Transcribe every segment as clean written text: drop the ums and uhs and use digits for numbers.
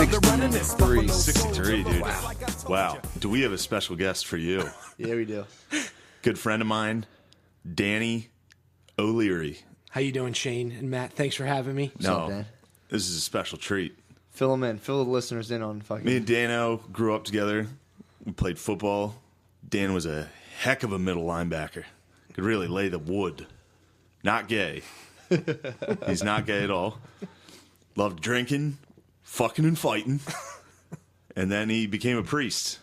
63. 63, dude. Wow. Do we have a special guest for you? Yeah, we do. Good friend of mine, Danny O'Leary. How you doing, Shane and Matt? Thanks for having me. What's up, Dan? This is a special treat. Fill them in. Fill the listeners in on fucking... Me and Dano grew up together. We played football. Dan was a heck of a middle linebacker. Could really lay the wood. Not gay. He's not gay at all. Loved drinking, fucking and fighting. And then he became a priest.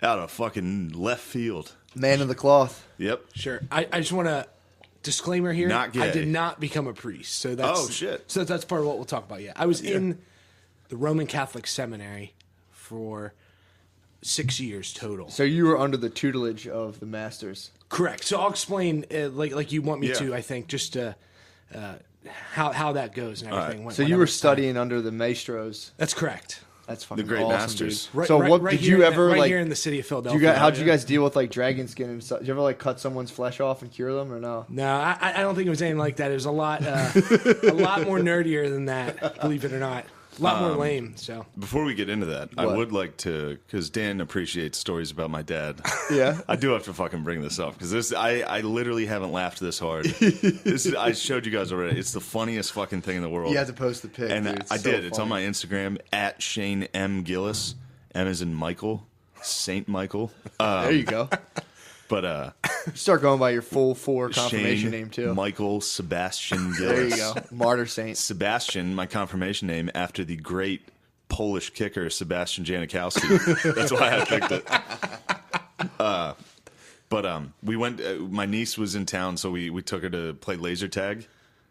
Out of fucking left field. Man of the cloth. Yep. Sure. I just want to disclaimer here. Not gay. I did not become a priest. So that's, Oh, shit. So that's part of what we'll talk about. Yeah. I was in the Roman Catholic Seminary for 6 years total. So you were under the tutelage of the masters. Correct. So I'll explain, like you want me Yeah. to, I think, just how that goes and everything. So you were studying under the maestros. That's correct. That's fucking The great awesome, masters. dude. So what did you here ever right like? here in the city of Philadelphia? How'd you guys deal with like dragon skin and stuff? Did you ever like cut someone's flesh off and cure them or no? No, I don't think it was anything like that. It was a lot more nerdier than that. Believe it or not, a lot more lame. So Before we get into that, I What? would like to, because Dan appreciates stories about my dad. Yeah. I do have to fucking bring this up because this I literally haven't laughed this hard. I showed you guys already. It's the funniest fucking thing in the world. You had to post the pic, and dude. It's I so did. It's on funny. my Instagram at Shane M Gillis. M as in Michael, Saint Michael. There you go. But You start going by your full four confirmation Shane name too. Michael Sebastian Gillis. There you go. Martyr saint. Sebastian, my confirmation name after the great Polish kicker Sebastian Janikowski. That's why I picked it. But we went. My niece was in town, so we took her to play laser tag.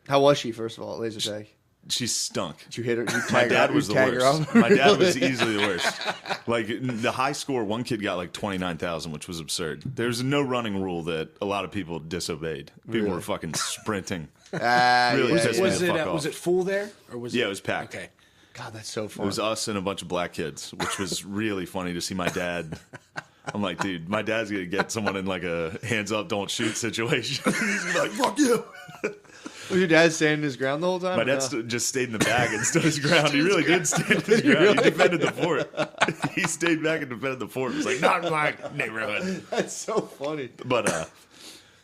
How was she, first of all, at laser tag? She stunk. Did you hit her? You My tag her dad up? was You the tag her worst. up? My dad was easily the worst. Like the high score, one kid got like 29,000, which was absurd. There's no running rule that a lot of people disobeyed. People Really? were fucking sprinting. Really? Really pissed me was the it fuck off. was it full there or was Yeah, it was packed. Okay. God, that's so It fun. was us and a bunch of black kids, which was really funny to see my dad. I'm like, dude, my dad's going to get someone in like a hands up, don't shoot situation. He's going to be like, fuck you. Was your dad standing his ground the whole time? My or dad no? just stayed in the back and stood his ground. He really did stand his ground. He defended the fort. He stayed back and defended the fort. It was like, not in my neighborhood. That's so funny. But,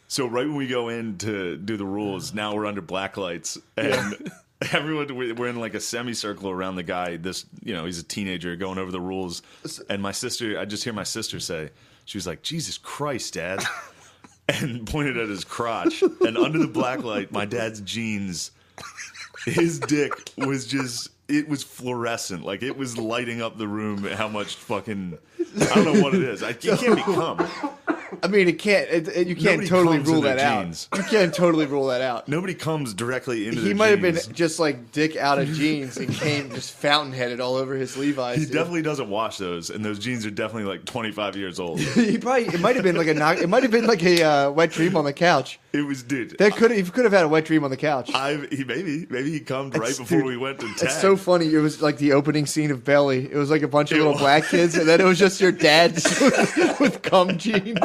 so right when we go in to do the rules, now we're under black lights. And everyone, we're in like a semicircle around the guy. This, he's a teenager going over the rules. And my sister, I just hear my sister say, she was like, Jesus Christ, Dad. And pointed at his crotch. And under the black light, my dad's jeans, his dick was just, it was fluorescent. Like it was lighting up the room. How much fucking, I don't know what it is. It can't be cum. I mean, it can't. You can't Nobody totally comes in rule their that jeans. out. You can't totally rule that out. Nobody comes directly into He their might have been jeans. just like dick out of jeans and came just fountain headed all over his Levi's. He dude. definitely doesn't wash those, and those jeans are definitely like 25 years old. It might have been like it might have been like a wet dream on the couch. It was, dude. He could have had a wet dream on the couch. Maybe he cummed right before dude, we went to tag. It's so funny. It was like the opening scene of Belly. It was like a bunch of little black kids, and then it was just your dad with cum jeans.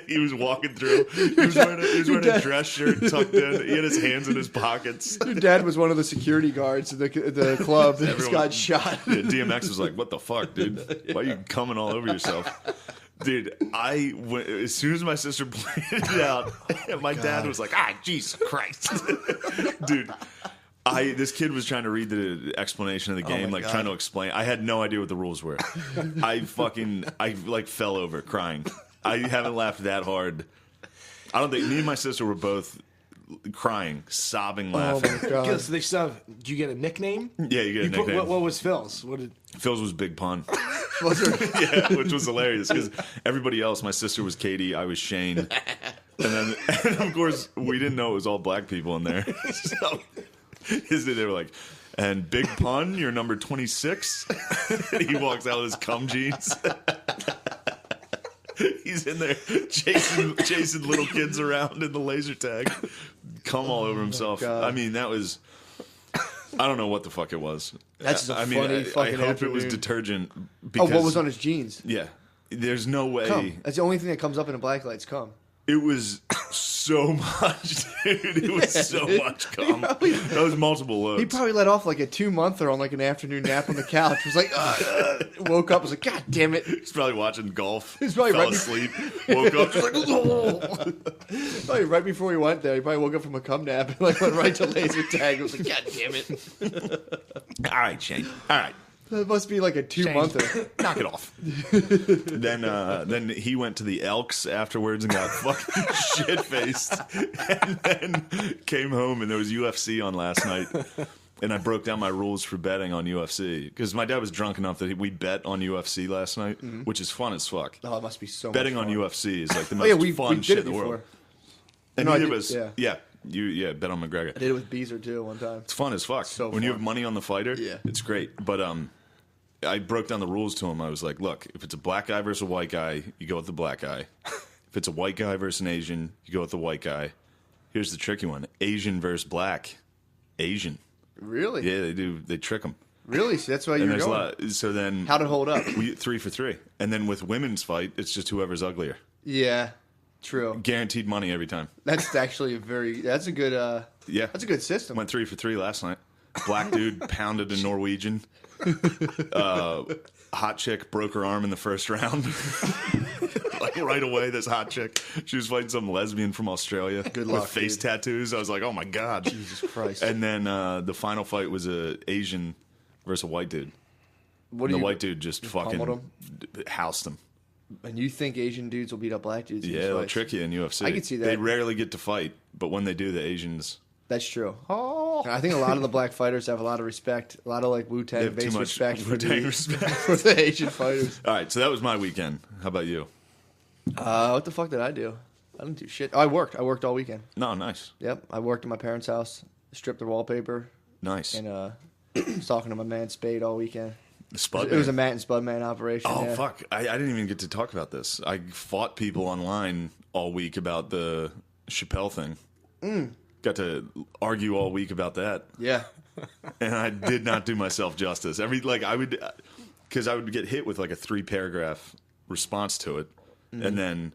He was walking through. He was wearing a dress shirt tucked in. He had his hands in his pockets. Your dad was one of the security guards at the club that just Everyone- got shot. Yeah, DMX was like, "What the fuck, dude? Why are you coming all over yourself?" Dude, as soon as my sister pointed it out, my dad was like, Jesus Christ. Dude, this kid was trying to read the explanation of the game, like trying to explain. I had no idea what the rules were. I fell over crying. I haven't laughed that hard. I don't think, me and my sister were both crying, sobbing, laughing. Oh my god! Because they still did you get a nickname? Yeah, you get a nickname. What was Phil's? Phil's was Big Pun. Was there- Yeah, which was hilarious because everybody else, my sister was Katie, I was Shane, and of course we didn't know it was all black people in there. So they were like, "And Big Pun, you're number 26." He walks out with his cum jeans. He's in there chasing little kids around in the laser tag, cum all over himself. God. I mean, that was. I don't know what the fuck it was. That's just a funny I fucking hope it was afternoon. detergent. Oh, Because, what was on his jeans? Yeah, there's no way. Cum. That's the only thing that comes up in a black light's cum. It was so much, dude. It was so much cum. That was multiple loads. He probably let off like a 2-monther on like an afternoon nap on the couch. Was like, woke up, was like, God damn it. He's probably watching golf. He's probably fell right asleep. Woke up, just like, Probably right before he went there, he probably woke up from a cum nap and like went right to laser tag. It was like, God damn it. all right, Shane. All right. That must be like a 2-monther. Knock it off. Then he went to the Elks afterwards and got fucking shit-faced. And then came home and there was UFC on last night. And I broke down my rules for betting on UFC. Because my dad was drunk enough that we bet on UFC last night, which is fun as fuck. Oh, it must be so Betting much on fun. UFC is like the most fun shit in the before. world. And No, I neither did- of us, you bet on McGregor. I did it with Beezer too one time. It's fun as fuck. So when you fun. have money on the fighter, Yeah. it's great. But I broke down the rules to him. I was like, look, if it's a black guy versus a white guy, you go with the black guy. If it's a white guy versus an Asian, you go with the white guy. Here's the tricky one. Asian versus black. Asian. Really? Yeah, they do. They trick them. Really? So that's why And you're there's a going. lot. So then How'd it hold up? we 3 for 3. And then with women's fight, it's just whoever's uglier. Yeah, true. Guaranteed money every time. That's actually that's a good Yeah. that's a good system. Went 3 for 3 last night. Black dude pounded a Norwegian. Hot chick broke her arm in the first round. Like right away, this hot chick. She was fighting some lesbian from Australia. Good with luck, face dude. tattoos. I was like, oh my God. Jesus Christ. And then the final fight was a Asian versus a white dude. What And do the you, white dude just fucking pummeled housed him. and you think Asian dudes will beat up black dudes? in Yeah, these they'll fights? trick you in UFC. I can see that. They rarely get to fight, but when they do, the Asians. That's true. Oh, I think a lot of the black fighters have a lot of respect, a lot of like They Wu-Tang have too based much respect for Wu-Tang the, respect. for the Asian fighters. All right, so that was my weekend. How about you? What the fuck did I do? I didn't do shit. Oh, I worked. I worked all weekend. No, nice. Yep, I worked at my parents' house, stripped their wallpaper, Nice. and was talking to my man Spade all weekend. Spud It was a man. Matt and Spud Man operation. Oh, yeah. fuck. I didn't even get to talk about this. I fought people online all week about the Chappelle thing. Got to argue all week about that. Yeah. And I did not do myself justice. Because I would get hit with like a 3-paragraph response to it. And then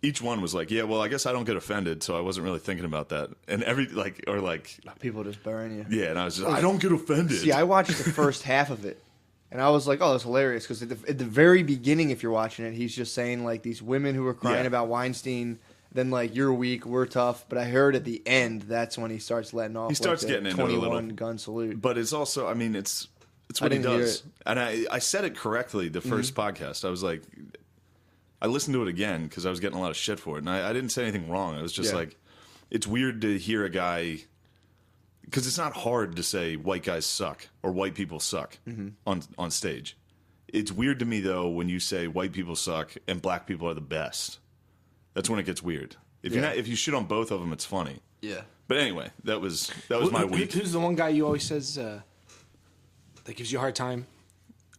each one was like, yeah, well, I guess I don't get offended, so I wasn't really thinking about that. And People just burying you. yeah, and I was just, I don't get offended. See, I watched the first half of it, and I was like, "Oh, that's hilarious!" Because at the very beginning, if you're watching it, he's just saying like these women who are crying Yeah. about Weinstein. Then like you're weak, we're tough. But I heard at the end, that's when he starts letting off. He starts like, the getting into it a little. 21 gun salute. But it's also, I mean, it's I what he didn't hear does. it. And I said it correctly the 1st podcast. I was like, I listened to it again because I was getting a lot of shit for it. And I didn't say anything wrong. I was just Yeah. like, it's weird to hear a guy, because it's not hard to say white guys suck or white people suck on stage. It's weird to me, though, when you say white people suck and black people are the best. That's when it gets weird. If you shit on both of them, it's funny. Yeah. But anyway, that was my week. Who's the one guy you always says that gives you a hard time?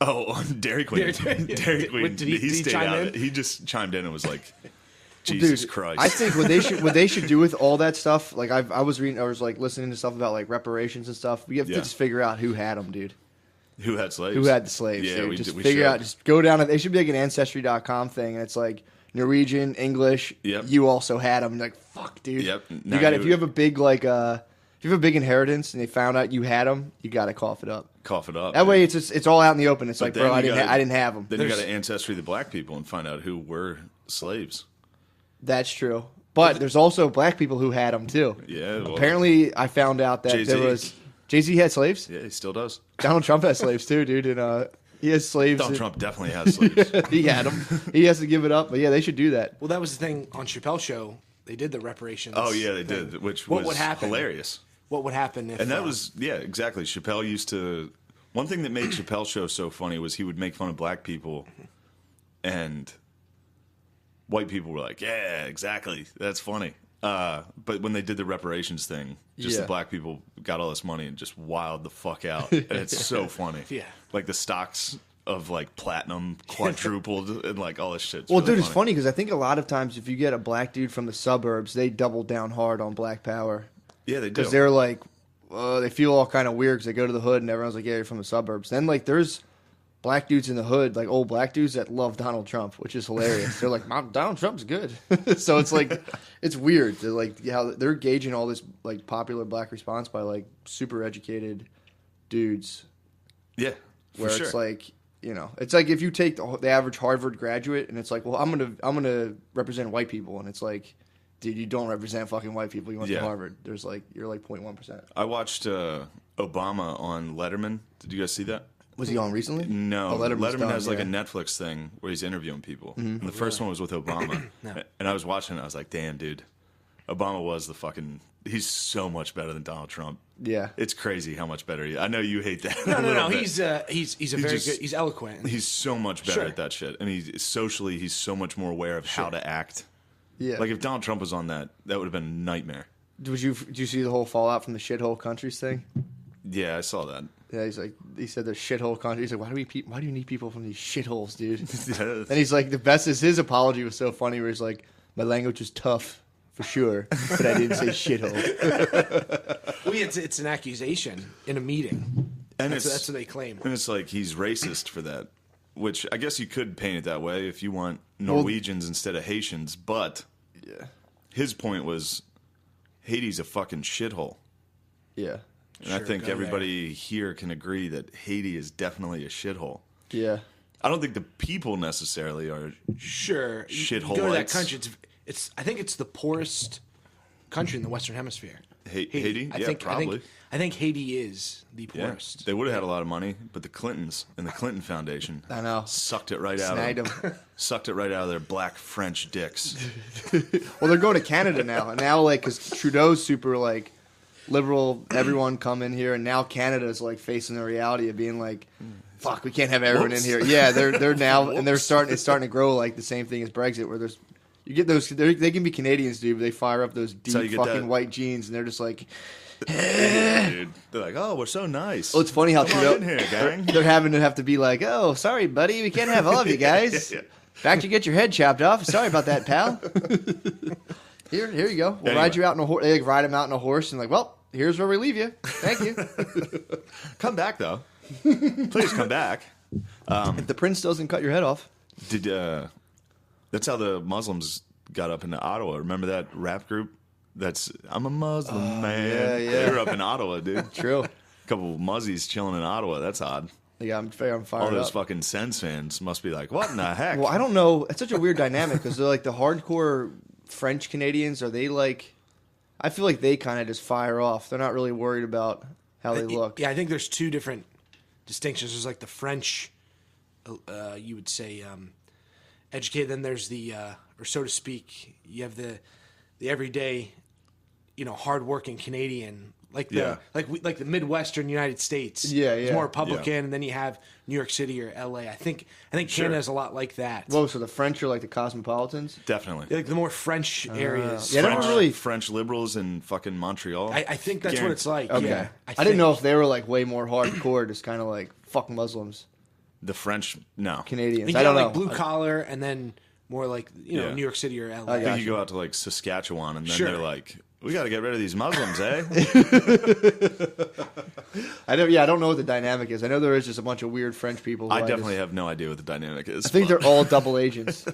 Oh, on Dairy Queen. Dairy Queen. Did he stayed chime out in? of it. He just chimed in and was like, Jesus Dude, Christ. I think what they should do with all that stuff, like I was like listening to stuff about like reparations and stuff. We have to Yeah. just figure out who had them, dude. Who had slaves? Who had the slaves? Yeah, dude. we just did. We figure should. out. Just go down. They should be like an ancestry.com thing, and it's like Norwegian, English. Yep. You also had them. Like fuck, dude. Yep. You Now got you- if you have a big like if you have a big inheritance and they found out you had them, you got to cough it up. Cough it up. That way, it's all out in the open. It's like, then bro, I you didn't gotta- I didn't have them. Then you got to ancestry the black people and find out who were slaves. That's true. But there's also black people who had them too. Yeah. Well, Apparently, I found out that Jay-Z. there was Jay-Z had slaves. Yeah, he still does. Donald Trump has slaves too, dude, and he has slaves. Donald Trump definitely has slaves. He had them. He has to give it up. But yeah, they should do that. Well, that was the thing on Chappelle's show. They did the reparations. Oh, yeah, they thing. did, which What was would happen? hilarious. What would happen if? And that was, yeah, exactly. Chappelle used to. One thing that made Chappelle's show so funny was he would make fun of black people, and white people were like, yeah, exactly. That's funny. But when they did the reparations thing, just Yeah. the black people got all this money and just wilded the fuck out. And it's so funny. Yeah. Like the stocks of like platinum quadrupled and like all this shit. Well, dude, it's funny because I think a lot of times if you get a black dude from the suburbs, they double down hard on black power Yeah, they do. because they're like, they feel all kind of weird because they go to the hood and everyone's like, yeah, you're from the suburbs. Then like there's black dudes in the hood, like old black dudes that love Donald Trump, which is hilarious. They're like, Donald Trump's good. So it's like, it's weird. They're like how they're gauging all this like popular black response by like super educated dudes. Yeah, Where for it's sure. like, it's like if you take the average Harvard graduate and it's like, well, I'm gonna represent white people, and it's like, dude, you don't represent fucking white people. You went to Harvard. There's like you're like 0.1%. I watched Obama on Letterman. Did you guys see that? Was he on recently? No, Oh, Letterman has like yeah. a Netflix thing where he's interviewing people. Mm-hmm. And the first one was with Obama. No. And I was watching it, I was like, damn, dude. Obama was he's so much better than Donald Trump. Yeah. It's crazy how much better I know you hate that. No. He's a very just- good. He's eloquent. He's so much better Sure. at that shit. And he's so much more aware of how to act. Yeah. Like if Donald Trump was on that would have been a nightmare. Did you see the whole fallout from the shithole countries thing? Yeah, I saw that. Yeah, he said the shithole countries. He's like, why do you need people from these shitholes, dude? Yeah. And he's like, the best is his apology was so funny where he's like, my language is tough for sure, but I didn't say shithole. Well, it's an accusation in a meeting. And That's what they claim. And it's like he's racist for that, which I guess you could paint it that way if you want Norwegians instead of Haitians. But Yeah. his point was Haiti's a fucking shithole. Yeah. And I Sure, think go everybody here can agree that Haiti is definitely a shithole. Yeah. I don't think the people necessarily are. Sure, you go to that Shithole-ites. country. I think it's the poorest country in the Western Hemisphere. Haiti? Yeah, probably. I think Haiti is the Yeah, poorest. they would have had a lot of money, but the Clintons and the Clinton Foundation I know. sucked it right out Snagged of them. Sucked it right out of their black French dicks. Well, they're going to Canada now. And now, like, because Trudeau's super, like, liberal, everyone come in here. And now Canada's, like, facing the reality of being like, fuck, we can't have everyone Whoops. in here. Yeah, they're now, and it's starting to grow like the same thing as Brexit, where you get those, they can be Canadians, dude, but they fire up those how deep you get fucking that. white jeans, and they're just like, Dude. They're like, oh, we're so nice. well, it's funny how Come Trudeau, on in here, gang. they're having to have to be like, oh, sorry, buddy, we can't have all of you guys. Yeah. Back to get your head chopped off. Sorry about that, pal. Here you go. We'll Anyway. ride you out in a horse. They like, ride him out in a horse, and like, well, here's where we leave you. Thank you. Come back, though. Please come back. If the prince doesn't cut your head off. That's how the Muslims got up into Ottawa. Remember that rap group? I'm a Muslim man. yeah. They were up in Ottawa, dude. True. A couple of muzzies chilling in Ottawa. That's odd. Yeah, I'm fired All those up. fucking Sens fans must be like, what in the heck? Well, I don't know. It's such a weird dynamic because they're like the hardcore French Canadians. Are they like? I feel like they kind of just fire off. They're not really worried about how they look. Yeah, I think there's two different distinctions. There's like the French, you would say, educated. Then there's the, or so to speak, you have the everyday, hardworking Canadian, like the Midwestern United States. Yeah, It's yeah. more Republican, Yeah. and then you have New York City or L.A. I think Canada's a lot like that. Whoa, so the French are like the cosmopolitans. Definitely. Like the more French areas. Yeah, I don't really. French liberals in fucking Montreal. I think that's what it's like. Okay. Yeah, I didn't know if they were like way more hardcore, just kind of like fuck Muslims, The French, no. Canadians. You I got don't like know. blue collar, and then more like Yeah. New York City or L.A. I think gotcha. you go out to like Saskatchewan and then Sure. they're like, we got to get rid of these Muslims, eh? I don't know what the dynamic is. I know there is just a bunch of weird French people. I definitely have no idea what the dynamic is. I think but- they're all double agents.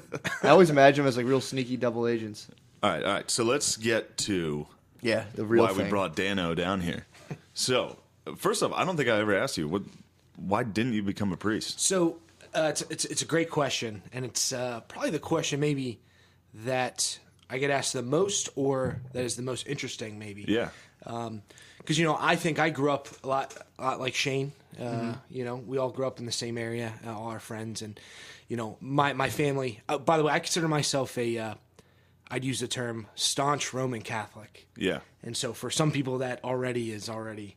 I always imagine them as like real sneaky double agents. All right. So let's get to Yeah, the real why thing. we brought Dano down here. So, first off, I don't think I ever asked you, why didn't you become a priest? So it's a great question, and it's probably the question maybe that I get asked the most, or that is the most interesting, maybe. Yeah. Because I think I grew up a lot like Shane. We all grew up in the same area, all our friends, and my family. By the way, I consider myself I'd use the term staunch Roman Catholic. Yeah. And so for some people that is already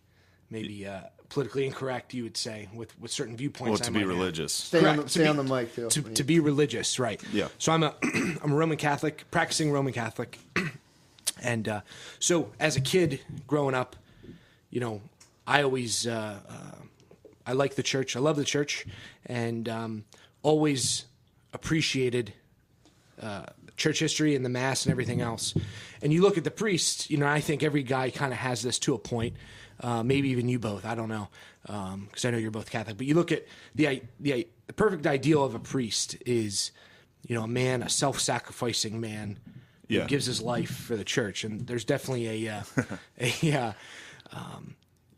maybe politically incorrect, you would say, with certain viewpoints. Well, I to be might have. religious. Stay on Correct. the mic too. To be religious, right? Yeah. So I'm a Roman Catholic, practicing Roman Catholic, and so as a kid growing up, I always I like the church. I love the church, and always appreciated church history and the mass and everything else. and you look at the priests, I think every guy kind of has this to a point. Maybe even you both. I don't know, because I know you're both Catholic. But you look at the perfect ideal of a priest is, a man, a self-sacrificing man who gives his life for the church. And there's definitely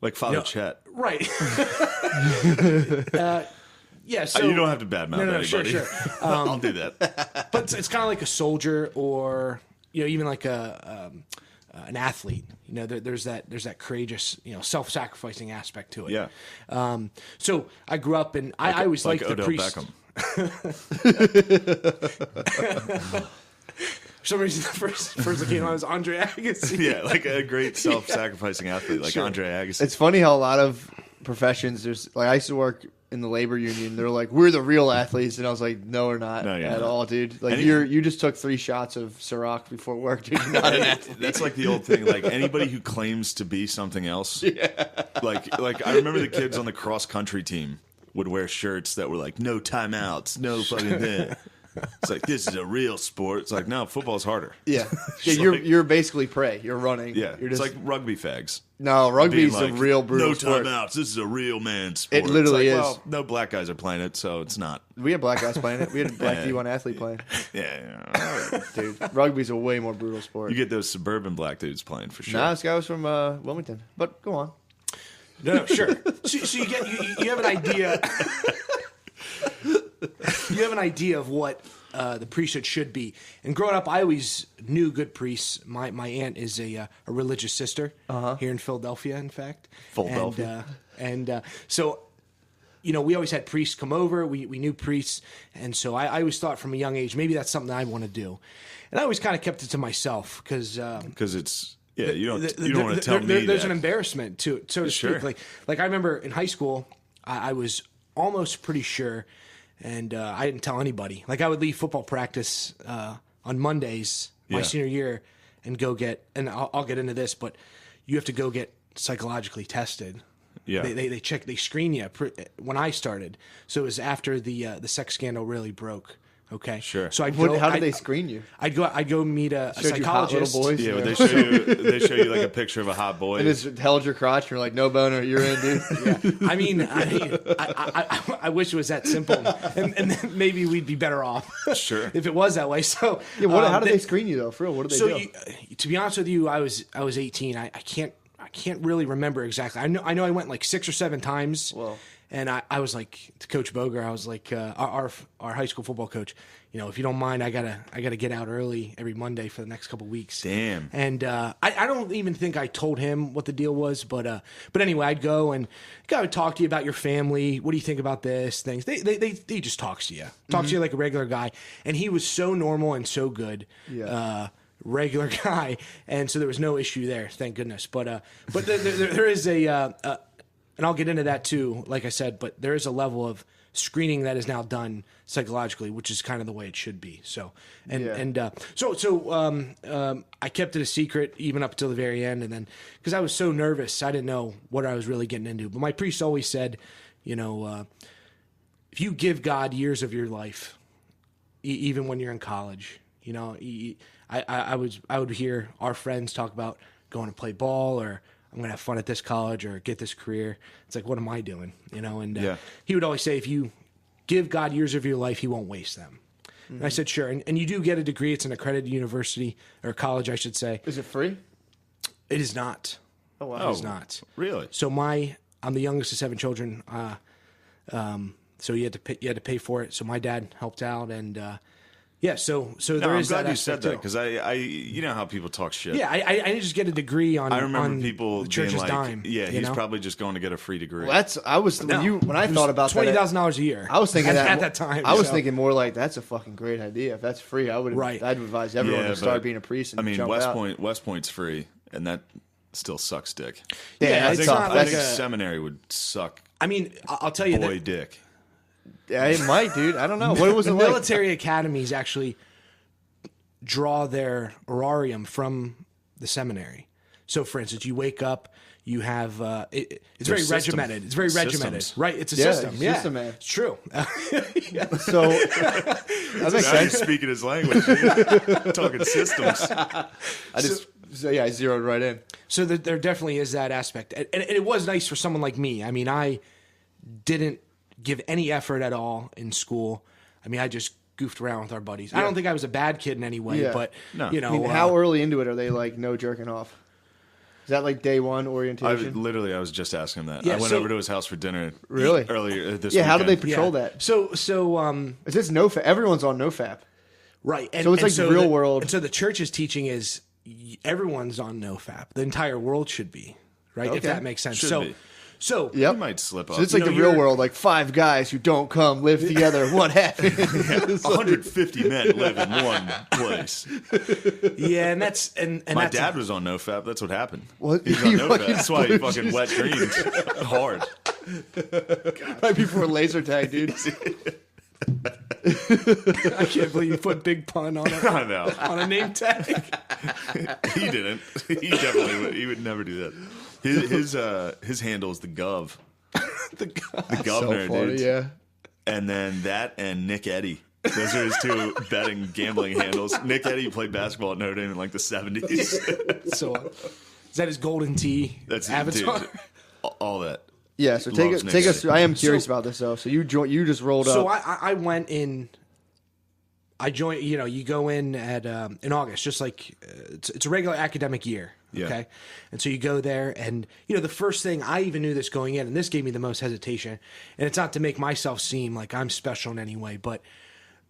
like Father Chet, right? Yeah, so you don't have to badmouth anybody. Sure. I'll do that. But it's kind of like a soldier, or even like an athlete. There's that courageous, self-sacrificing aspect to it. Yeah. So I grew up, and I always liked the Odell priest. Beckham. For some reason, the first that came on was Andre Agassi. Yeah, like a great self-sacrificing athlete like Andre Agassi. It's funny how a lot of professions, there's like I used to work in the labor union. They're like, we're the real athletes, and I was like, no, we're not at all, dude. Like you just took 3 shots of Ciroc before work, dude. You're not an athlete. That's like the old thing. Like anybody who claims to be something else. Yeah. Like I remember the kids on the cross country team would wear shirts that were like no timeouts, no fucking thing. It's like, this is a real sport. It's like, no, football's harder. Yeah. You're basically prey. You're running. Yeah. You're it's like rugby fags. No, rugby's like, a real brutal no sport. timeouts. This is a real man sport. It literally it's like, is. Well, no black guys are playing it, so it's not. We had black guys playing it. We had a black D1 athlete playing. Yeah. Dude, rugby's a way more brutal sport. You get those suburban black dudes playing for sure. Nah, this guy was from Wilmington. But go on. No, sure. So you have an idea. You have an idea of what the priesthood should be. And growing up, I always knew good priests. My aunt is a religious sister here in Philadelphia, in fact. Philadelphia. And so, we always had priests come over. We knew priests. And so I always thought from a young age, maybe that's something I want to do. And I always kind of kept it to myself because it's... Yeah, you don't want to tell me there's that. an embarrassment to it, so to Sure. speak. Like I remember in high school, I was almost pretty sure, and I didn't tell anybody. Like I would leave football practice on Mondays my senior year and go get, and I'll get into this, but you have to go get psychologically tested. Yeah, they check, they screen you when I started. So it was after the sex scandal really broke. Okay, sure. So How did they screen you? I'd go meet a Showed you hot psychologist. little boys? Yeah, but they show you like a picture of a hot boy. And just held your crotch, and you're like, no boner, you're in, dude. Yeah. I mean, I wish it was that simple, and then maybe we'd be better off. Sure. If it was that way. So Yeah, how did they screen you though? For real, what did they do? To be honest with you, I was 18. I can't really remember exactly. I know I went like 6 or 7 times. Whoa. And I was like to Coach Boger, I was like our high school football coach. If you don't mind, I gotta get out early every Monday for the next couple weeks. Damn. And I don't even think I told him what the deal was, but anyway, I'd go and guy would talk to you about your family. What do you think about this? Things. They just talks to you, to you like a regular guy. And he was so normal and so good. Yeah. Regular guy, and so there was no issue there, thank goodness. But there is and I'll get into that too, like I said. But there is a level of screening that is now done psychologically, which is kind of the way it should be. So I kept it a secret even up till the very end, and then because I was so nervous, I didn't know what I was really getting into. But my priest always said, if you give God years of your life, even when you're in college, I would hear our friends talk about going to play ball, or I'm going to have fun at this college or get this career. It's like, what am I doing? And he would always say, if you give God years of your life, he won't waste them. Mm-hmm. And I said, sure. And you do get a degree. It's an accredited university or college, I should say. Is it free? It is not. Oh, wow. It is not. Really? So I'm the youngest of 7 children. So you had to pay for it. So my dad helped out, and so there I'm is glad that you said too. that, because I you know how people talk shit. Yeah, I didn't just get a degree on. I remember on people the church's being like, dime. he's probably just going to get a free degree. Well, when I thought about that, $20,000 a year. I was thinking at that time. I was thinking more like, that's a fucking great idea. If that's free, I'd advise everyone to start being a priest and jump out. West Point's free, and that still sucks dick. Yeah, I it's think, tough. I think seminary would suck. I mean, I'll tell you boy dick. Yeah, it might, dude. I don't know. What was it like? Military academies actually draw their horarium from the seminary. So, for instance, you wake up, You have it's very There's system. regimented. It's very regimented, Systems. right? It's a Yeah, system. it's a Yeah, system, man. it's true. So that makes Now sense. he's speaking his language. Dude. Talking systems. I zeroed right in. So there definitely is that aspect, and it was nice for someone like me. I mean, I didn't give any effort at all in school. I mean, I just goofed around with our buddies. I don't think I was a bad kid in any way, Yeah. but No. you know, I mean, how early into it are they like no jerking off? Is that like day one orientation? I was just asking him that. Yeah, I went so- over to his house for dinner. Really? Earlier this Yeah, how do they weekend. patrol that? So Is this NoFap? Everyone's on NoFap. right, and So it's and like real world. And so the church's teaching is everyone's on NoFap. The entire world should be, right? If Okay. that makes sense. Should so be. so Yep. He might slip up. So it's like You know, the real you're- world, like 5 guys who don't come live together. What happened? 150 men live in one place. yeah, and that's and My that's dad was on NoFap. That's what happened. What? He was on You NoFap. fucking That's why he blue fucking wet dreamed hard. right before laser tag, dude. I can't believe you put big pun on it I know. on a name tag. He didn't. He definitely would. He would never do that. His handle is the Gov. The governor, So funny, dude. yeah. And then that and Nick Eddy. Those are his 2 betting gambling handles. Nick Eddy played basketball at Notre Dame in like the 70s. So is that his golden tee That's avatar? dude, all that. Yeah, so Loves take Nick us. Eddy. I am curious So- about this though. So you just rolled So up. I went in. I joined. You know, you go in at in August, just like it's a regular academic year. Yeah. Okay, and so you go there, and you know the first thing I even knew this going in, and this gave me the most hesitation. And it's not to make myself seem like I'm special in any way, but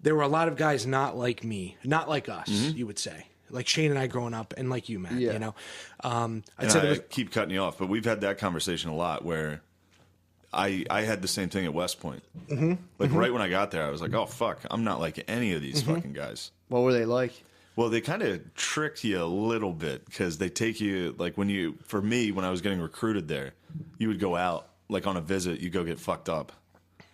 there were a lot of guys not like me, not like us. You would say, like Shane and I growing up, and like you, Matt. Yeah. You know, And I'd say there I was keep cutting you off, but we've had that conversation a lot where I had the same thing at West Point. Like right when I got there, I was like, oh, fuck, I'm not like any of these fucking guys. What were they like? Well, they kind of tricked you a little bit because they take you, like for me, when I was getting recruited there, you would go out, like on a visit, you go get fucked up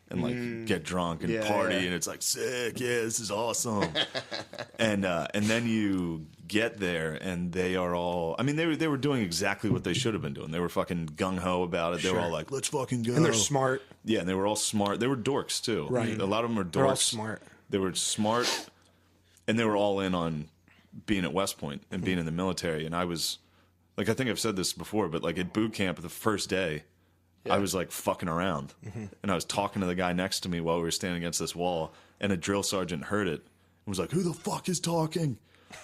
and like get drunk and Yeah, party, yeah. and it's like, sick, yeah, this is awesome. and then you get there and they are all, I mean, they were doing exactly what they should have been doing. They were fucking gung-ho about it. They were all like, let's fucking go. and they're smart. Yeah, and they were all smart. They were dorks too. Right. A lot of them are dorks. They're all smart. They were smart, and they were all in on being at West Point and being in the military. And I was, like, I think I've said this before, but like at boot camp the first day, I was like fucking around, and I was talking to the guy next to me while we were standing against this wall, and a drill sergeant heard it and was like, "Who the fuck is talking?"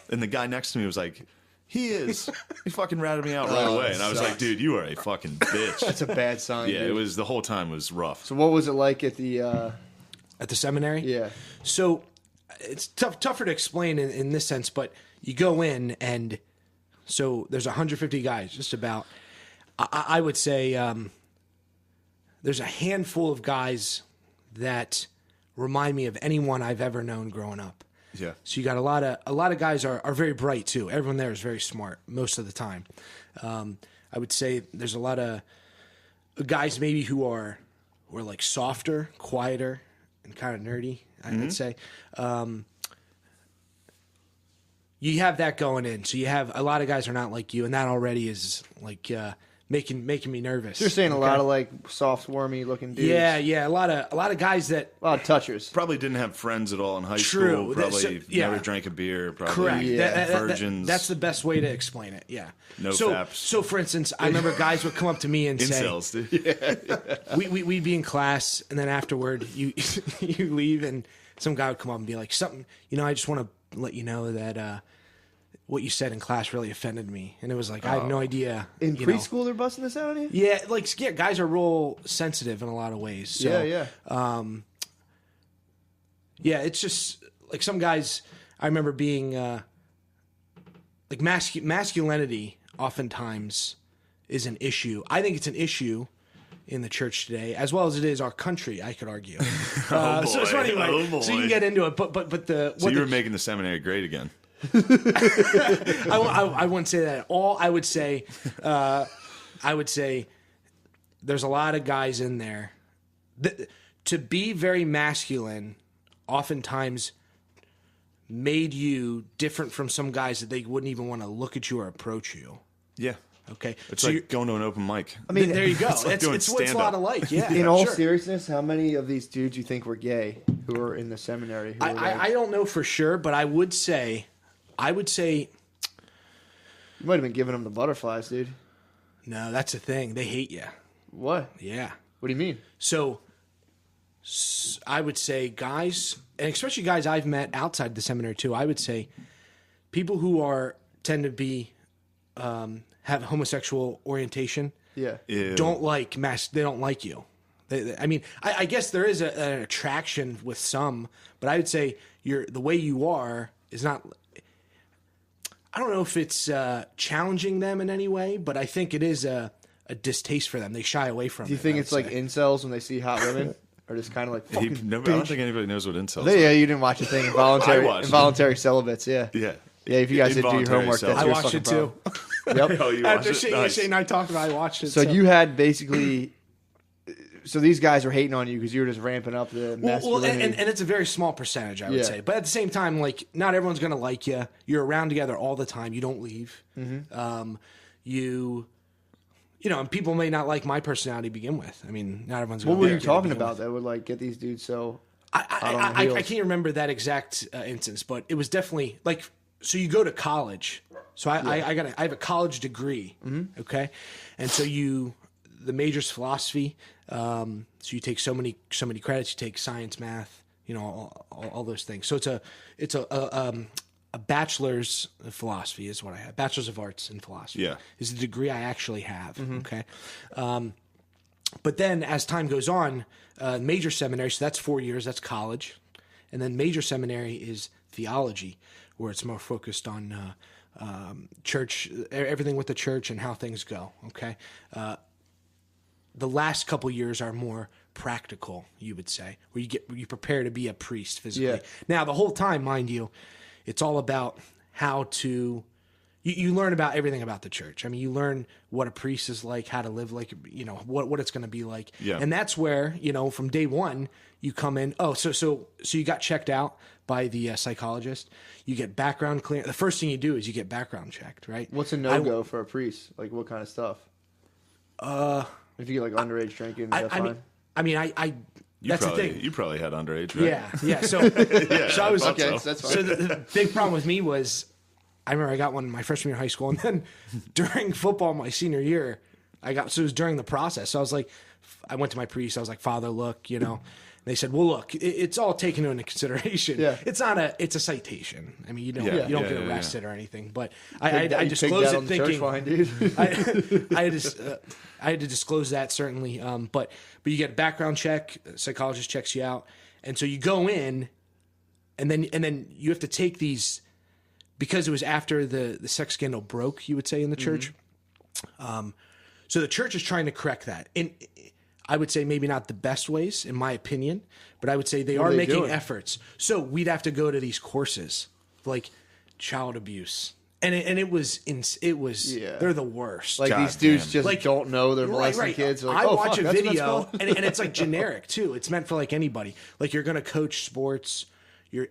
And the guy next to me was like, "He is." He fucking ratted me out right away, and I was like, "Dude, you are a fucking bitch." That's a bad sign. Yeah, dude. it was, the whole time was rough. So what was it like at the? At the seminary? Yeah. So it's tougher to explain in this sense, but you go in and so there's 150 guys, just about. I would say there's a handful of guys that remind me of anyone I've ever known growing up. Yeah. So you got a lot of guys are very bright too. Everyone there is very smart most of the time. I would say there's a lot of guys maybe who are like softer, quieter, and kind of nerdy. I'd say. You have that going in, so you have a lot of guys are not like you, and that already is like making me nervous. You're saying a lot of like soft, wormy looking dudes. yeah, a lot of guys that A lot of touchers. Probably didn't have friends at all in high True. school. Probably So- yeah. never drank a beer. Probably correct. Yeah. virgins. That's the best way to explain it. Yeah. No so, faps. So, for instance, I remember guys would come up to me and say, incels, dude. we'd be in class, and then afterward, you you leave, and some guy would come up and be like, something, I just want to let you know that what you said in class really offended me. And it was like, I have no idea. In you know. preschool, they're busting this out on you. Yeah, guys are real sensitive in a lot of ways. So, Yeah. yeah, it's just like some guys. I remember being like masculinity. Oftentimes, is an issue. I think it's an issue in the church today, as well as it is our country. I could argue. Oh, boy. So anyway, Oh, boy. so you can get into it. But the So what you the- were making the seminary great again. I wouldn't say that at all. I would say there's a lot of guys in there that, to be very masculine, oftentimes made you different from some guys that they wouldn't even want to look at you or approach you. Yeah. Okay, It's like going to an open mic. I mean, there you go. It's like doing it's a lot of like, yeah. In all sure. seriousness, how many of these dudes you think were gay who were in the seminary? Who were I don't know for sure, but I would say you might have been giving them the butterflies, dude. no. That's the thing. They hate you. What? Yeah. What do you mean? So I would say guys, and especially guys I've met outside the seminary too, I would say people who tend to be have homosexual orientation Yeah. don't like they don't like you. I mean, I guess there is an attraction with some, but I would say the way you are is not. I don't know if it's challenging them in any way, but I think it is a distaste for them. They shy away from it. Do you think I it's would like say. incels when they see hot women? Or just kind of like fucking I don't think anybody knows what incels are. Yeah, you didn't watch a thing. Involuntary celibates, yeah. Yeah. Yeah, if you guys didn't do your Involuntary homework, that's celibate. I your watched fucking it too. problem. Yep. Oh, you After watched it? Nice. Shane and I talked about it, I watched it. So you had basically... So these guys are hating on you because you were just ramping up the Well, masculinity. and it's a very small percentage, I would Yeah. say. But at the same time, like, not everyone's going to like you. You're around together all the time. You don't leave. Mm-hmm. You know, and people may not like my personality to begin with. I mean, not everyone's going What to were you talking about that would like get these dudes so... I can't remember that exact instance, but it was definitely like, so you go to college. So I have a college degree. Mm-hmm. Okay. And so the major's philosophy. So you take so many credits, you take science, math, you know, all those things. So it's a bachelor's of philosophy is what I have. Bachelor's of arts in philosophy. Yeah. Is the degree I actually have. Okay. But then as time goes on, major seminary, so that's 4 years, that's college. And then major seminary is theology, where it's more focused on church, everything with the church and how things go, okay? The last couple years are more practical, you would say, where you prepare to be a priest physically. Yeah. Now, the whole time, mind you, it's all about how to... You learn about everything about the church. I mean, you learn what a priest is like, how to live like, you know, what it's going to be like. Yeah. And that's where, you know, from day one, you come in. Oh, so you got checked out by the psychologist. You get background clear. The first thing you do is you get background checked, right? What's a no-go for a priest? Like, what kind of stuff? If you get, like, underage drinking, is that fine? I mean, that's the thing. You probably had underage, right? Yeah. So, so I was... Okay, that's fine. So the big problem with me was... I remember I got one in my freshman year of high school, and then during football my senior year, so it was during the process. So I was like, I went to my priest. I was like, Father, look, you know. And they said, well, look, it's all taken into consideration. Yeah. It's a citation. I mean, you don't get arrested or anything. But I You disclosed picked that it on the thinking church fine, dude. I had to disclose that certainly. But you get a background check. Psychologist checks you out, and so you go in, and then you have to take these. Because it was after the sex scandal broke, you would say, in the church. So the church is trying to correct that. And I would say maybe not the best ways, in my opinion, but I would say they are making efforts. So we'd have to go to these courses, like child abuse. And it was they're the worst. Like, God these dudes damn. just Like, don't know they're molesting right. kids. They're like, I oh, watch fuck, a that's what that's video, called? and it's like generic, too. It's meant for, like, anybody. Like, you're going to coach sports...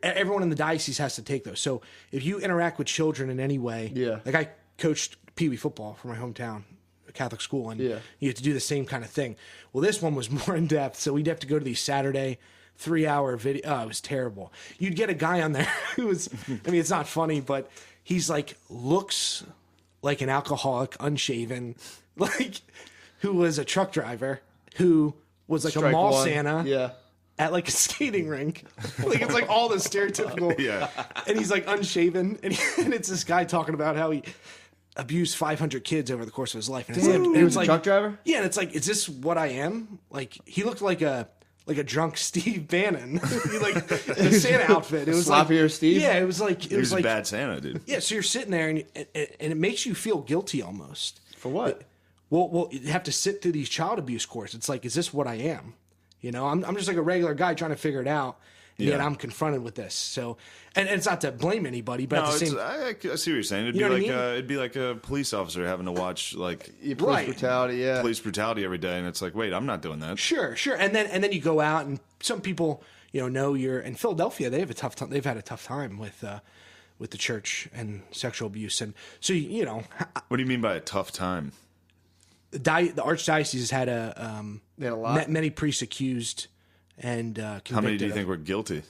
Everyone in the diocese has to take those. So if you interact with children in any way, like I coached Pee Wee football for my hometown, a Catholic school, and you have to do the same kind of thing. Well, this one was more in depth, so we'd have to go to these Saturday 3-hour video. Oh, it was terrible. You'd get a guy on there who was, I mean, it's not funny, but he's like, looks like an alcoholic, unshaven, like, who was a truck driver, who was like Strike a mall one. Santa. Yeah. At like a skating rink, like it's like all the stereotypical. Yeah. And he's like unshaven, and it's this guy talking about how he abused 500 kids over the course of his life. And it's Damn, like, he was a truck driver? Yeah, and it's like, is this what I am? Like, he looked like a drunk Steve Bannon, like the Santa outfit. It was Sloppier like, Steve? Yeah, it was like He was a bad Santa, dude. Yeah, so you're sitting there, and it makes you feel guilty almost. For what? Well, you have to sit through these child abuse courses. It's like, is this what I am? You know, I'm just like a regular guy trying to figure it out, and yet I'm confronted with this. So, and it's not to blame anybody, but at the same, I see what you're saying. It'd be like a police officer having to watch like Police brutality, police brutality every day, and it's like, wait, I'm not doing that. Sure. And then you go out, and some people, you know you're in Philadelphia. They have a tough time. They've had a tough time with with the church and sexual abuse. And so, you know, What do you mean by a tough time? the archdiocese has had They had a lot. many priests accused and convicted. How many do you of- think were guilty?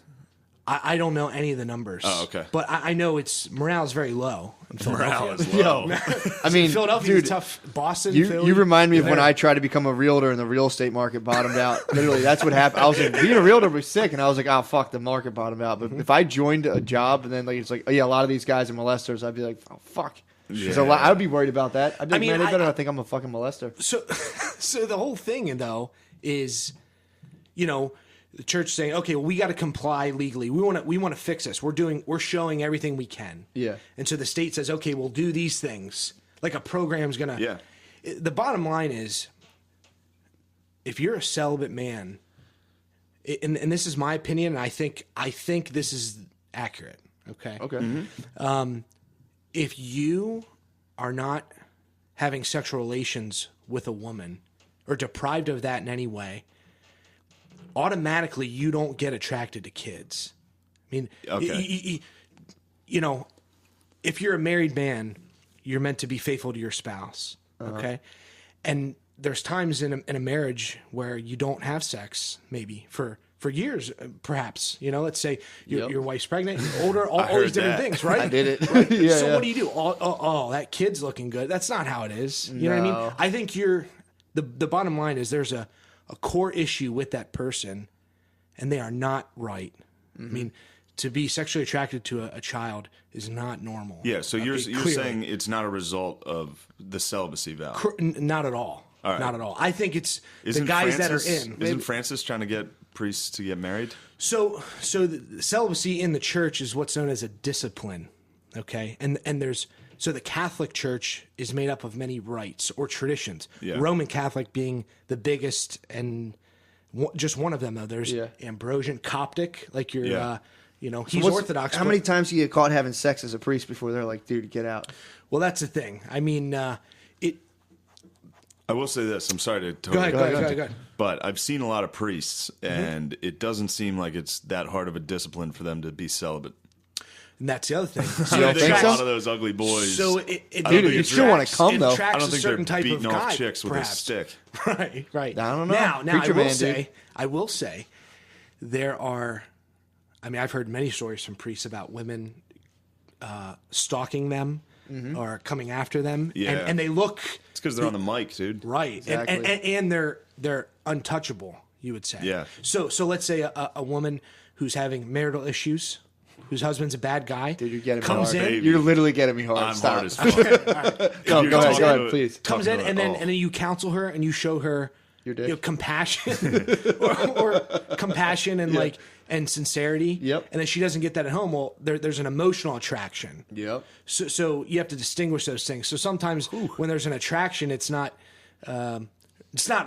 I don't know any of the numbers. Oh, okay. But I know morale is very low in Philadelphia. Morale is low. I mean, Philadelphia's dude, tough. Boston, You Philly, remind me of when they're- I tried to become a realtor and the real estate market bottomed out. Literally, that's what happened. I was like, being a realtor was sick, and I was like, oh, fuck, the market bottomed out. But if I joined a job and then like it's like, oh, yeah, a lot of these guys are molesters, I'd be like, oh, fuck. Yeah. I would be worried about that. I'd be like, mean, man, they better not think I'm a fucking molester. So the whole thing, though, is, you know, the church saying, okay, well, we got to comply legally. We want to fix this. We're showing everything we can. Yeah. And so the state says, okay, we'll do these things. Like a program's gonna. Yeah. The bottom line is, if you're a celibate man, and this is my opinion, and I think this is accurate. Okay. Okay. If you are not having sexual relations with a woman or deprived of that in any way, automatically you don't get attracted to kids. I mean, Okay. you know, if you're a married man, you're meant to be faithful to your spouse. Okay. And there's times in a marriage where you don't have sex, maybe for years, perhaps. You know, let's say your wife's pregnant, you're older, all heard these different that. things, right? I did it. Right? Yeah, So yeah. what do you do? Oh, that kid's looking good. That's not how it is. You know what I No. mean? I think the bottom line is there's a core issue with that person, and they are not right. I mean, to be sexually attracted to a child is not normal. Yeah, so you're clearly. saying it's not a result of the celibacy vow. Not at all. right. Not at all. I think it's Isn't the guys Francis, that are in. Isn't Francis trying to get priests to get married? So the celibacy in the church is what's known as a discipline, okay? And so the Catholic Church is made up of many rites or traditions. Yeah. Roman Catholic being the biggest and just one of them, though. There's Ambrosian, Coptic, like your, Yeah. he's Orthodox. How but- many times do you get caught having sex as a priest before they're like, dude, get out? Well, that's the thing. I mean, I will say this. I'm sorry to Go ahead, totally go ahead. But I've seen a lot of priests, and it doesn't seem like it's that hard of a discipline for them to be celibate. And that's the other thing. I don't think think a so? lot of those ugly boys. So I it don't think you it's still right. wanna come, though. attracts I don't a think certain they're type beating of off guy, chicks with perhaps. a stick. Right. I don't know. Now Preacher man, dude. I will say, there are. I mean, I've heard many stories from priests about women stalking them or coming after them, Yeah. and they look It's because they're on the mic, dude. right, Exactly. and they're untouchable. You would say, Yeah. So let's say a woman who's having marital issues, whose husband's a bad guy, Dude, you're getting me comes hard. in, Baby. You're literally getting me hard. I'm Stop. hard as fuck. Go You're ahead, talking go ahead, to- please. comes in, talking and to- then oh. and then you counsel her and you show her Your dick. compassion or compassion and like and sincerity. Yep. And then she doesn't get that at home. Well, there's an emotional attraction. Yep. So you have to distinguish those things. So sometimes when there's an attraction, it's not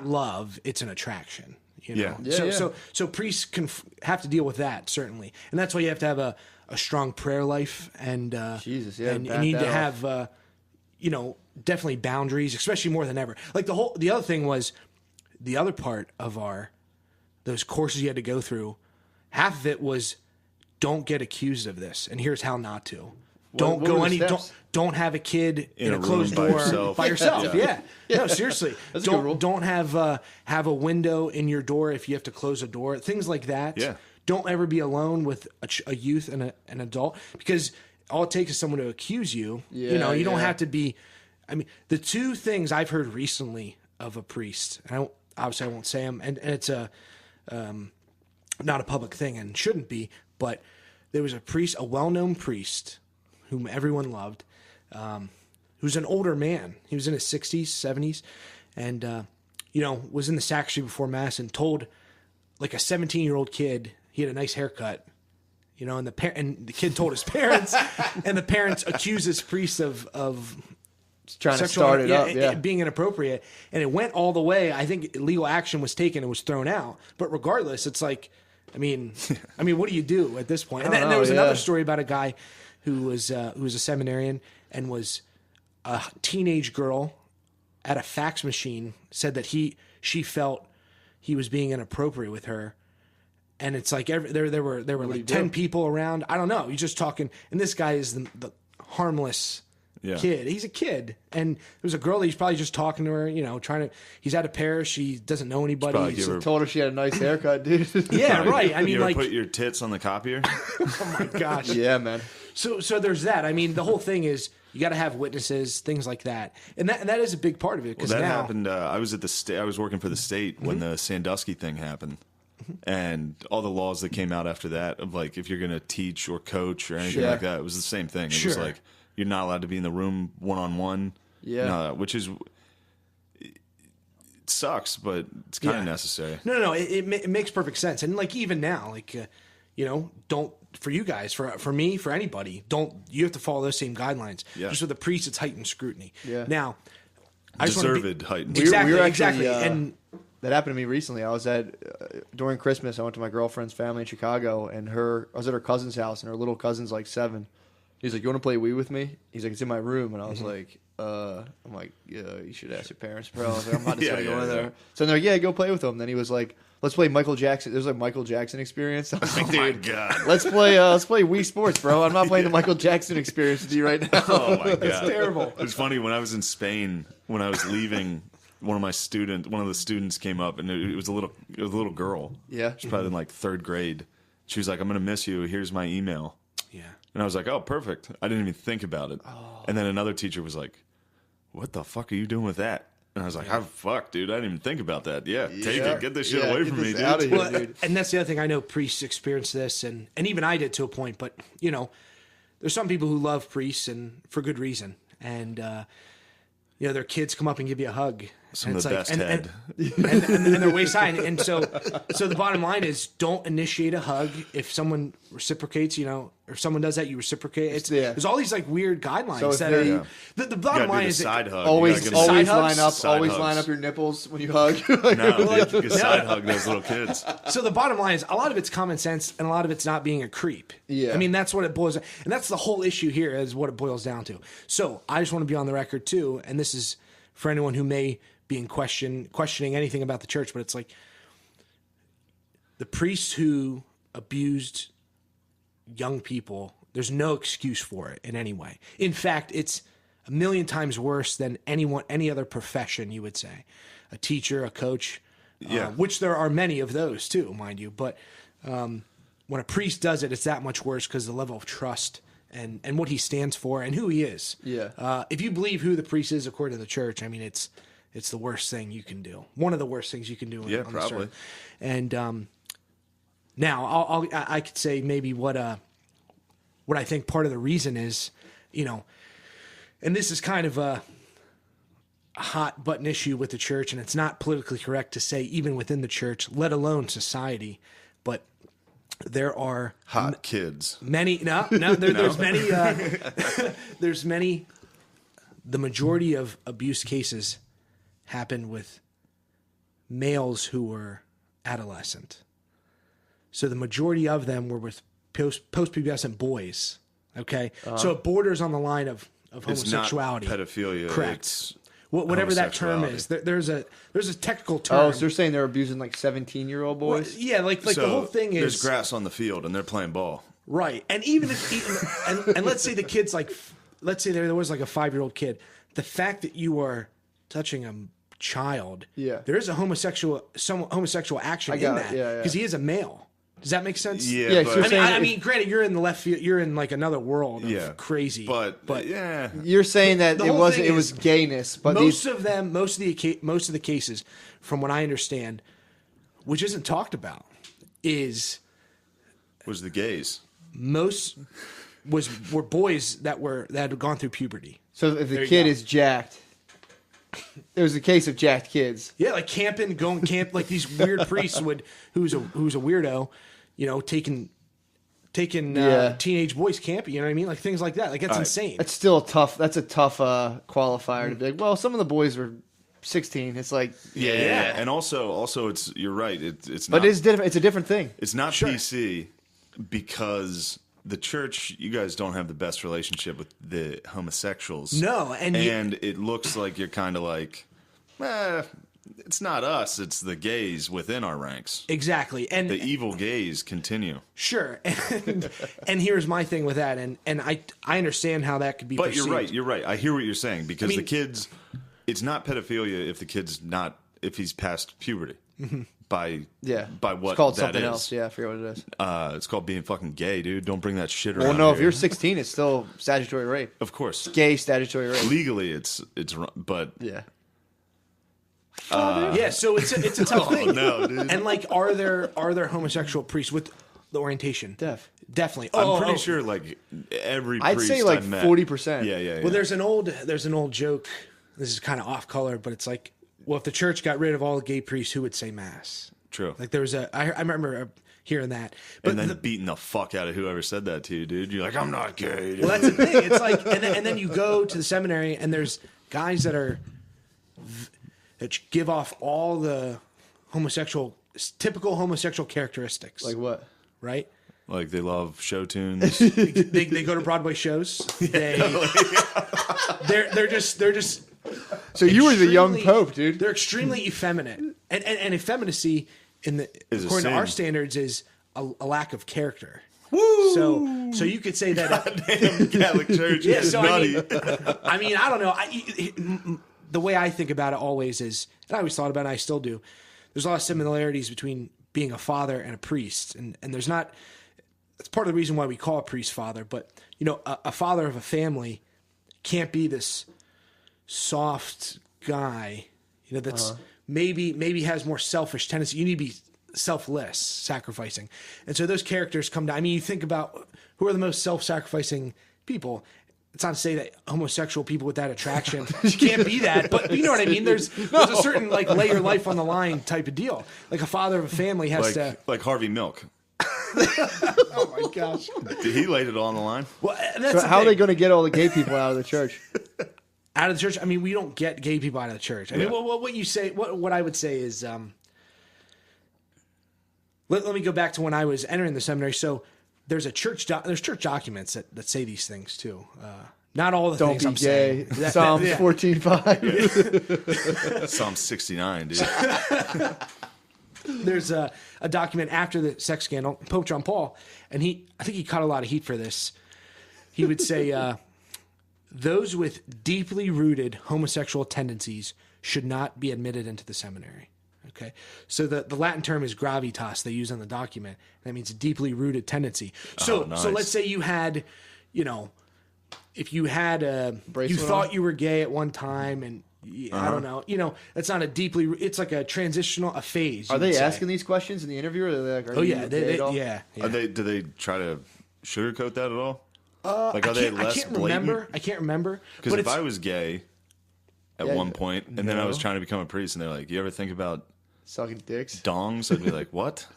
love. It's an attraction. You know? Yeah. So priests have to deal with that, certainly, and that's why you have to have a strong prayer life and Jesus, yeah, and you back need that to off. have definitely boundaries, especially more than ever. Like the other thing was the other part of those courses you had to go through. Half of it was don't get accused of this, and here's how not to. Don't what go were the any. steps? Don't have a kid in a a closed room by door yourself. by yourself. Yeah. Yeah. No, seriously. That's a good rule. Don't have a window in your door if you have to close a door. Things like that. Yeah. Don't ever be alone with a youth and an adult, because all it takes is someone to accuse you. You don't have to be. I mean, the two things I've heard recently of a priest, and obviously I won't say them, and it's not a public thing and shouldn't be, but there was a priest, a well-known priest whom everyone loved, who's an older man. He was in his 60s, 70s, and was in the sacristy before mass and told like a 17-year-old kid he had a nice haircut. And the kid told his parents, and the parents accused this priest of Trying to sexual- start it up. Yeah. being inappropriate, and it went all the way. I think legal action was taken and was thrown out. But regardless, it's like, I mean, what do you do at this point? And then there was another story about a guy who was a seminarian and was a teenage girl at a fax machine, said that she felt he was being inappropriate with her, And it's like there were like 10 people around. I don't know. You're just talking, and this guy is the harmless kid. He's a kid, and there was a girl that he's probably just talking to her. He's at a parish. He doesn't know anybody. He told her she had a nice haircut, dude. Yeah, right. I mean, you ever put your tits on the copier? Oh my gosh. Yeah, man. So there's that. I mean, the whole thing is you got to have witnesses, things like that, and that is a big part of it. Well, that happened. I was at the state. I was working for the state when the Sandusky thing happened. And all the laws that came out after that of like if you're going to teach or coach or anything like that, it was the same thing. It was like you're not allowed to be in the room one-on-one. Yeah. Which is it sucks, but it's kind of necessary. No. It makes perfect sense. And like even now, like don't for you guys, for me, for anybody, you have to follow those same guidelines. Yeah. Just with the priest, it's heightened scrutiny. Yeah. Now, I deserved heightened. Exactly. We were exactly. Actually, and that happened to me recently. I was during Christmas. I went to my girlfriend's family in Chicago, and I was at her cousin's house, and her little cousin's like 7. He's like, "You want to play Wii with me?" He's like, "It's in my room," and I was like, "I'm like, yeah, you should ask your parents, bro." I was like, "I'm not just gonna go in there." So they're like, "Yeah, go play with them." Then he was like, "Let's play Michael Jackson." There's like Michael Jackson experience. I was like, "Dude, God. let's play Wii Sports, bro. I'm not playing the Michael Jackson experience with you right now." Oh my God, it's terrible. It was funny when I was in Spain when I was leaving. One of the students came up, and it was a little girl. Yeah, she's probably in like 3rd grade. She was like, "I'm gonna miss you. Here's my email." Yeah, and I was like, "Oh, perfect." I didn't even think about it. Oh. And then another teacher was like, "What the fuck are you doing with that?" And I was like, "Oh fuck, dude, I didn't even think about that. Yeah, take it. Get this shit away from me, dude." Out of here, dude. And that's the other thing. I know priests experience this, and even I did to a point. But there's some people who love priests and for good reason, and their kids come up and give you a hug. Some of the best head. And they're waist high. And so the bottom line is don't initiate a hug. If someone reciprocates, or if someone does that, you reciprocate. There's all these like weird guidelines. So the bottom line is side hug. Always line up your nipples when you hug. You can side hug those little kids. So the bottom line is a lot of it's common sense and a lot of it's not being a creep. Yeah. I mean, that's what it boils down. And that's the whole issue here is what it boils down to. So I just want to be on the record too, and this is for anyone who may be in questioning anything about the church, but it's like the priests who abused young people, there's no excuse for it in any way. In fact, it's a million times worse than any other profession, you would say. A teacher, a coach, which there are many of those too, mind you. But when a priest does it, it's that much worse because the level of trust and what he stands for and who he is. Yeah. If you believe who the priest is according to the church, I mean, it's the worst thing you can do. One of the worst things you can do. On probably. This earth. And now I could say maybe what I think part of the reason is, and this is kind of a hot button issue with the church, and it's not politically correct to say even within the church, let alone society, but there are hot kids. Many there's many there's many. The majority of abuse cases happen with males who were adolescent. So the majority of them were with post-pubescent boys. Okay, so it borders on the line of homosexuality. It's not pedophilia. Correct. It's whatever that term is. There's a technical term. Oh, so they're saying they're abusing like 17-year-old boys? Well, yeah, like the whole thing is there's grass on the field and they're playing ball. Right, and even if and let's say the kid's like, let's say there was like a 5-year-old kid. The fact that you are touching a child, there is a homosexual action in that because he is a male. Does that make sense? Yeah, but I mean, granted, you're in the left field. You're in like another world of crazy. But you're saying that it was gayness. But most of the cases, from what I understand, which isn't talked about, was the gays. Most were boys that had gone through puberty. So if the kid is jacked, there was a case of jacked kids. Yeah, like going camp, like these weird priests who's a weirdo, taking teenage boys camping. You know what I mean? Like things like that. Like that's insane. That's still a tough qualifier to be like. Well, some of the boys were 16. It's like and also it's you're right. It's not, but it's different. It's a different thing. It's not PC because the church, you guys don't have the best relationship with the homosexuals. No, and it looks like you're kind of like, it's not us, it's the gays within our ranks. Exactly. And the evil gays continue. Sure. And here's my thing with that. And I understand how that could be perceived. You're right. I hear what you're saying, because the kids, it's not pedophilia if he's past puberty. Mm-hmm. By what it's called that something is. else. Yeah, I forget what it is. It's called being fucking gay, dude. Don't bring that shit around. Well, no, here. if you're 16, it's still statutory rape. Of course. Gay statutory rape. Legally, it's but Yeah. So it's a tough thing. No, dude. And like, are there homosexual priests with the orientation? Definitely. I'm pretty sure like every I'd priest say like I met, 40%. Yeah. Well, there's an old joke. This is kind of off color, but it's like, well, if the church got rid of all the gay priests, who would say mass? True. Like there was I remember hearing that. But and then beating the fuck out of whoever said that to you, dude. You're like, I'm not gay. Dude. Well, that's the thing. It's like, and then you go to the seminary, and there's guys that give off all the typical homosexual characteristics. Like what? Right? Like they love show tunes. they go to Broadway shows. They're just. So you were the young pope, dude. They're extremely effeminate, and effeminacy according to our standards is a lack of character. Woo! So you could say that. Goddamn Catholic Church is nutty. I mean, I don't know. The way I think about it always is, and I always thought about it, and I still do. There's a lot of similarities between being a father and a priest, and there's not. That's part of the reason why we call a priest father. But a father of a family can't be this soft guy, that's maybe has more selfish tendency. You need to be selfless, sacrificing. And so those characters come down. I mean, you think about who are the most self-sacrificing people. It's not to say that homosexual people with that attraction can't be that, but you know what I mean? There's a certain like lay your life on the line type of deal. Like a father of a family has to... Like Harvey Milk. Oh my gosh. He laid it all on the line. Well, So how are they going to get all the gay people out of the church? Out of the church? I mean, we don't get gay people out of the church. I mean, what you say, what I would say is, let me go back to when I was entering the seminary. So there's church documents that say these things too. Not all the Don't things be I'm gay. saying. Psalms 14:5. Psalm 69, dude. There's a document after the sex scandal, Pope John Paul, and I think he caught a lot of heat for this. He would say, those with deeply rooted homosexual tendencies should not be admitted into the seminary. Okay, so the Latin term is gravitas they use on the document. That means a deeply rooted tendency. So nice. So let's say you had, if you had you thought you were gay at one time, and I don't know, it's not it's like a phase. Are they asking these questions in the interview? Or are they like, Oh yeah, yeah. Do they try to sugarcoat that at all? Like, are they less blatant? I can't remember. Because if I was gay at one point, and then I was trying to become a priest, and they're like, "You ever think about sucking dicks, dongs?" I'd be like, "What?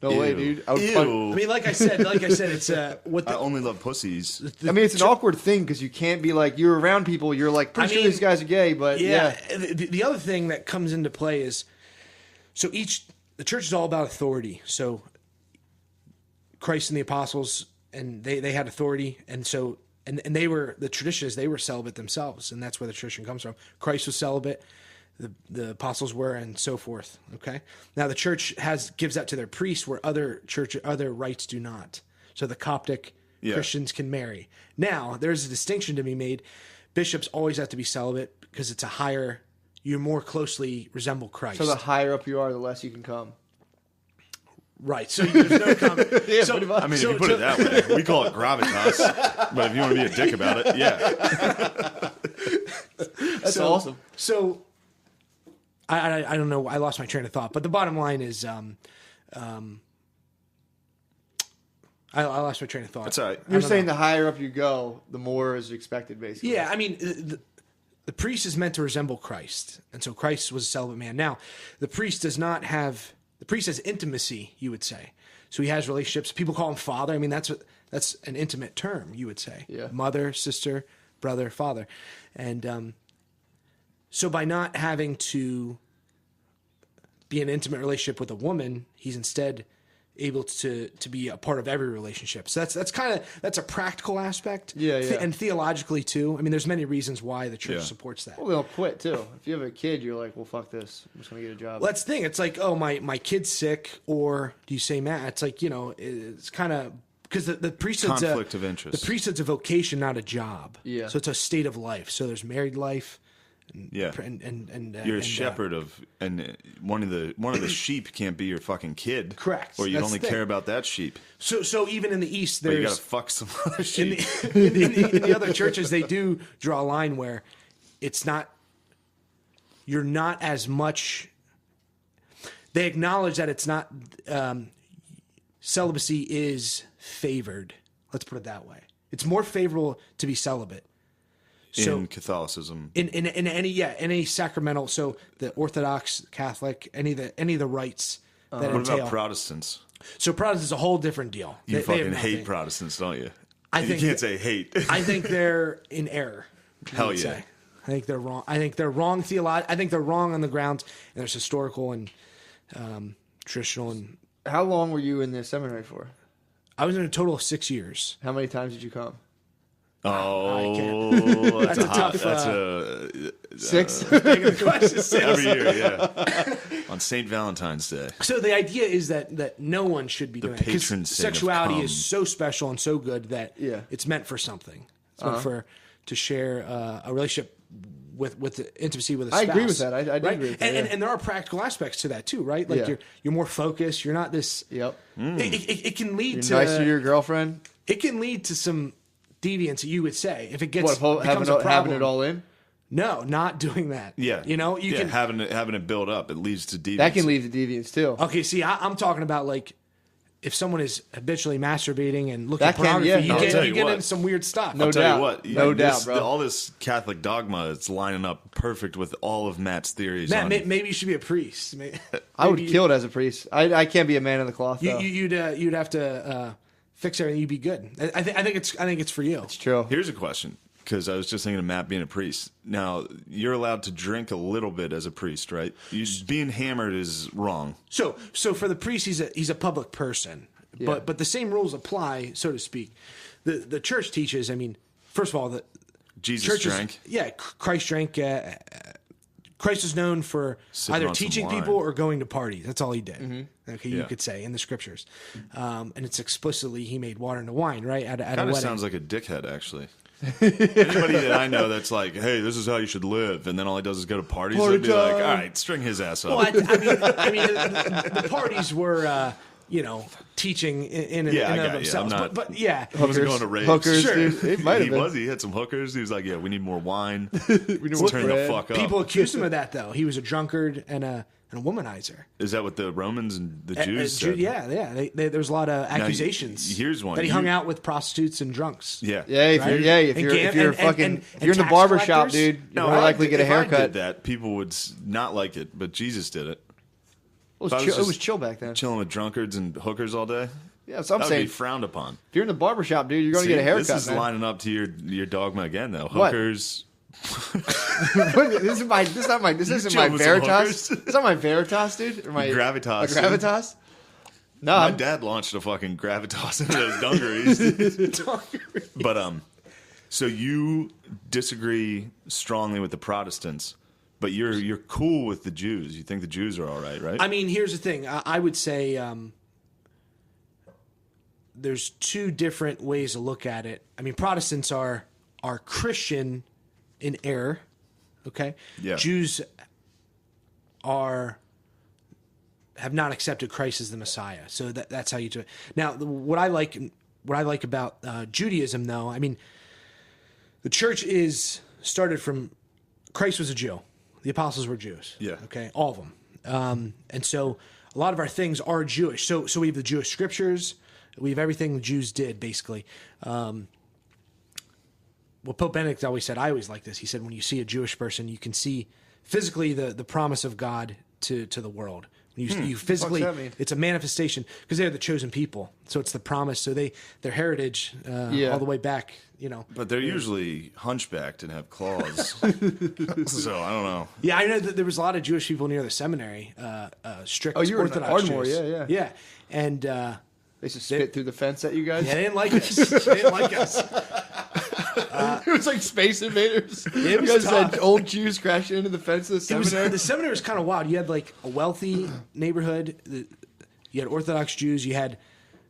No way, dude." I mean, like I said, it's what I only love pussies. I mean, it's an awkward thing because you can't be like, you're around people, you're like, pretty sure these guys are gay, but yeah. The other thing that comes into play is, the church is all about authority. So Christ and the apostles, and they had authority, and so and they were, the tradition is they were celibate themselves, and that's where the tradition comes from. Christ was celibate, the apostles were, and so forth. Okay, now the church gives that to their priests, where other rites do not. So the Coptic Christians can marry. Now there's a distinction to be made. Bishops always have to be celibate because it's you more closely resemble Christ. So the higher up you are, the less you can come. Right, so there's no comment. Yeah, I mean, if you put it that way, we call it gravitas. But if you want to be a dick about it, yeah. That's awesome. So, I don't know. I lost my train of thought. But the bottom line is, I lost my train of thought. That's all right. You're saying the higher up you go, the more is expected, basically. Yeah, I mean, the priest is meant to resemble Christ. And so Christ was a celibate man. Now, the priest has intimacy, you would say. So he has relationships. People call him father. I mean, that's an intimate term, you would say. Yeah. Mother, sister, brother, father. And so by not having to be in an intimate relationship with a woman, he's instead able to be a part of every relationship. So that's a practical aspect. Yeah. And theologically too. I mean, there's many reasons why the church supports that. Well, they'll quit too. If you have a kid, you're like, well, fuck this. I'm just gonna get a job. Well, that's the thing. It's like, oh, my kid's sick, or do you say Matt? It's like, it's kind of because the priesthood's conflict of interest. The priesthood's a vocation, not a job. Yeah. So it's a state of life. So there's married life. And you're a shepherd of, and one of the sheep can't be your fucking kid. Correct. Or you That's only the thing. care about that sheep. So even in the East, But you there's gotta fuck some other sheep. in the other churches, they do draw a line where it's not, you're not as much. They acknowledge that it's not, celibacy is favored. Let's put it that way. It's more favorable to be celibate. So, in Catholicism, in any sacramental, so the Orthodox, Catholic, any of the rites that what entail. about Protestants? So Protestants is a whole different deal. You They fucking have hate nothing. Protestants, don't you? I think you can't say hate. I think they're in error. Hell would yeah. say. I think they're wrong. I think they're wrong I think they're wrong on the grounds, and there's historical and traditional. And How long were you in the seminary for? I was in a total of 6 years. How many times did you come? Oh, that's a tough, That's a 6. every year, yeah. On St. Valentine's Day. So the idea is that no one should be doing it, because patron saint of sexuality cum. is so special and so good that it's meant for something. It's meant to share a relationship with the intimacy with a spouse. I agree with that. I do right? agree with that. And there are practical aspects to that too, right? Like you're more focused. You're not this. Yep. It can lead You're to nice to your girlfriend. It can lead to some deviance, you would say, if it gets What, becomes a problem. having it all in? No, not doing that. Yeah. You can having it build up, it leads to deviance. That can lead to deviance too. Okay, see, I'm talking about like if someone is habitually masturbating and looking at That can- pornography, yeah, no, I'll you tell get you what. into some weird stuff. No I'll tell doubt. you what, No doubt, bro. All this Catholic dogma, it's lining up perfect with all of Matt's theories. Matt, on, maybe you should be a priest. I would kill it as a priest. I can't be a man of the cloth though. You'd have to fix everything. You'd be good. I think it's for you. It's true. Here's a question, because I was just thinking of Matt being a priest. Now, you're allowed to drink a little bit as a priest, right? Being hammered is wrong. So for the priest, he's a public person, but the same rules apply, so to speak. The church teaches. I mean, first of all, the Jesus churches, drank. Yeah, Christ drank. Christ is known for Sipping either on some teaching wine. people or going to parties. That's all he did. Okay, you Yeah. could say in the scriptures, and it's explicitly he made water into wine, right? At a Kind wedding. of sounds like a dickhead, actually. Anybody that I know that's like, hey, this is how you should live, and then all he does is go to parties, Party I'd be like, time. all right, string his ass up. Well, I mean, the parties were, teaching in Yeah, I and got of you. themselves. I'm not- But yeah, He wasn't going to raves. Hookers, Sure. dude. It might have He been. was. He had some hookers. He was like, yeah, we need more wine. We need more Turn the bread. fuck up. people accused him of that though. He was a drunkard and a womanizer. Is that what the Romans and the Jews said? Yeah. There's a lot of accusations. here's one. that he hung out with prostitutes and drunks. Yeah. Yeah, if Right? you're And if you're in the tax barber shop, collectors? dude, you're No, more likely to get a if I haircut. did that, people would not like it, but Jesus did it. It was, if I was chill, it just was chill back then. Chilling with drunkards and hookers all day. Yeah, so I'm That would saying be frowned upon. if you're in the barber shop, dude, you're going to See, get a haircut. This is man. lining up to your dogma again, though. What? Hookers. this isn't my chill veritas. with some This hookers. is not my veritas, dude. Or my Gravitas. A gravitas. No, My I'm- dad launched a fucking gravitas into those dungarees. But so you disagree strongly with the Protestants, but you're cool with the Jews. You think the Jews are all right, right? I mean, here's the thing. I would say there's two different ways to look at it. I mean, Protestants are Christian in error. Okay. Yeah. Jews have not accepted Christ as the Messiah. So that's how you do it. Now, what I like about Judaism, though, I mean, the church is started from Christ was a Jew. The apostles were Jews. Yeah. Okay. All of them. And so a lot of our things are Jewish. So we have the Jewish scriptures. We have everything the Jews did, basically. What Pope Benedict always said, I always like this. He said, when you see a Jewish person, you can see physically the promise of God to the world. You physically, What's that mean? it's a manifestation because they're the chosen people. So it's the promise. So their heritage all the way back, But they're usually hunchbacked and have claws. So I don't know. Yeah, I know that there was a lot of Jewish people near the seminary, strict you were in Orthodox Ardmore, Jews. Yeah. And They used to spit through the fence at you guys. they didn't like us. They didn't like us. It was like Space Invaders. It You was guys tough. had old Jews crashing into the fence of the seminary. The seminary was kind of wild. You had like a wealthy neighborhood. You had Orthodox Jews. You had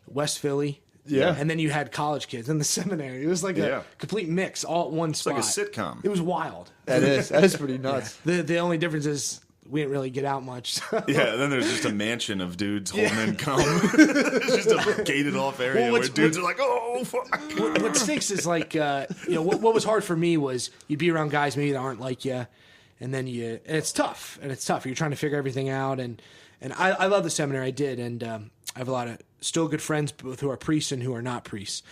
West Philly. Yeah. And then you had college kids in the seminary. It was like a complete mix all at one spot. It's like a sitcom. It was wild. That is pretty nuts. The only difference is we didn't really get out much. Yeah, and then there's just a mansion of dudes holding in cum. It's just a gated off area where dudes are like, oh, fuck. What stinks is like, what was hard for me was you'd be around guys maybe that aren't like you, and then and it's tough. You're trying to figure everything out, and I love the seminary. I did, and I have a lot of still good friends, both who are priests and who are not priests.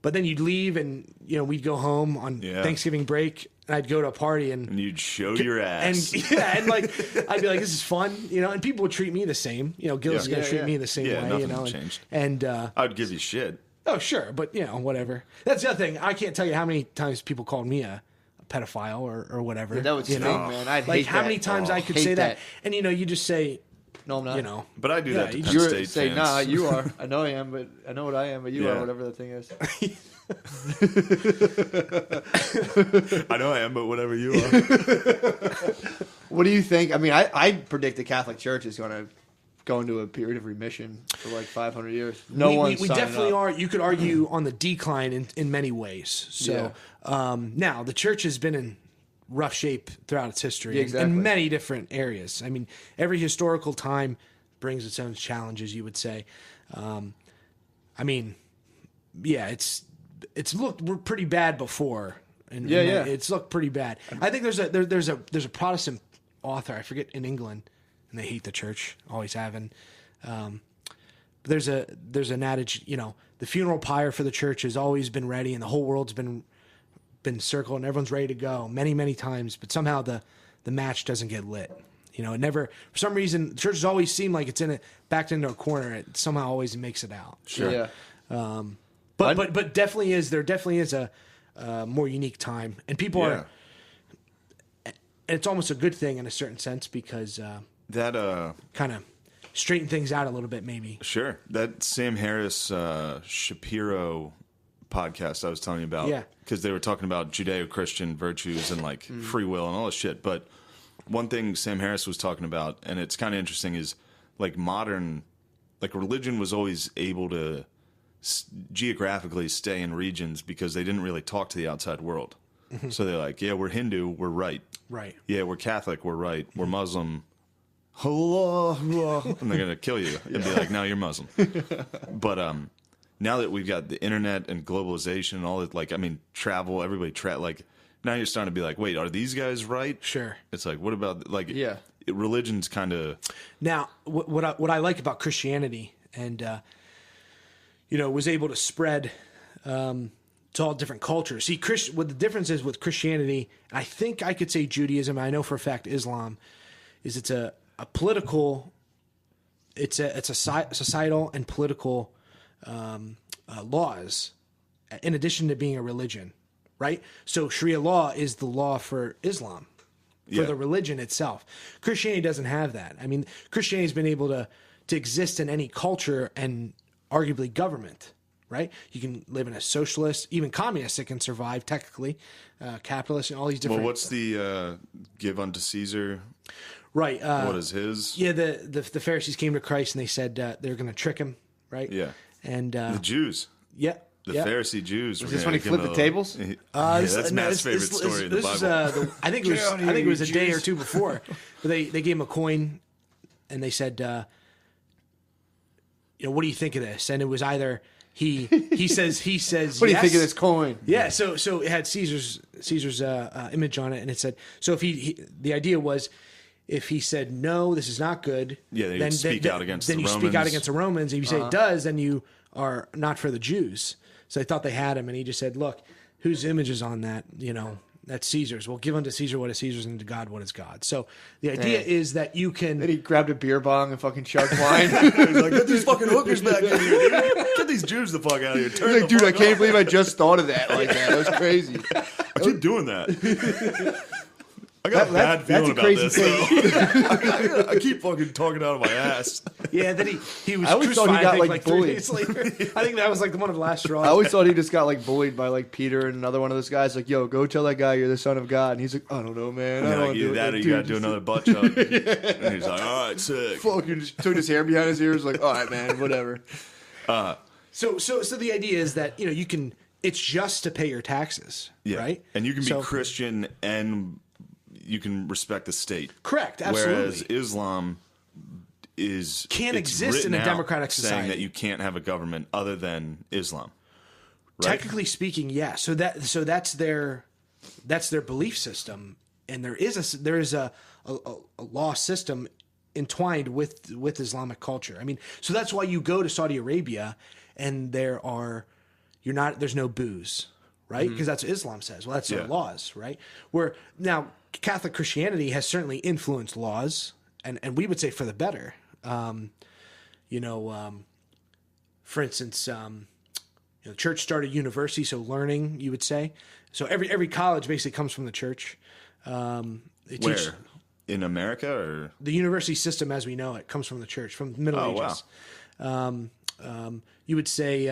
But then you'd leave, and we'd go home on Thanksgiving break, and I'd go to a party, and you'd show your ass. And like I'd be like, "This is fun," and people would treat me the same. Gillis is gonna treat me the same way. Nothing changed. And I'd give you shit. oh sure, but whatever. That's the other thing. I can't tell you how many times people called me a pedophile or whatever. Yeah, that would stink, man. I'd like hate how that. many times I could hate say that, that. and you just say, No, I'm not. But I do that to you Penn You State say, fans. nah, you are. I know I am, but I know what I am, but you Yeah. are, whatever that thing is. I know I am, but whatever you are. What do you think? I mean, I predict the Catholic Church is going to go into a period of remission for like 500 years. We definitely are. You could argue on the decline in many ways. So now the church has been in rough shape throughout its history in many different areas. I mean, every historical time brings its own challenges, you would say. It's looked pretty bad before. And it's looked pretty bad. I think there's a Protestant author, I forget, in England, and they hate the church, always having. There's an adage, the funeral pyre for the church has always been ready, and the whole world's been circled, and everyone's ready to go many, many times, but somehow the match doesn't get lit. It never, for some reason, the church has always seemed like it's backed into a corner. It somehow always makes it out. Sure. Yeah. But definitely is a more unique time, and people are. And it's almost a good thing in a certain sense because that kind of straighten things out a little bit, maybe. Sure. That Sam Harris Shapiro podcast I was telling you about. Yeah. Because they were talking about Judeo-Christian virtues and like free will and all this shit. But one thing Sam Harris was talking about, and it's kind of interesting, is like modern, like religion was always able to geographically stay in regions because they didn't really talk to the outside world. So they're like, yeah, we're Hindu, we're right. Right. Yeah, we're Catholic, we're right. We're Muslim. Hello, and they're gonna kill you and be like, "No, you're Muslim." But now that we've got the internet and globalization and all that, like, I mean, travel, everybody like now you're starting to be like, "Wait, are these guys right?" Sure. It's like, what about like, Yeah. religion's kind of Now, what I like about Christianity and was able to spread to all different cultures. See, what the difference is with Christianity, I think I could say Judaism. I know for a fact Islam is it's a political, it's a societal and political laws, in addition to being a religion, right? So Sharia law is the law for Islam, for the religion itself. Christianity doesn't have that. I mean, Christianity's been able to exist in any culture and arguably government, right? You can live in a socialist, even communist, it can survive technically, capitalist, and all these different. Well, what's the give unto Caesar? Right. What is his? Yeah, the Pharisees came to Christ and they said they're going to trick him, right? Yeah. And The Jews. yeah. The yeah. Pharisee Jews. Is this when he flipped the tables? Yeah, that's Matt's favorite story in the Bible. I think it was a day or two before. But they gave him a coin, and they said, what do you think of this? And it was either he says What do you think of this coin? Yeah, so it had Caesar's image on it, and it said, so if the idea was, if he said no, this is not good. Yeah, then you speak out against then the you Romans. speak out against the Romans. If you say it does, then you are not for the Jews. So they thought they had him, and he just said, "Look, whose image is on that? That's Caesar's. Well, give unto Caesar what is Caesar's, and to God what is God's. So the idea is that you can. Then he grabbed a beer bong and fucking chugged wine. He's like, get these fucking hookers back in here, dude. Get these Jews the fuck out of here. Turn He's like, dude, I can't off. believe I just thought of that like that. That was crazy. I keep doing that. I got a bad feeling about crazy this, though. I keep fucking talking out of my ass. Yeah, then he was I always thought he crucified, got, I think, like, 3 bullied. days later. I think that was like one of the last straws. I always thought he just got like bullied by like Peter and another one of those guys. Like, yo, go tell that guy you're the son of God. And he's like, I don't know, man. I don't Like, want to either do that or it. you got to do another butt chug. And he's like, all right, sick. Fucking just took his hair behind his ears. Like, all right, man, whatever. So the idea is that you can. It's just to pay your taxes, Yeah. right? And you can be Christian and you can respect the state. Correct, absolutely. Whereas Islam can't it's exist in a written out democratic saying society. that you can't have a government other than Islam. Right? Technically speaking, yeah. So that's their belief system, and there is a law system entwined with Islamic culture. I mean, so that's why you go to Saudi Arabia, and there's no booze, right? Because that's what Islam says. Well, that's their laws, right? Where now Catholic Christianity has certainly influenced laws, and we would say for the better. For instance, the church started university, so learning, you would say. So every college basically comes from the church. Where? In America or the university system as we know it comes from the church, from the Middle Ages. Wow. You would say,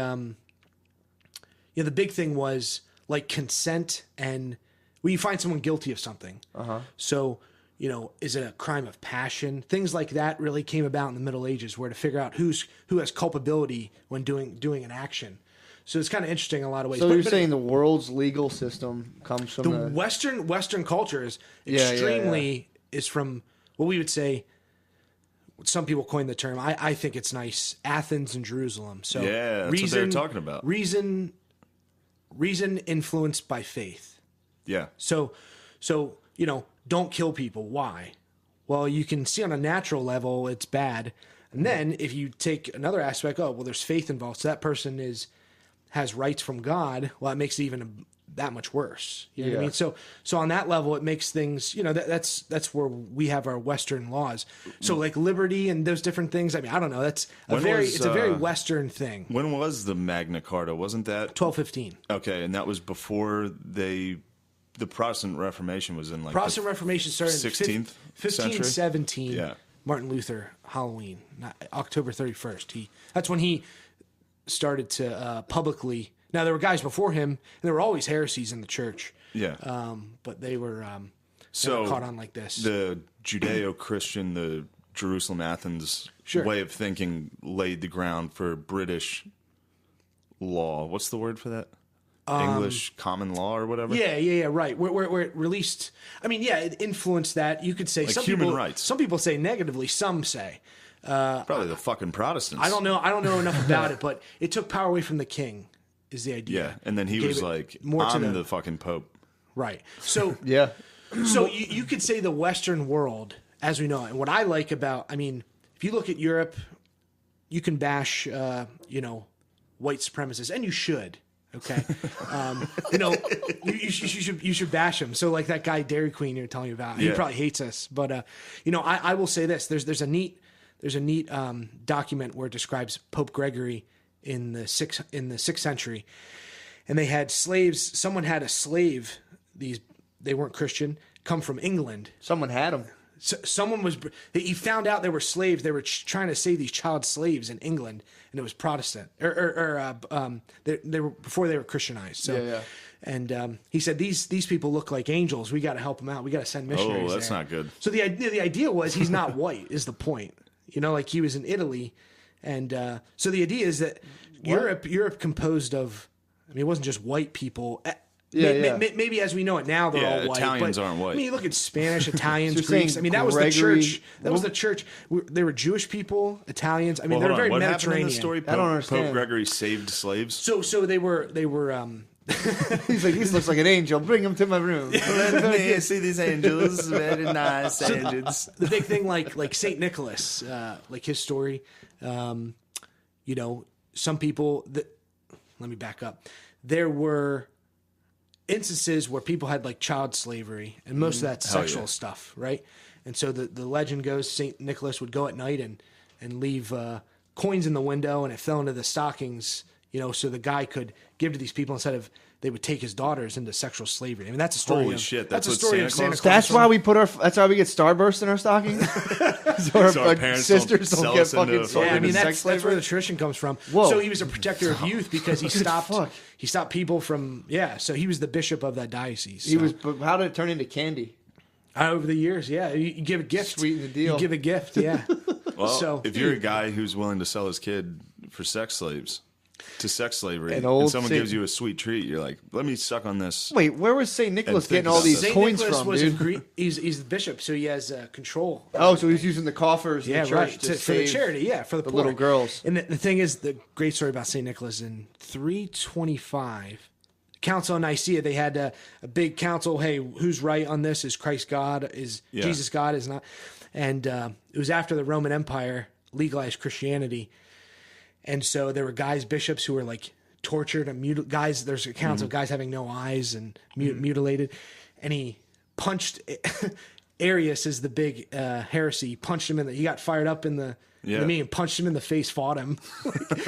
the big thing was like consent, and when you find someone guilty of something. So, is it a crime of passion? Things like that really came about in the Middle Ages, where to figure out who has culpability when doing an action. So it's kind of interesting in a lot of ways. So you're saying the world's legal system comes from the Western culture is extremely is from what we would say. Some people coin the term. I think it's nice. Athens and Jerusalem. So yeah, that's what they're talking about. Reason influenced by faith. Yeah. So don't kill people. Why? Well, you can see on a natural level it's bad, and then if you take another aspect, there's faith involved. So that person has rights from God. Well, it makes it even that much worse. You know what I mean? So on that level, it makes things. That's where we have our Western laws. So like liberty and those different things. I mean, I don't know. That's it's a very Western thing. When was the Magna Carta? Wasn't that 1215? Okay, and that was before the Protestant Reformation was in like Protestant Reformation started in 16th 1517. Yeah. Martin Luther, Halloween, October 31st. That's when he started to publicly. Now there were guys before him, and there were always heresies in the church. Yeah. But they were so caught on like this. The Judeo-Christian, the Jerusalem Athens way of thinking laid the ground for British law. What's the word for that? English common law or whatever? Yeah, right. Where it released. I mean, it influenced that. You could say like some human people, rights. Some people say negatively. Some say. Probably the fucking Protestants. I don't know enough about it, but it took power away from the king. Is the idea? Yeah, and then he was like, "I'm the fucking pope." Right. So Yeah. So you could say the Western world, as we know it. And what I like about, I mean, if you look at Europe, you can bash, white supremacists, and you should. Okay, you should bash them. So like that guy Dairy Queen you're telling me about, he probably hates us. But I will say this: there's a neat document where it describes Pope Gregory in the sixth century, and they had slaves. Someone had a slave. They weren't Christian. Come from England. Someone had them. So someone was. He found out they were slaves. They were trying to save these child slaves in England, and it was Protestant. They were before they were Christianized. So, Yeah. And he said these people look like angels. We got to help them out. We got to send missionaries. Oh, that's there. not good. So the idea was he's not white. Is the point? Like he was in Italy, and so the idea is that Europe composed of. I mean, it wasn't just white people. Maybe as we know it now, they're all white. Italians but, aren't white. I mean, you look at Spanish, Italians, So you're Greeks. I mean, that was the Gregory- church. That was the church. They were Jewish people, Italians. I mean, they were very what Mediterranean. happened in the story? I don't understand. Pope Gregory saved slaves. So they were. He's like, this looks like an angel. Bring him to my room. Let me see these angels. Very nice angels. The big thing, like Saint Nicholas, like his story. Some people. Let me back up. There were instances where people had like child slavery, and most of that's sexual stuff, right? And so the legend goes St. Nicholas would go at night and leave coins in the window, and it fell into the stockings, so the guy could give to these people instead of they would take his daughters into sexual slavery. I mean, that's a story. Holy shit! That's a what story Santa of Santa Claus. Claus. That's why we that's why we get starburst in our stockings. So our parents sisters don't don't sell get us into fucking sold Yeah, I into mean sex that's where slavery. the tradition comes from. Whoa. So he was a protector of youth because he stopped fuck. people from So he was the bishop of that diocese. He was, but how did it turn into candy? Over the years. Yeah, you give a gift, Sweeten the deal. You give a gift. Yeah. Well, So if you're a guy who's willing to sell his kid for sex slaves to sex slavery, An and old someone Saint- gives you a sweet treat, you're like, let me suck on this. Wait, where was St. Nicholas And think getting all about these this. St. coins Nicholas from, was dude? he's the bishop, so he has control. Oh, so he's using the coffers in Yeah, the church right. to For the save charity, for the the poor. little girls. And the thing is, the great story about St. Nicholas in 325, Council of Nicaea, they had a big council. Hey, who's right on this? Is Christ God? Is Jesus God? Is not? And it was after the Roman Empire legalized Christianity. And so there were bishops who were like tortured and guys. There's accounts of guys having no eyes and mutilated. And he punched Arius is the big heresy. He punched him he got fired up in the meeting, punched him in the face, fought him,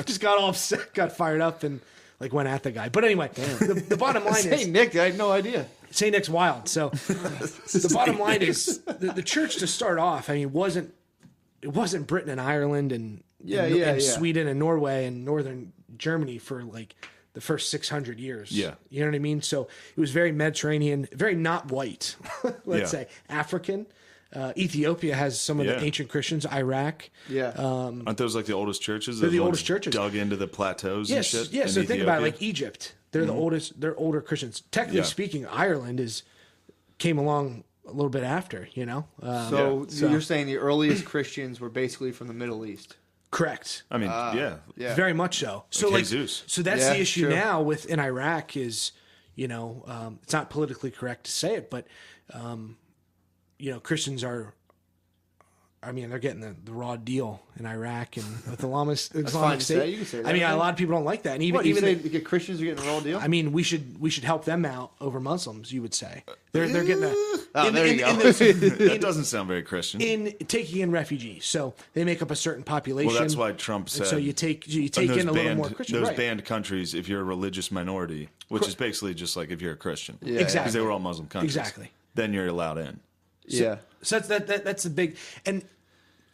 just got all upset, got fired up, and like went at the guy. But anyway, the bottom line is St. Nick, I had no idea. St. Nick's wild. So the bottom line is the church to start off. I mean, it wasn't Britain and Ireland and Sweden and Norway and northern Germany for like the first 600 years. Yeah. You know what I mean? So it was very Mediterranean, very not white, let's Yeah. say African. Ethiopia has some of the Yeah. ancient Christians, Iraq. Yeah. Aren't those like the oldest churches? They're the Those oldest ones churches. dug into the plateaus and Yes, shit. yeah. in So think about it, Ethiopia? like Egypt. They're the oldest. They're older Christians. Technically Yeah. speaking, Ireland came along a little bit after. So you're saying the earliest Christians were basically from the Middle East? Correct. I mean, yeah. Very much so. So Like like, Jesus. so that's Yeah, the issue true. now in Iraq is, it's not politically correct to say it, but, Christians are. I mean, they're getting the raw deal in Iraq and with the fine Islamic to State. say. You can say that, I mean, right? a lot of people don't like that, and even What, you say even the Christians are getting a raw deal? I mean, we should help them out over Muslims. You would say they're getting a. Oh, there you go. That doesn't sound very Christian. in taking in refugees, so they make up a certain population. Well, that's why Trump said. So you take in in those a little banned- more Christian. Those Right. banned countries, if you're a religious minority, which is basically just like if you're a Christian, Yeah. Exactly. because they were all Muslim countries, Exactly. then you're allowed in. Yeah. So that's the big, and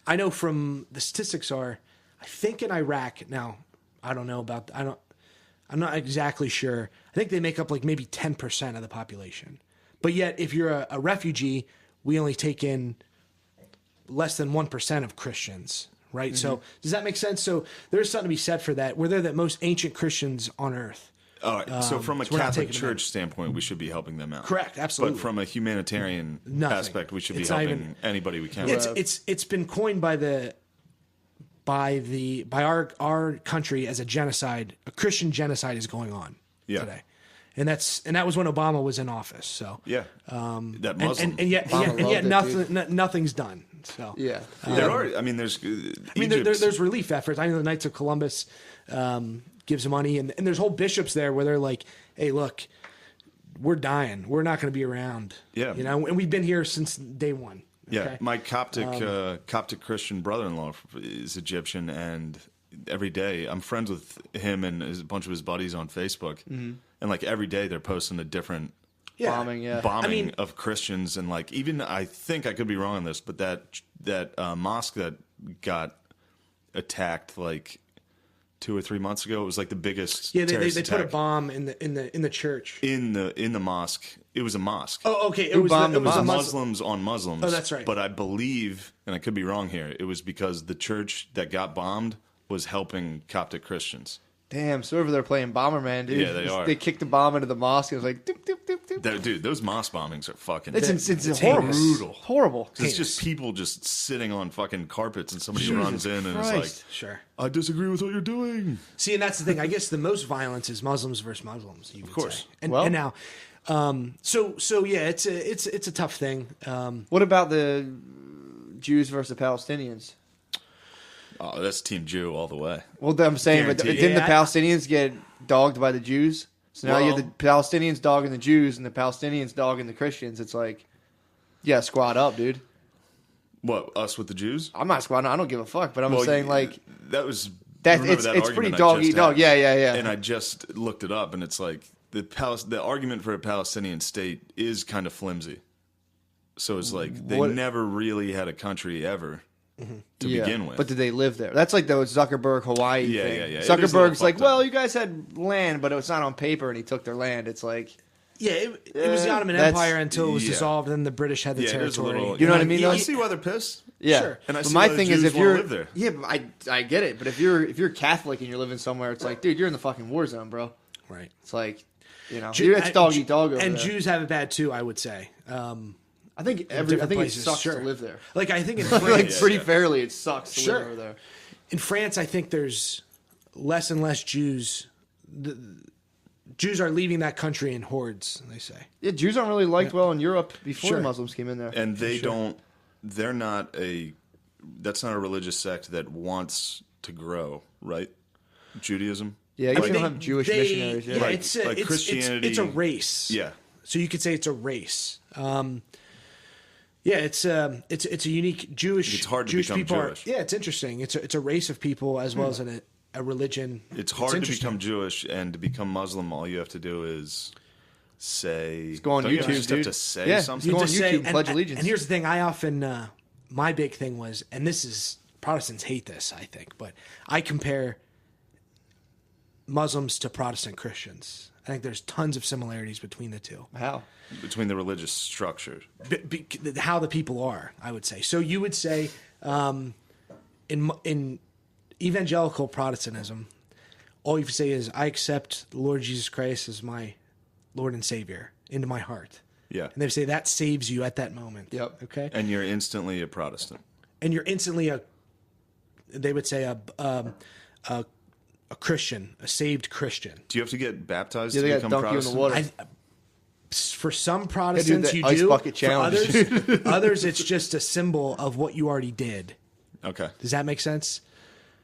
I know from the statistics I think in Iraq now, I don't know about, I'm not exactly sure. I think they make up like maybe 10% of the population. But yet if you're a refugee, we only take in less than 1% of Christians, right? So does that make sense? So there's something to be said for that. We're the most ancient Christians on earth. All right. So from a so we're not Catholic taking them in. Church standpoint, we should be helping them out. Correct, absolutely. But from a humanitarian Nothing. aspect, we should be It's not helping even- anybody we can. It's been coined by our country as a genocide. A Christian genocide is going on today, and that was when Obama was in office. So Yeah. That Muslim. and yet Obama loved it, nothing's done. So Yeah. there are. I mean, there's. there's relief efforts. I know the Knights of Columbus gives money, and there's whole bishops there where they're like, "Hey, look, we're dying. We're not going to be around. Yeah. and we've been here since day one." Yeah, Okay? my Coptic Christian brother-in-law is Egyptian, and every day I'm friends with him and a bunch of his buddies on Facebook, and like every day they're posting a different Bombing, yeah. bombing of Christians, and like even I think I could be wrong on this, but that mosque that got attacked like 2 or 3 months ago, it was like the biggest. Yeah, they terrorist put a attack bomb in the church. in the mosque. It was a mosque. Oh, okay. It Who was bombed it the was a mosque? Muslim. Muslims on Muslims. Oh, that's right. But I believe, and I could be wrong here, it was because the church that got bombed was helping Coptic Christians. Damn, so over there playing Bomberman, dude. Yeah, they are. They kicked the bomb into the mosque and it was like, doop, doop, doop, doop. Dude, those mosque bombings are fucking. It's horrible. brutal. Horrible. It's just people just sitting on fucking carpets, and somebody runs in and is like, Christ. Sure. "I disagree with what you're doing." See, and that's the thing. I guess the most violence is Muslims versus Muslims. You would course. say. And, Well- and now, so yeah, it's a tough thing. What about the Jews versus the Palestinians? Oh, that's Team Jew all the way. Well, I'm saying, but Guaranteed. didn't the Yeah, Palestinians get dogged by the Jews? So now you have the Palestinians dogging the Jews and the Palestinians dogging the Christians. It's like, yeah, squad up, dude. What, us with the Jews? I'm not squatting. I don't give a fuck. But I'm saying, like, that was it's pretty dog eat dog. Yeah. And I just looked it up, and it's like the argument for a Palestinian state is kind of flimsy. So it's like they never really had a country ever to begin with. But did they live there? That's like the Zuckerberg Hawaii thing. Yeah. Zuckerberg's like, well, you guys had land, but it's not on paper, and he took their land. It's like... Yeah, it was the Ottoman Empire until it was dissolved, and then the British had the territory. You know what I mean? I see why they're pissed. Yeah, sure. And I but see my why thing the is, Jews if you're live there. yeah, but I get it. But if you're Catholic and you're living somewhere, it's like, dude, you're in the fucking war zone, bro. Right. It's like, it's dog eat dog over and there. Jews have it bad too, I would say. I think it sucks to live there. Like I think in France, like pretty fairly, it sucks to live over there. In France, I think there's less and less Jews. Jews are leaving that country in hordes, they say. Yeah, Jews aren't really liked well in Europe before the Muslims came in there. And they're not that's not a religious sect that wants to grow, right? Judaism? Yeah, you don't have Jewish missionaries. Yeah, it's Christianity. It's a race. Yeah. So you could say it's a race. It's a unique Jewish. It's hard to Jewish become people Jewish. it's interesting. It's a race of people as well as a religion. It's hard to become Jewish, and to become Muslim, all you have to do is say. Go on YouTube, you just dude. have to say something. Go on YouTube, pledge allegiance. And here's the thing: I often, my big thing was, and this is Protestants hate this, I think, but I compare Muslims to Protestant Christians. I think there's tons of similarities between the two. How? Between the religious structures. How the people are, I would say. So you would say, in evangelical Protestantism, all you say is, I accept the Lord Jesus Christ as my Lord and Savior into my heart. Yeah. And they say that saves you at that moment. Yep. Okay. And you're instantly a Protestant. And you're instantly they would say a Christian, a saved Christian. Do you have to get baptized they to gotta become dunk Protestant? you in the water. For some Protestants, you ice do. bucket For challenge. others, it's just a symbol of what you already did. Okay. Does that make sense?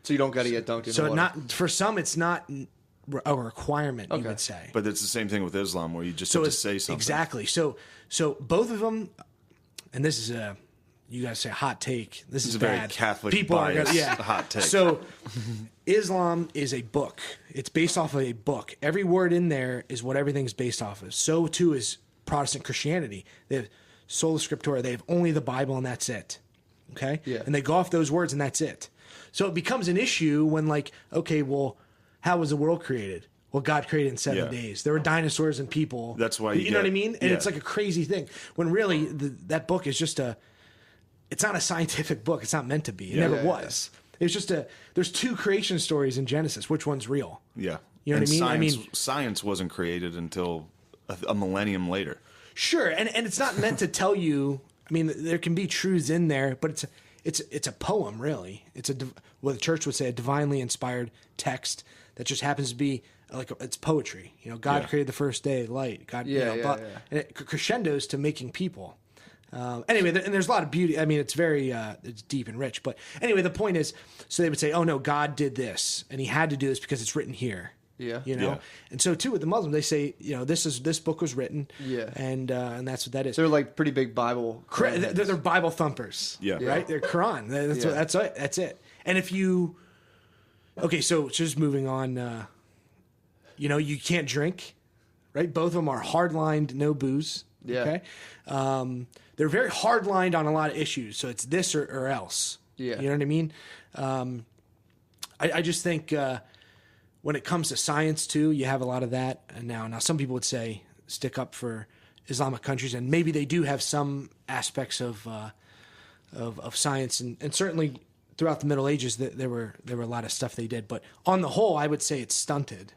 So you don't got to get dunked in the So water. not for some, it's not a requirement. You would say. But it's the same thing with Islam, where you just have to say something. Exactly. So both of them, and this is you guys say hot take. This is a bad. very Catholic People bias are gonna, hot take. So Islam is a book. It's based off of a book. Every word in there is what everything's based off of. So too is Protestant Christianity. They have sola scriptura. They have only the Bible, and that's it. Okay? Yeah. And they go off those words, and that's it. So it becomes an issue when, like, okay, well, how was the world created? Well, God created in 7 days. There were dinosaurs and people. That's why you know what I mean? And it's like a crazy thing. When really that book is just it's not a scientific book. It's not meant to be. It never was. It's just there's two creation stories in Genesis. Which one's real? Yeah. You know what I mean? Science wasn't created until a millennium later. Sure, and it's not meant to tell you. I mean, there can be truths in there, but it's a poem, really. It's what the church would say, a divinely inspired text that just happens to be like it's poetry. You know, God created the first day, light. God, and it crescendos to making people. Anyway, and there's a lot of beauty. I mean, it's very it's deep and rich. But anyway, the point is, so they would say, "Oh no, God did this, and He had to do this because it's written here." Yeah, you know. Yeah. And so too with the Muslims, they say, you know, this book was written. Yeah, and that's what that is. They're like pretty big Bible. They're Bible thumpers. Yeah, right. They're Quran. That's it. And if you, okay, so just moving on. You know, you can't drink, right? Both of them are hard-lined, no booze. Yeah. Okay. They're very hard-lined on a lot of issues. So it's this or else. Yeah. You know what I mean? I just think when it comes to science too, you have a lot of that. And now some people would say stick up for Islamic countries, and maybe they do have some aspects of science, and certainly throughout the Middle Ages there were a lot of stuff they did. But on the whole, I would say it's stunted.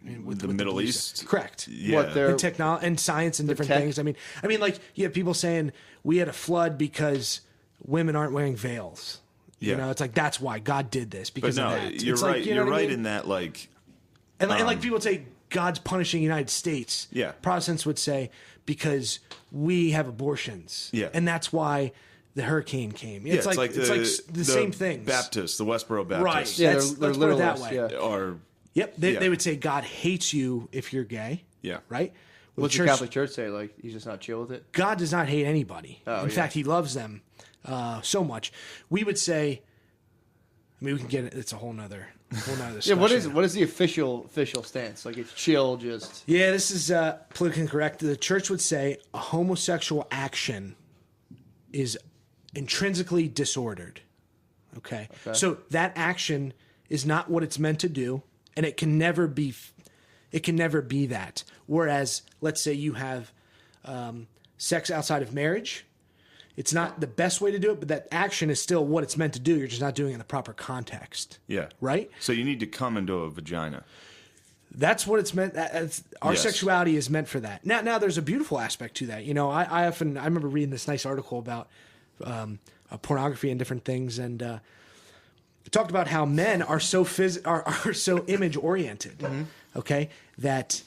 I mean, with the Middle East, correct? Yeah, what they're and technology and science and different things. I mean, like you have people saying we had a flood because women aren't wearing veils. You know, it's like that's why God did this because but no, of that. You're it's right. Like, you know you're what right I mean? in that, like, and like people would say God's punishing the United States. Yeah, Protestants would say because we have abortions. Yeah, and that's why the hurricane came. It's like the same things. Baptists, the Westboro Baptists, right? Yeah, let's they're put it that literalists, way. yeah. Are Yep. They would say God hates you if you're gay. Yeah. Right? With What's the Catholic Church say? Like, he's just not chill with it? God does not hate anybody. Oh, In yeah. fact, he loves them so much. We would say, I mean, we can get it. It's a whole nother discussion. Yeah, what is the official stance? Like, it's chill, just... Yeah, this is politically incorrect. The church would say a homosexual action is intrinsically disordered. Okay? So that action is not what it's meant to do, and it can never be that. Whereas, let's say you have sex outside of marriage, it's not the best way to do it, but that action is still what it's meant to do. You're just not doing it in the proper context. Yeah. Right? So you need to come into a vagina. That's what it's meant. Our Yes. sexuality is meant for that. Now there's a beautiful aspect to that. You know, I remember reading this nice article about pornography and different things, and it talked about how men are so are so image oriented. Mm-hmm. Okay, that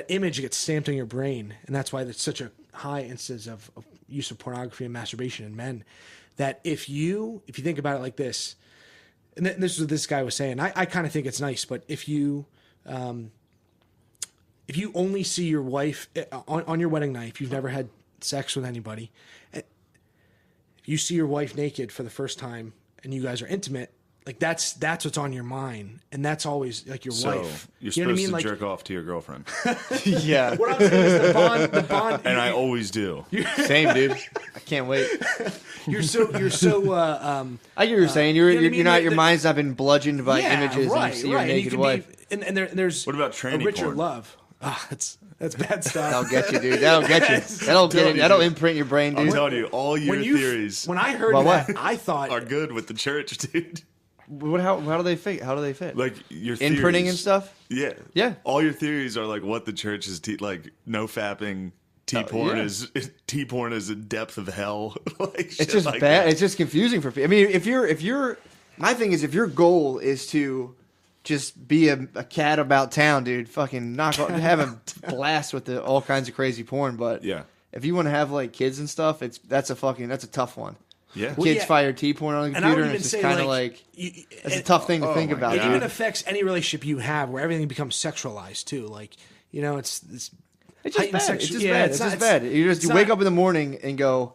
image gets stamped in your brain, and that's why there's such a high instance of use of pornography and masturbation in men. That if you think about it like this, and this is what this guy was saying, I kind of think it's nice, but if you only see your wife on your wedding night, if you've never had sex with anybody, if you see your wife naked for the first time and you guys are intimate, like that's what's on your mind, and that's always like your wife. You're You know what I supposed mean? to Like, jerk off to your girlfriend. Yeah. what I'm saying is the bond. And I always do. Same, dude. I can't wait. You're so. I get what you're saying. you know what I mean? You're not. Your mind's not been bludgeoned by images, right, and you see your right. And you naked can wife. be, and there's What about tranny a richer porn? love. Ah, that's bad stuff. That'll get you, dude. That'll get you. That'll imprint your brain, I'm dude. telling you, all your theories When I heard Well, that, what? I thought are good with the church, dude. How do they fit? How do they fit? Like your Imprinting theories. and stuff. Yeah. Yeah. All your theories are like what the church is like no fapping. T-porn yeah. is a depth of hell. Like, shit It's just like bad. that. It's just confusing for people. I mean, if you're, my thing is, if your goal is to just be a cat about town, dude, fucking have a blast with all kinds of crazy porn. But Yeah. if you want to have like kids and stuff, that's a tough one. Yeah. Well, Kids yeah. fire T-porn on the And I would computer, and even it's just say, kind of like it's a tough thing to think my about, it God. dude. even affects any relationship you have where everything becomes sexualized too. Like, you know, it's It's just heightened bad. sexu- It's just yeah, bad. it's It's not- just bad. You it's wake not- up in the morning and go,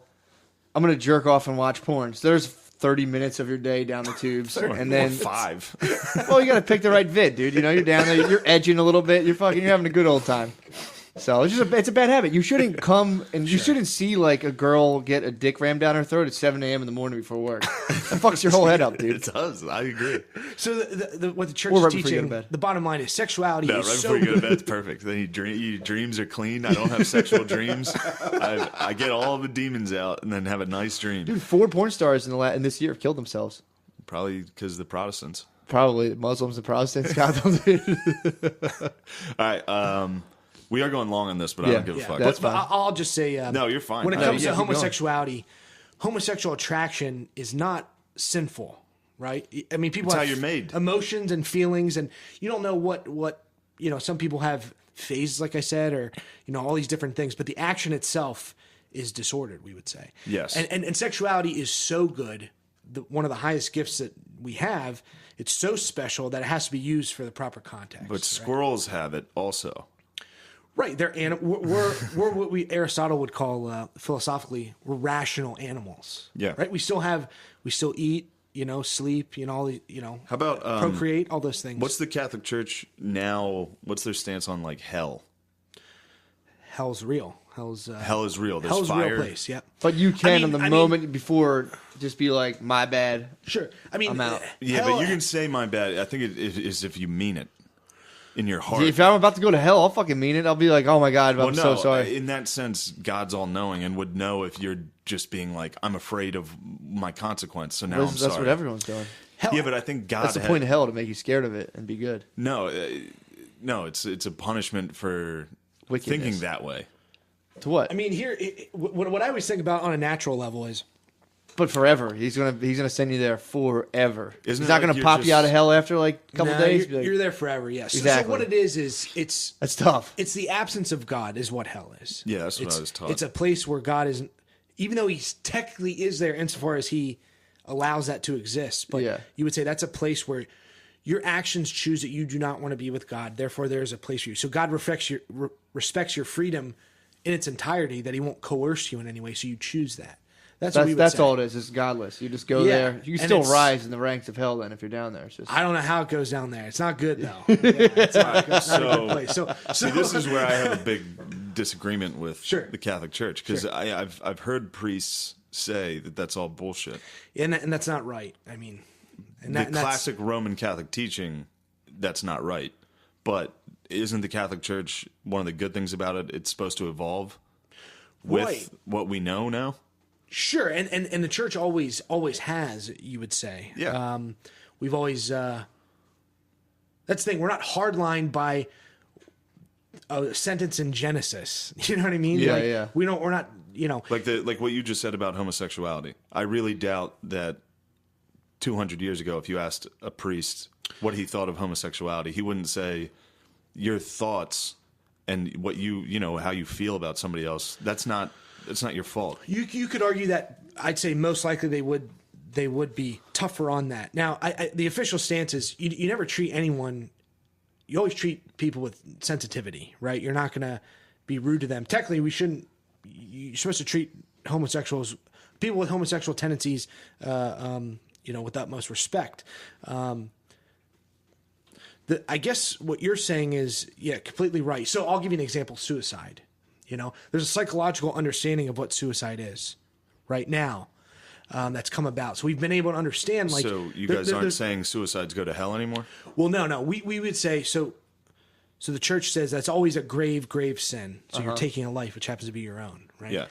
I'm gonna jerk off and watch porn. So there's 30 minutes of your day down the tubes, and then 5. well, you got to pick the right vid, dude. You know, you're down there, you're edging a little bit, you're having a good old time. So it's just it's a bad habit. You shouldn't come and you shouldn't see like a girl get a dick rammed down her throat at 7 a.m. in the morning before work. That fucks your whole head up, dude. It does. I agree. so what the church Or is right before you go to teaching. bed. The bottom line is sexuality No, right is before so you go to bed, it's perfect. Then your dreams are clean. I don't have sexual dreams. I get all the demons out and then have a nice dream. Dude, 4 porn stars in this year have killed themselves. Probably because the Protestants. Probably Muslims and Protestants got them, dude. All right. We are going long on this, but I Yeah. don't give a Yeah, fuck. That's but fine. I'll just say No, you're fine. when it No, comes yeah, to keep going. homosexuality, homosexual attraction is not sinful, right? I mean, people It's have how you're made. emotions and feelings, and you don't know what you know. Some people have phases, like I said, or you know, all these different things, but the action itself is disordered. We would say, Yes. and sexuality is so good. One of the highest gifts that we have. It's so special that it has to be used for the proper context. But squirrels have it also. Right, we're what Aristotle would call philosophically, we're rational animals. Yeah. Right. We still eat, you know, sleep, you know, all the, you know, How about procreate, all those things. what's the Catholic Church now? What's their stance on like hell? Hell's real. Hell's Hell is real. There's hell's a fire. real place. Yep. But you can, I mean, moment before, just be like, my bad. Sure. I mean, I'm out. Yeah, hell- but you can say my bad. I think it is if you mean it in your heart. If I'm about to go to hell, I'll fucking mean it. I'll be like, oh my God, I'm so sorry. In that sense, God's all knowing and would know if you're just being like, I'm afraid of my consequence, so now I'm sorry. That's what everyone's doing. hell, Yeah, but I think God. That's the point of hell, to make you scared of it and be good. No, it's a punishment for Wickedness. thinking that way. To what? I mean, here, what I always think about on a natural level is, But forever. He's gonna send you there forever. Isn't He's it not like gonna you're pop you just- out of hell after like a couple no, days. you're, Be like, you're there forever. Yes. Exactly. So what it is it's that's tough. it's the absence of God is what hell is. Yeah, that's what It's- I was taught. It's a place where God isn't, even though he technically is there insofar as he allows that to exist. But Yeah. you would say that's a place where your actions choose that you do not want to be with God. Therefore, there is a place for you. So God respects your freedom in its entirety, that he won't coerce you in any way. So you choose that. That's what we would say. All it is. It's godless. You just go there. You can still rise in the ranks of hell then if you're down there. It's just... I don't know how it goes down there. It's not good though. It's not a good place. So see, this is where I have a big disagreement with the Catholic Church, because I've heard priests say that that's all bullshit, and that's not right. I mean, the classic Roman Catholic teaching, that's not right. But isn't the Catholic Church, one of the good things about it, it's supposed to evolve with what we know now? Sure, and the church always has, you would say. Yeah. We've always that's the thing. We're not hardlined by a sentence in Genesis. You know what I mean? Yeah, We're not, like what you just said about homosexuality. I really doubt that 200 years ago, if you asked a priest what he thought of homosexuality, he wouldn't say your thoughts and what how you feel about somebody else. It's not your fault. You could argue that. I'd say most likely they would be tougher on that. Now, the official stance is you never treat anyone. You always treat people with sensitivity, right? You're not going to be rude to them. Technically, we shouldn't. You're supposed to treat people with homosexual tendencies, with the utmost respect. I guess what you're saying is, completely right. So I'll give you an example: suicide. There's a psychological understanding of what suicide is right now that's come about. So we've been able to understand. So you guys aren't saying suicides go to hell anymore? Well, no. We would say so. So the church says that's always a grave sin. So you're taking a life which happens to be your own, right? Yeah.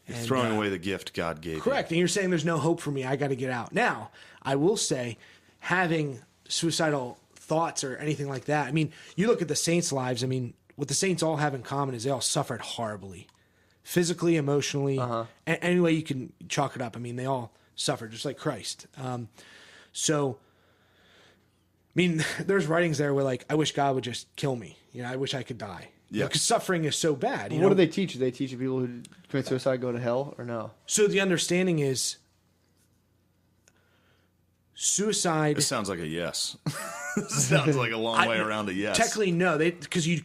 You're throwing away the gift God gave you. Correct. And you're saying there's no hope for me. I got to get out. Now, I will say, having suicidal thoughts or anything like that. I mean, you look at the saints' lives. I mean, what the saints all have in common is they all suffered horribly, physically, emotionally, any way you can chalk it up. I mean, they all suffered just like Christ. So, I mean, there's writings there where I wish God would just kill me. I wish I could die. Yeah. Because suffering is so bad. What do they teach? Do they teach people who commit suicide go to hell or no? So the understanding is suicide. This sounds like a yes. Sounds like a long way around a yes. Technically, no, because you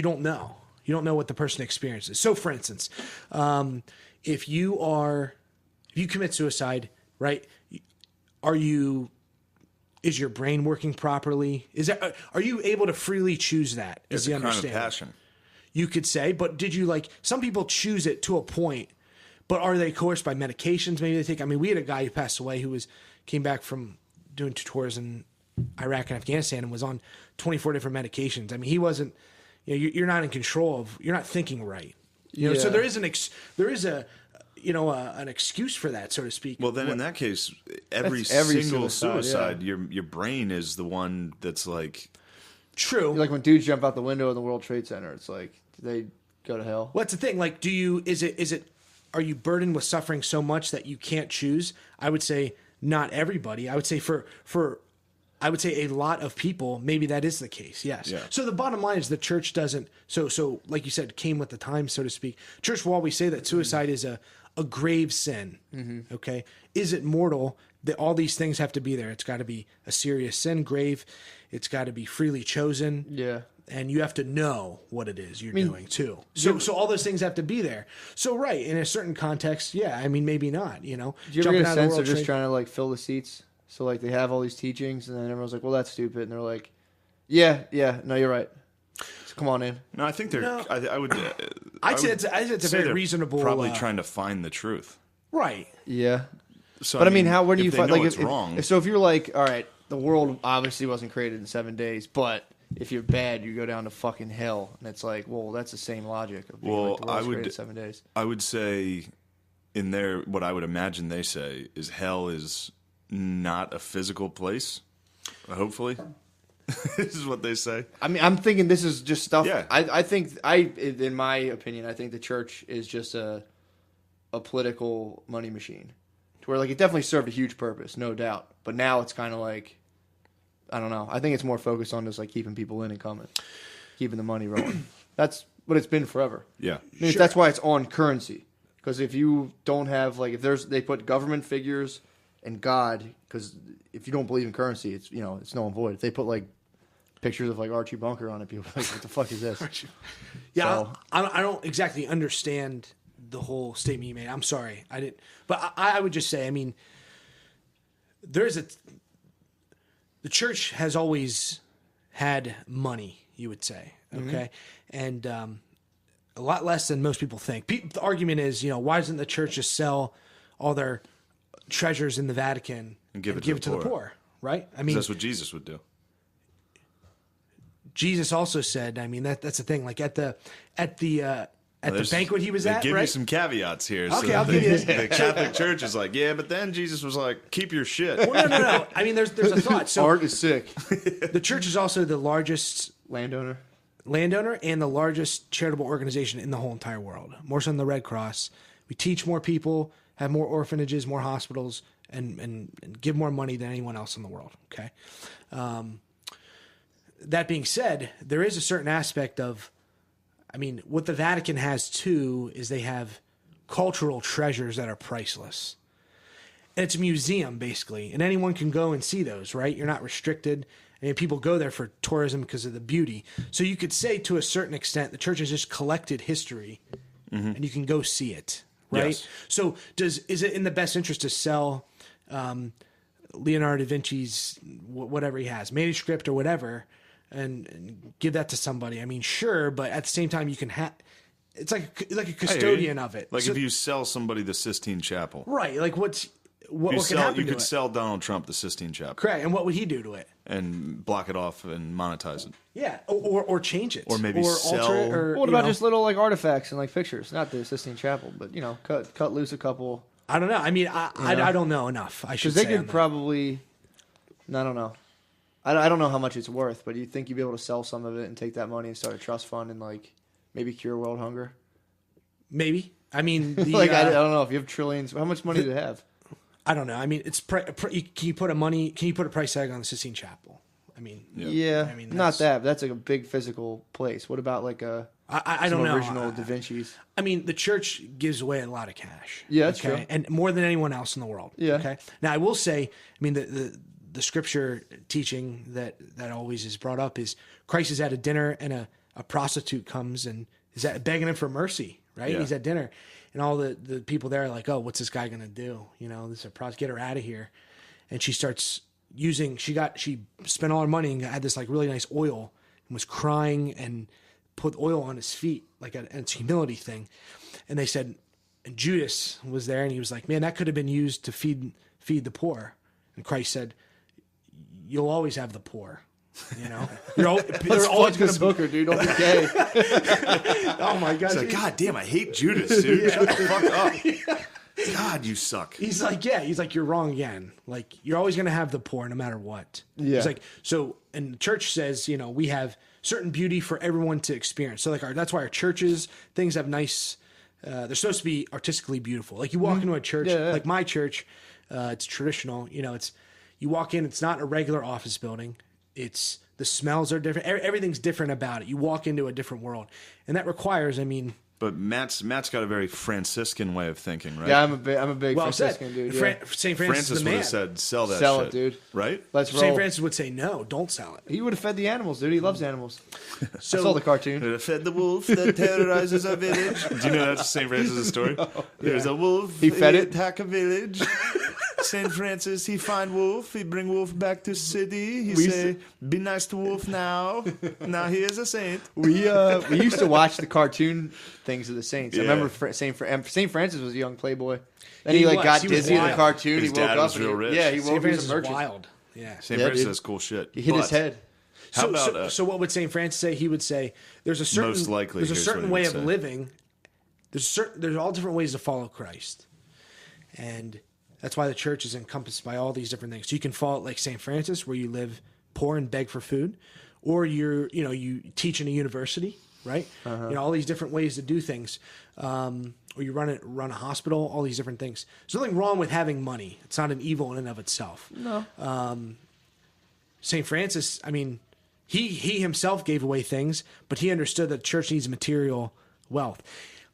don't know. You don't know what the person experiences. So, for instance, if you commit suicide, right? Is your brain working properly? Are you able to freely choose that? It's a crime of passion. You could say, but did you some people choose it to a point, but are they coerced by medications? Maybe they think. I mean, we had a guy who passed away who came back from doing tours in Iraq and Afghanistan and was on 24 different medications. I mean, he wasn't. You're not in control of. You're not thinking right. So there is an excuse for that, so to speak. Well, then in that case, every single suicide your brain is the one that's true. Like when dudes jump out the window in the World Trade Center, it's do they go to hell? Well, that's the thing. Are you burdened with suffering so much that you can't choose? I would say not everybody. I would say I would say a lot of people, maybe that is the case, yes. Yeah. So the bottom line is the church doesn't, so like you said, came with the times, so to speak. Church will always say that suicide is a grave sin, okay? Is it mortal? All these things have to be there. It's got to be a serious sin, grave. It's got to be freely chosen. Yeah. And you have to know what it is you're doing, too. So all those things have to be there. So, right, in a certain context, maybe not, Do you ever get a sense they're just trying to, fill the seats? So, they have all these teachings, and then everyone's like, well, that's stupid. And they're like, yeah, no, you're right. So come on in. No, I think they're... No. I'd say it's a very reasonable... Probably trying to find the truth. Right. Yeah. So, but, where do you find... it's wrong. So if you're like, all right, the world obviously wasn't created in 7 days, but... If you're bad, you go down to fucking hell, and it's well, that's the same logic. Of being the world's created in 7 days. I would say, what I would imagine they say is hell is not a physical place. Hopefully, this is what they say. I'm thinking this is just stuff. Yeah. I think in my opinion, I think the church is just a political money machine, to where it definitely served a huge purpose, no doubt. But now it's kind of I don't know. I think it's more focused on just keeping people in and coming, keeping the money rolling. That's what it's been forever. Yeah, That's why it's on currency. Because if you don't have if they put government figures and God, because if you don't believe in currency, it's it's null and void. If they put like pictures of like Archie Bunker on it, people are like, what the fuck is this? Yeah, so, I don't exactly understand the whole statement you made. I'm sorry, I didn't. But I would just say, I mean, the church has always had money, you would say, okay, and a lot less than most people think. The argument is, why doesn't the church just sell all their treasures in the Vatican and give it to the poor, right? I mean, that's what Jesus would do. Jesus also said, I mean, that's the thing. Like at the banquet he was at, give right? you some caveats here. Okay, so I'll give you. The Catholic Church is like, yeah, but then Jesus was like, keep your shit. Well, no. I mean, there's a thought. So art is sick. The church is also the largest landowner and the largest charitable organization in the whole entire world. More so than the Red Cross. We teach more people, have more orphanages, more hospitals, and give more money than anyone else in the world. Okay. That being said, there is a certain aspect of, I mean, what the Vatican has too is they have cultural treasures that are priceless. And it's a museum, basically, and anyone can go and see those, right? You're not restricted. I mean, people go there for tourism because of the beauty. So you could say, to a certain extent, the church has just collected history, and you can go see it, right? Yes. So is it in the best interest to sell Leonardo da Vinci's whatever he has, manuscript or whatever, and give that to somebody? I mean, sure, but at the same time, you can it's like a custodian of it. Like so, if you sell somebody the Sistine Chapel, right? Like what can happen? You could sell Donald Trump the Sistine Chapel, correct? And what would he do to it? And block it off and monetize it. Yeah, or change it, or maybe sell. Alter it, or what about just little like artifacts and like pictures? Not the Sistine Chapel, but cut loose a couple. I don't know. I mean, I don't know enough. I should say they could probably. I don't know. I don't know how much it's worth, but you think you'd be able to sell some of it and take that money and start a trust fund and like maybe cure world hunger? Maybe. I mean, I don't know if you have trillions. How much money do they have? I don't know. I mean, it's can you put a price tag on the Sistine Chapel? I mean, yeah. I mean, not that. But that's like a big physical place. What about like I don't know. Original Da Vinci's? I mean, the church gives away a lot of cash. Yeah, that's true. And more than anyone else in the world. Yeah. Okay. Now, I will say, I mean, the scripture teaching that always is brought up is Christ is at a dinner and a prostitute comes and is begging him for mercy, right? Yeah. He's at dinner and all the people there are like, oh, what's this guy going to do? This is a prostitute, get her out of here. And she starts she spent all her money and had this like really nice oil and was crying and put oil on his feet, like it's a humility thing. And they said, and Judas was there and he was like, man, that could have been used to feed the poor. And Christ said, you'll always have the poor, They're always going to book her, dude. Don't be gay. Oh my God! It's like, God damn, I hate Judas, dude. Shut the fuck up. God, you suck. He's like, you're wrong again. Like, you're always going to have the poor, no matter what. Yeah. He's like, so, and the church says, we have certain beauty for everyone to experience. So, like, that's why our churches, things have nice. They're supposed to be artistically beautiful. Like, you walk into a church, like my church, it's traditional. It's. You walk in, it's not a regular office building. It's the smells are different. Everything's different about it. You walk into a different world, and that requires, But Matt's got a very Franciscan way of thinking, right? Yeah, I'm a big Franciscan dude. Yeah. St. Francis Francis the would man. have said, sell that sell shit. It, dude. Right? Let's roll. St. Francis would say, no, don't sell it. He would have fed the animals, dude. He loves animals. So, I saw the cartoon. Would have fed the wolf that terrorizes our village. Do you know that's St. Francis' story? No. There's a wolf. He fed it. Attack a village. St. Francis, he find wolf. He bring wolf back to city. He say, be nice to wolf now. Now he is a saint. We used to watch the cartoon things of the saints. Yeah. I remember St. Francis was a young playboy. Then he got dizzy in the cartoon. His he woke dad up. was real rich. Yeah, he St. woke up. He Francis was a merchant. wild. Yeah. St. Francis has cool shit. He hit his head. How about so what would St. Francis say? He would say there's a certain most likely, there's a here's certain what he way would of say. living. There's all different ways to follow Christ, and that's why the church is encompassed by all these different things. So you can follow it like St. Francis, where you live poor and beg for food, or you teach in a university, right? All these different ways to do things, or you run a hospital. All these different things. There's nothing wrong with having money. It's not an evil in and of itself. No. St. Francis, he himself gave away things, but he understood that the church needs material wealth.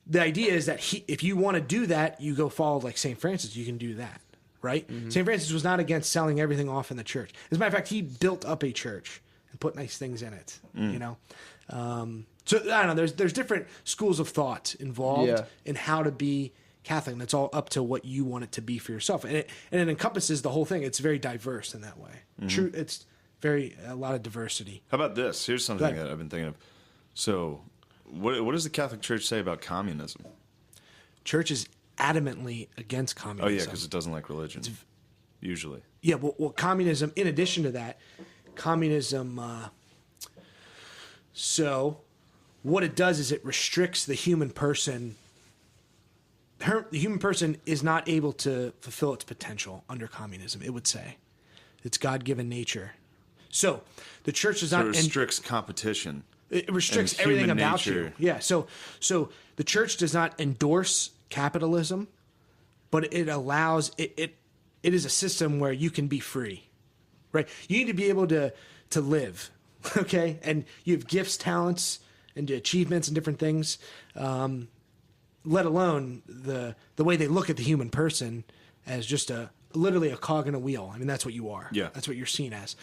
The idea is that if you want to do that, you go follow like St. Francis, you can do that. right? St. Francis was not against selling everything off in the church. As a matter of fact, he built up a church and put nice things in it, you know? So I don't know, there's different schools of thought involved in how to be Catholic, and it's all up to what you want it to be for yourself. And it encompasses the whole thing. It's very diverse in that way. True, it's a lot of diversity. How about this? Here's something that I've been thinking of. So, what does the Catholic Church say about communism? Church is adamantly against communism. Oh, yeah, because it doesn't like religion, usually. Yeah, well, communism, in addition to that, communism, so what it does is it restricts the human person. The human person is not able to fulfill its potential under communism, it would say. It's God-given nature. So the church does not... So it restricts competition. It restricts everything about you. Yeah, so the church does not endorse capitalism, but it allows... It is a system where you can be free, right? You need to be able to live, okay? And you have gifts, talents, and achievements and different things, let alone the way they look at the human person as just literally a cog in a wheel. I mean, that's what you are. Yeah. That's what you're seen as.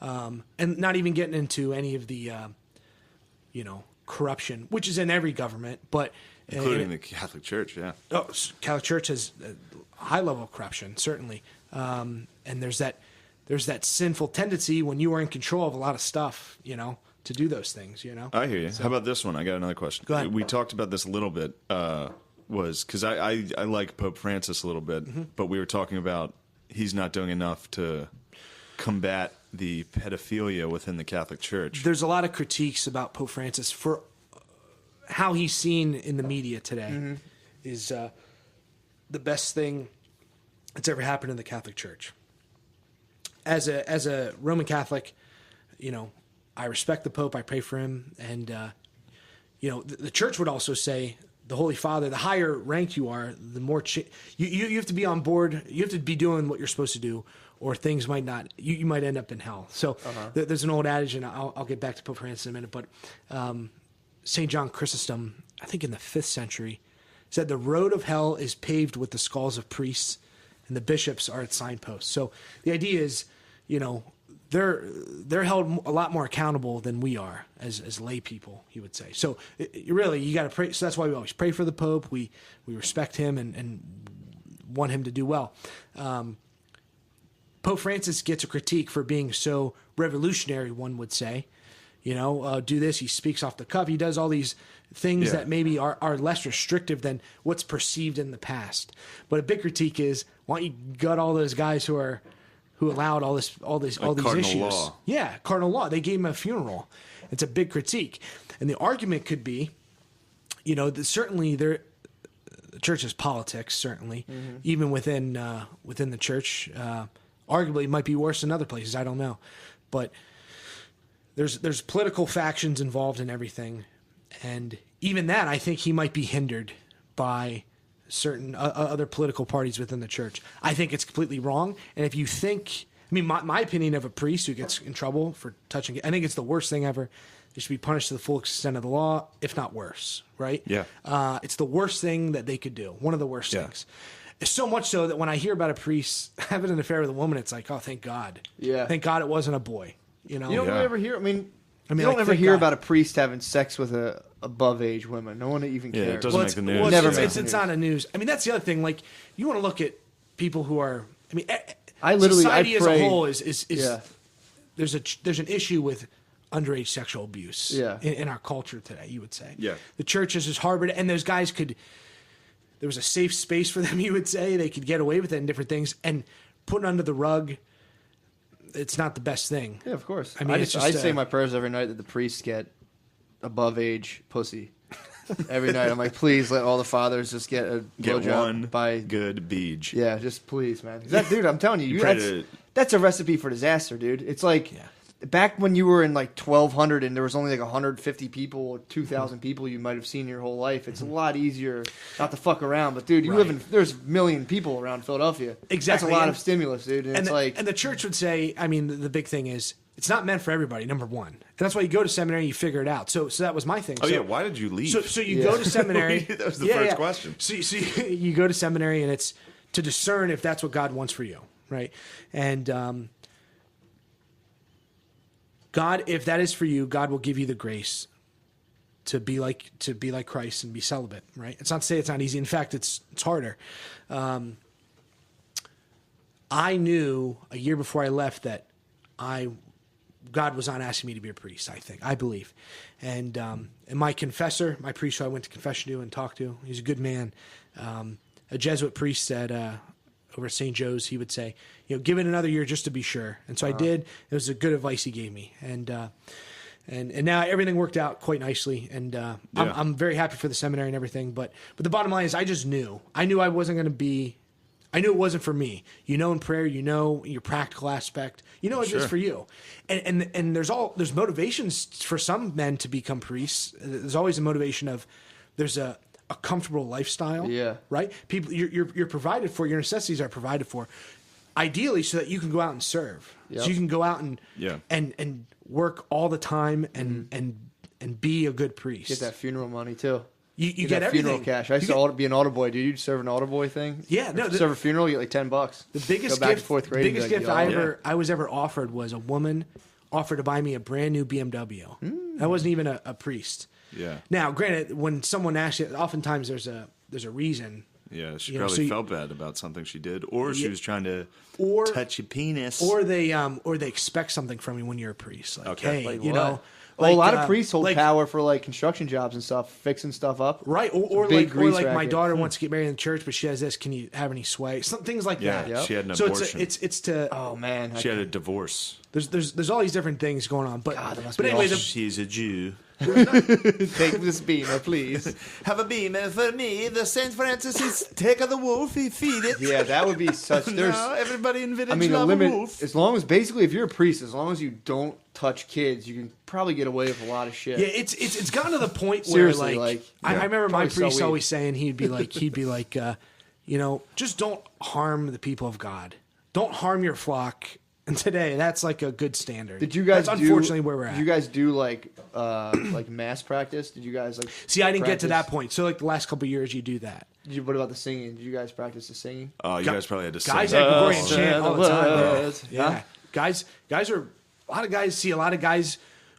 And not even getting into any of the, corruption, which is in every government, but... Including the Catholic Church, yeah. Oh, Catholic Church has a high level of corruption, certainly. And there's that sinful tendency when you are in control of a lot of stuff, to do those things, I hear you. So, how about this one? I got another question. Go ahead. We talked about this a little bit, was because I like Pope Francis a little bit, but we were talking about he's not doing enough to combat the pedophilia within the Catholic Church. There's a lot of critiques about Pope Francis for how he's seen in the media today is the best thing that's ever happened in the Catholic Church. As a Roman Catholic, I respect the Pope. I pray for him. And, the church would also say the Holy Father, the higher ranked you are, the more you have to be on board. You have to be doing what you're supposed to do, or things might not. You might end up in hell. So there's an old adage, and I'll get back to Pope Francis in a minute. But St. John Chrysostom, I think in the 5th century, said the road of hell is paved with the skulls of priests, and the bishops are its signposts. So the idea is, they're held a lot more accountable than we are as lay people, he would say. So you got to pray. So that's why we always pray for the Pope. We respect him and want him to do well. Pope Francis gets a critique for being so revolutionary, one would say. Do this. He speaks off the cuff. He does all these things that maybe are less restrictive than what's perceived in the past. But a big critique is, why don't you gut all those guys who allowed all these issues? Law. Yeah, cardinal law. They gave him a funeral. It's a big critique, and the argument could be, certainly the church is politics. Certainly, even within the church, arguably it might be worse in other places. I don't know, but there's political factions involved in everything, and even that, I think he might be hindered by certain other political parties within the church. I think it's completely wrong. And if you think, my opinion of a priest who gets in trouble for touching it, I think it's the worst thing ever. They should be punished to the full extent of the law, if not worse, right? Yeah. It's the worst thing that they could do. One of the worst things. So much so that when I hear about a priest having an affair with a woman, it's like, oh, thank God. Yeah. Thank God it wasn't a boy. You don't really ever hear, you don't ever hear about a priest having sex with a above age woman. No one even cares. It doesn't make the news. It's not a news. That's the other thing. Like, you want to look at people who are. Society as a whole is there's an issue with underage sexual abuse in our culture today. You would say, the church has just harbored it, and those guys there was a safe space for them. You would say they could get away with it and different things, and put it under the rug. It's not the best thing. Yeah, of course. I say my prayers every night that the priests get above age pussy. Every night, I'm like, please let all the fathers just get a blowjob by good beach. Yeah, just please, man. Dude, I'm telling you, that's a recipe for disaster, dude. It's like back when you were in like 1200 and there was only like 150 people or 2,000 people you might have seen your whole life. It's a lot easier not to fuck around. But dude, there's a million people around Philadelphia. Exactly, that's a lot of stimulus, dude. And the church would say, the big thing is, it's not meant for everybody, number one. And that's why you go to seminary, you figure it out. So that was my thing. Why did you leave? So you go to seminary. That was the first question. So you go to seminary, and it's to discern if that's what God wants for you, right? And God, if that is for you, God will give you the grace to be like Christ and be celibate, right? It's not to say it's not easy. In fact, it's harder. I knew a year before I left that God was not asking me to be a priest. I believe, and my confessor, my priest who I went to confession to and talked to, he's a good man. A Jesuit priest said over at St. Joe's, he would say, give it another year just to be sure. And so I did. It was a good advice he gave me, and now everything worked out quite nicely, and I'm very happy for the seminary and everything. But the bottom line is, I just knew. I knew I wasn't going to be. I knew it wasn't for me. In prayer, your practical aspect. It's just for you. And there's motivations for some men to become priests. There's always a motivation of there's a comfortable lifestyle. Yeah. Right? People you're provided for, your necessities are provided for. Ideally so that you can go out and serve. Yep. So you can go out and work all the time and be a good priest. Get that funeral money too. You get that everything. Funeral cash. I used to be an altar boy, dude. You'd serve an altar boy thing. Yeah, no. Serve a funeral, you get like $10. The biggest Go back gift, to fourth grade. The biggest gift like, I was ever offered was a woman offered to buy me a brand new BMW. I wasn't even a priest. Yeah. Now, granted, when someone asks you, oftentimes there's a reason. Yeah, she probably felt bad about something she did, or she was trying to touch your penis, or they expect something from you when you're a priest. Like, hey, like what? Like, a lot of priests hold power for like construction jobs and stuff, fixing stuff up. Right, or like my daughter wants to get married in the church, but she has this. Can you have any sway? Some things like that. Yeah, she had an So abortion. it's to. Oh man, she had a divorce. There's all these different things going on, but God, but anyway, she's a Jew. Take this beamer, please. Have a beamer for me. The Saint Francis is take of the wolf. He feed it. Yeah, that would be such. There's everybody in village. the love limit. a wolf. As long as basically, if you're a priest, as long as you don't touch kids, you can probably get away with a lot of shit. Yeah, it's gotten to the point where Seriously, I remember my priest so always saying he'd be like just don't harm the people of God. Don't harm your flock. And today, that's like a good standard. Did you guys? That's unfortunately where we're at. Did you guys do like mass practice? Did you guys like? See, I didn't practice? get to that point. So like the last couple of years, you do that. What about the singing? Did you guys practice the singing? Oh, you guys probably had to sing. Guys had Gregorian chant all the time. Bro. Yeah, Huh? guys are a lot of guys. See, a lot of guys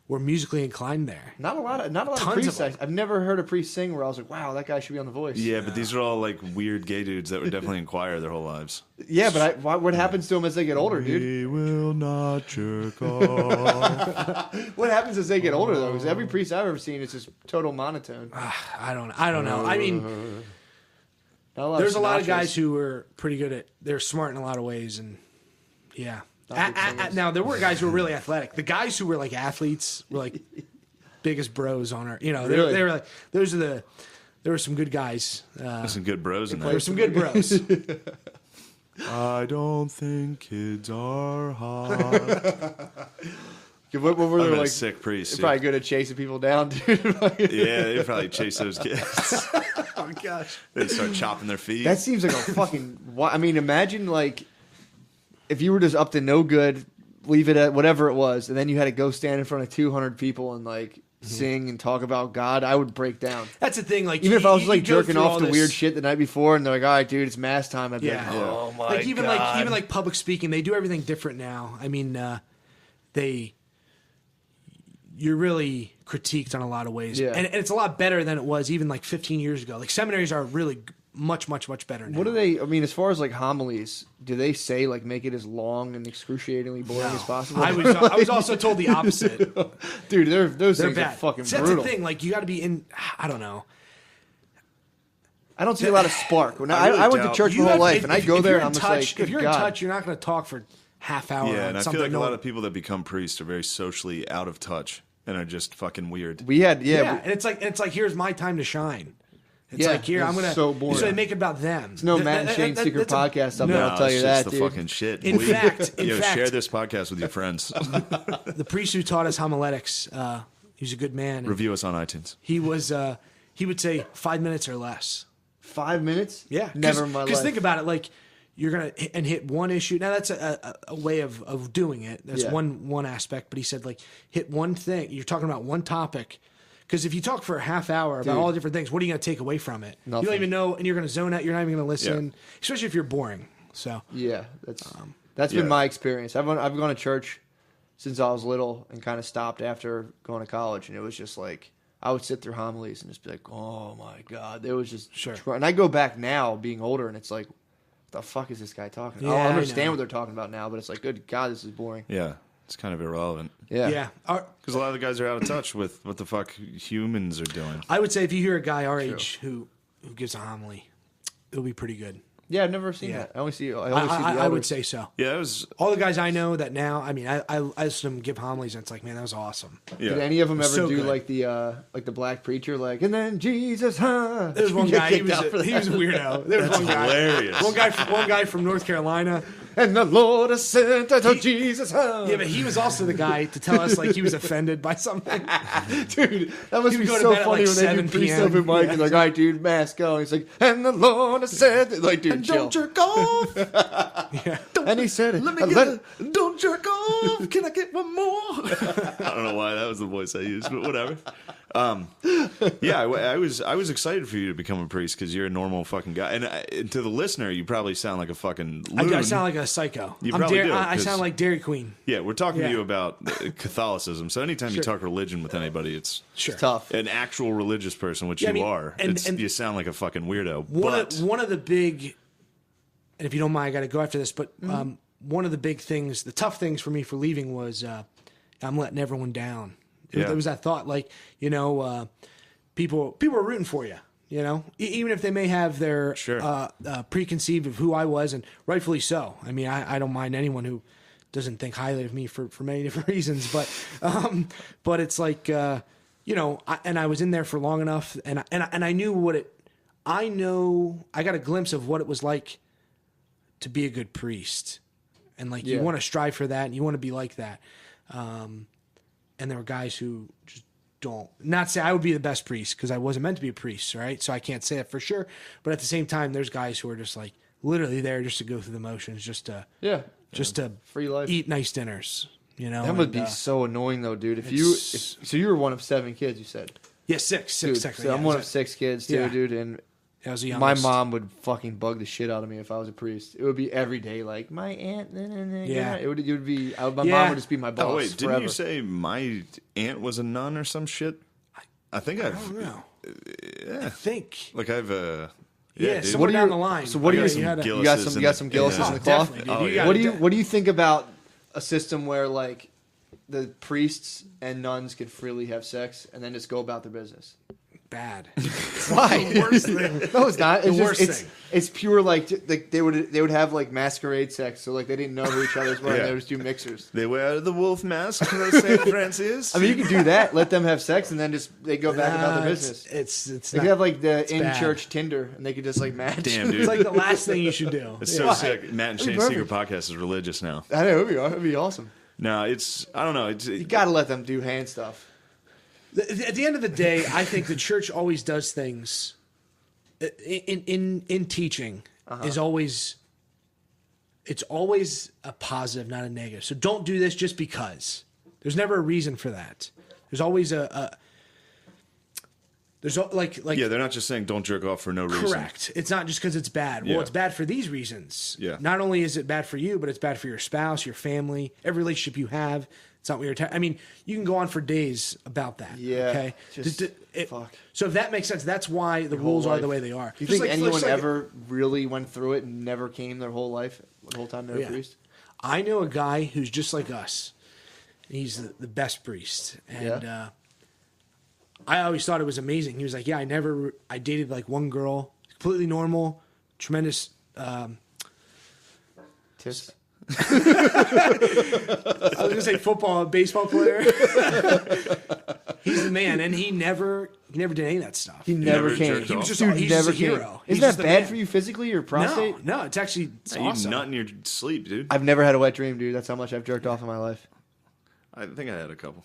were musically inclined there. Not a lot of Tons priests. of them. I've never heard a priest sing where I was like, wow, that guy should be on The Voice. Yeah, but these are all like weird gay dudes that would definitely inquire their whole lives. Yeah, but what happens to them as they get older, dude? We will not jerk off. What happens as they get older, though? Because every priest I've ever seen is just total monotone. I don't know. I mean, there's a lot of guys who were pretty good at. They're smart in a lot of ways, and yeah. Now there were guys who were really athletic. The guys who were like athletes were like biggest bros on our. Really? They were like there were some good guys. There's some good bros in There were there. some good bros. I don't think kids are hot. What were I'm they a like? sick priest. They're probably good at chasing people down, dude. Yeah, they probably chase those kids. Oh gosh. They start chopping their feet. That seems like a fucking. I mean, imagine like if you were just up to no good, leave it at whatever it was, and then you had to go stand in front of 200 people and like sing and talk about God. I would break down. That's the thing. Like Even if I was like you go jerking through off all to this- weird shit the night before, and they're like, "All right, dude, it's mass time." I'd be Yeah. like, "Oh my like even god!" even like public speaking, they do everything different now. I mean, you're really critiqued on a lot of ways, Yeah. and it's a lot better than it was even like 15 years ago. Like seminaries are really much better now. What do they? I mean, as far as like homilies, do they say like make it as long and excruciating boring as possible? I was also told the opposite. Dude, those They're things bad. are fucking So brutal. that's the thing. Like you got to be in. I don't know. I don't see a lot of spark. When I really I went to doubt- church You my whole have- life, if- and I if go there you're and I'm in just touch, like, if you're God. in touch, you're not going to talk for half hour. Yeah, on and I something feel like a no lot one- of people that become priests are very socially out of touch and are just fucking weird. We had Yeah, and it's like here's my time to shine. It's Yeah, like here I'm it's gonna so boring. So they make it about them. It's no Matt and Shane's secret podcast up there. No, I'll tell it's you just that, the dude. fucking shit. In fact, share this podcast with your friends. the priest who taught us homiletics, he was a good man. and Review us on iTunes. He was he would say 5 minutes or less. 5 minutes? Yeah, Never in my life. Because think about it, like you're gonna hit one issue. Now that's a way of doing it. That's Yeah. one aspect. But he said like hit one thing. You're talking about one topic. Because if you talk for a half hour about all different things, what are you going to take away from it? Nothing. You don't even know, and you're going to zone out. You're not even going to listen, especially if you're boring. So yeah, that's been my experience. I've gone to church since I was little and kind of stopped after going to college, and it was just like I would sit through homilies and just be like, oh my God, there was just and I go back now being older, and it's like, what the fuck is this guy talking about? I understand what they're talking about now, but it's like, good God, this is boring. Yeah, it's kind of irrelevant. Yeah. Because a lot of the guys are out of touch with what the fuck humans are doing. I would say if you hear a guy our age who gives a homily, it'll be pretty good. Yeah, I've never seen that. I only see the I would say so. Yeah, it was all the guys I know that now. I mean, I listen to them give homilies, and it's like, man, that was awesome. Yeah. Did any of them ever so do good. like the black preacher, like, and then Jesus, huh? There was one guy. He was a weirdo. There was That's hilarious. One guy from North Carolina. And the Lord has sent unto Jesus, huh? Yeah, but he was also the guy to tell us like he was offended by something. Dude, that must be so funny when they do priest open mic and like, all right, dude, mask go. And he's like, and the Lord has said, like, dude, and chill. don't jerk off. And he said it. Don't jerk off. Can I get one more? I don't know why that was the voice I used, but whatever. Yeah, I was excited for you to become a priest because you're a normal fucking guy, and to the listener, you probably sound like a fucking loon. I sound like a psycho. You probably do. I sound like Dairy Queen. Yeah, we're talking to you about Catholicism. So anytime you talk religion with anybody, it's tough. An actual religious person, which you are. And you sound like a fucking weirdo. One of the big, and if you don't mind, I got to go after this. But one of the big things, the tough things for me for leaving was I'm letting everyone down. There was that thought, like, people are rooting for you. You know, even if they may have their preconceived of who I was, and rightfully so. I mean, I don't mind anyone who doesn't think highly of me for many different reasons, but it's like, I was in there for long enough, and I knew I got a glimpse of what it was like to be a good priest, and like you want to strive for that, and you want to be like that, and there were guys who just don't. Not say I would be the best priest because I wasn't meant to be a priest, right? So I can't say that for sure. But at the same time, there's guys who are just like literally there just to go through the motions, just to free life, eat nice dinners. You know, that would be so annoying though, dude. So you were one of 7 kids, you said. Yeah, six. Dude, technically. So I'm one of 6 kids too, dude, and I was the my youngest. mom would fucking bug the shit out of me if I was a priest. It would be every day, like my aunt. It would be. My mom would just be my boss. Oh wait, forever. didn't you say my aunt was a nun or some shit? I think I don't know. Yeah, I think. like I've somewhere down the line. So what do you? You got some Gillis in the cloth. What do you think about a system where like the priests and nuns can freely have sex and then just go about their business? Bad. Why? The worst thing. No, it's not. It's The worst just, thing. It's pure like they would have like masquerade sex, so like they didn't know who each other's were. And they would just do mixers. They wear the wolf mask for St. Francis. I mean, you could do that. Let them have sex, and then they go back about their business. They could have like the in-church Tinder, and they could just like match. Damn, dude. It's like the last thing you should do. It's so sick. Matt and Shane's Secret Podcast is religious now. I know it'd be awesome. No, I don't know. You got to let them do hand stuff. At the end of the day, I think the church always does things in teaching is always a positive, not a negative. So don't do this just because. There's never a reason for that. There's always they're not just saying don't jerk off for no reason. Correct. It's not just because it's bad. Well, it's bad for these reasons. Yeah. Not only is it bad for you, but it's bad for your spouse, your family, every relationship you have. It's not what you're. I mean, you can go on for days about that. Yeah. Okay. Fuck. So if that makes sense, that's why the rules are the way they are. Do you think anyone ever really went through it and never came their whole life, the whole time they were a priest? I know a guy who's just like us. He's the best priest, and I always thought it was amazing. He was like, "Yeah, I dated like one girl, completely normal, tremendous." Tits. I was gonna say football, baseball player. He's the man, and he never did any of that stuff. He never came. He was just Dude, a hero. Isn't that bad for you physically, your prostate? No, it's actually awesome. You nut in your sleep, dude. I've never had a wet dream, dude. That's how much I've jerked off in my life. I think I had a couple.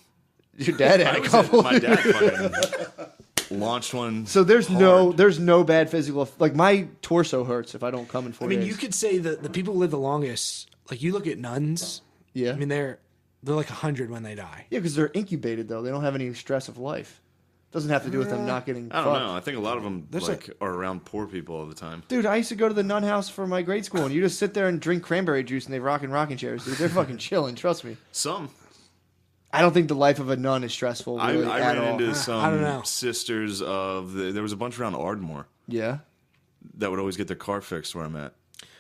Your dad had a couple. My dad fucking launched one. So there's no bad physical. Like my torso hurts if I don't come in 4 days. I mean, you could say that the people who live the longest. Like you look at nuns. Yeah. I mean, they're like 100 when they die. Yeah, because they're incubated though. They don't have any stress of life. Doesn't have to do with them not getting I don't fucked. know. I think a lot of them are around poor people all the time. Dude, I used to go to the nun house for my grade school, and you just sit there and drink cranberry juice, and they rock in rocking chairs, dude. They're fucking chilling, trust me. Some. I don't think the life of a nun is stressful, really, I at ran all. into I don't know. some sisters of... there was a bunch around Ardmore Yeah? that would always get their car fixed where I'm at.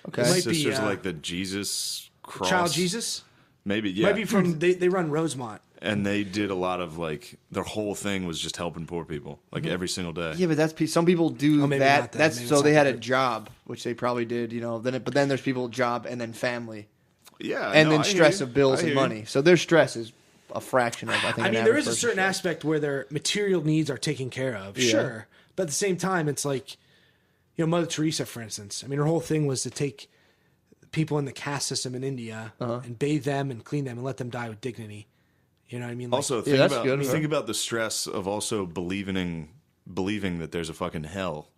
Okay. It might be, Sisters of, like the Jesus cross. Child Jesus? Maybe, yeah. Might be from, they run Rosemont. And they did a lot of, like... Their whole thing was just helping poor people. Like, every single day. Yeah, but some people do maybe that. not that. That's Maybe so it's they not had a that. job, which they probably did, but then there's people job and then family. Yeah. And no, then I hear stress you. of bills I and hear you. money. So their stress is a fraction of, I think, I an mean, there average is a person's certain stress. aspect where their material needs are taken care of, Yeah. sure. But at the same time, it's like, Mother Teresa, for instance. I mean, her whole thing was to take people in the caste system in India and bathe them and clean them and let them die with dignity. You know what I mean? Like, Also, Yeah, that's think good, bro. about the stress of also believing that there's a fucking hell.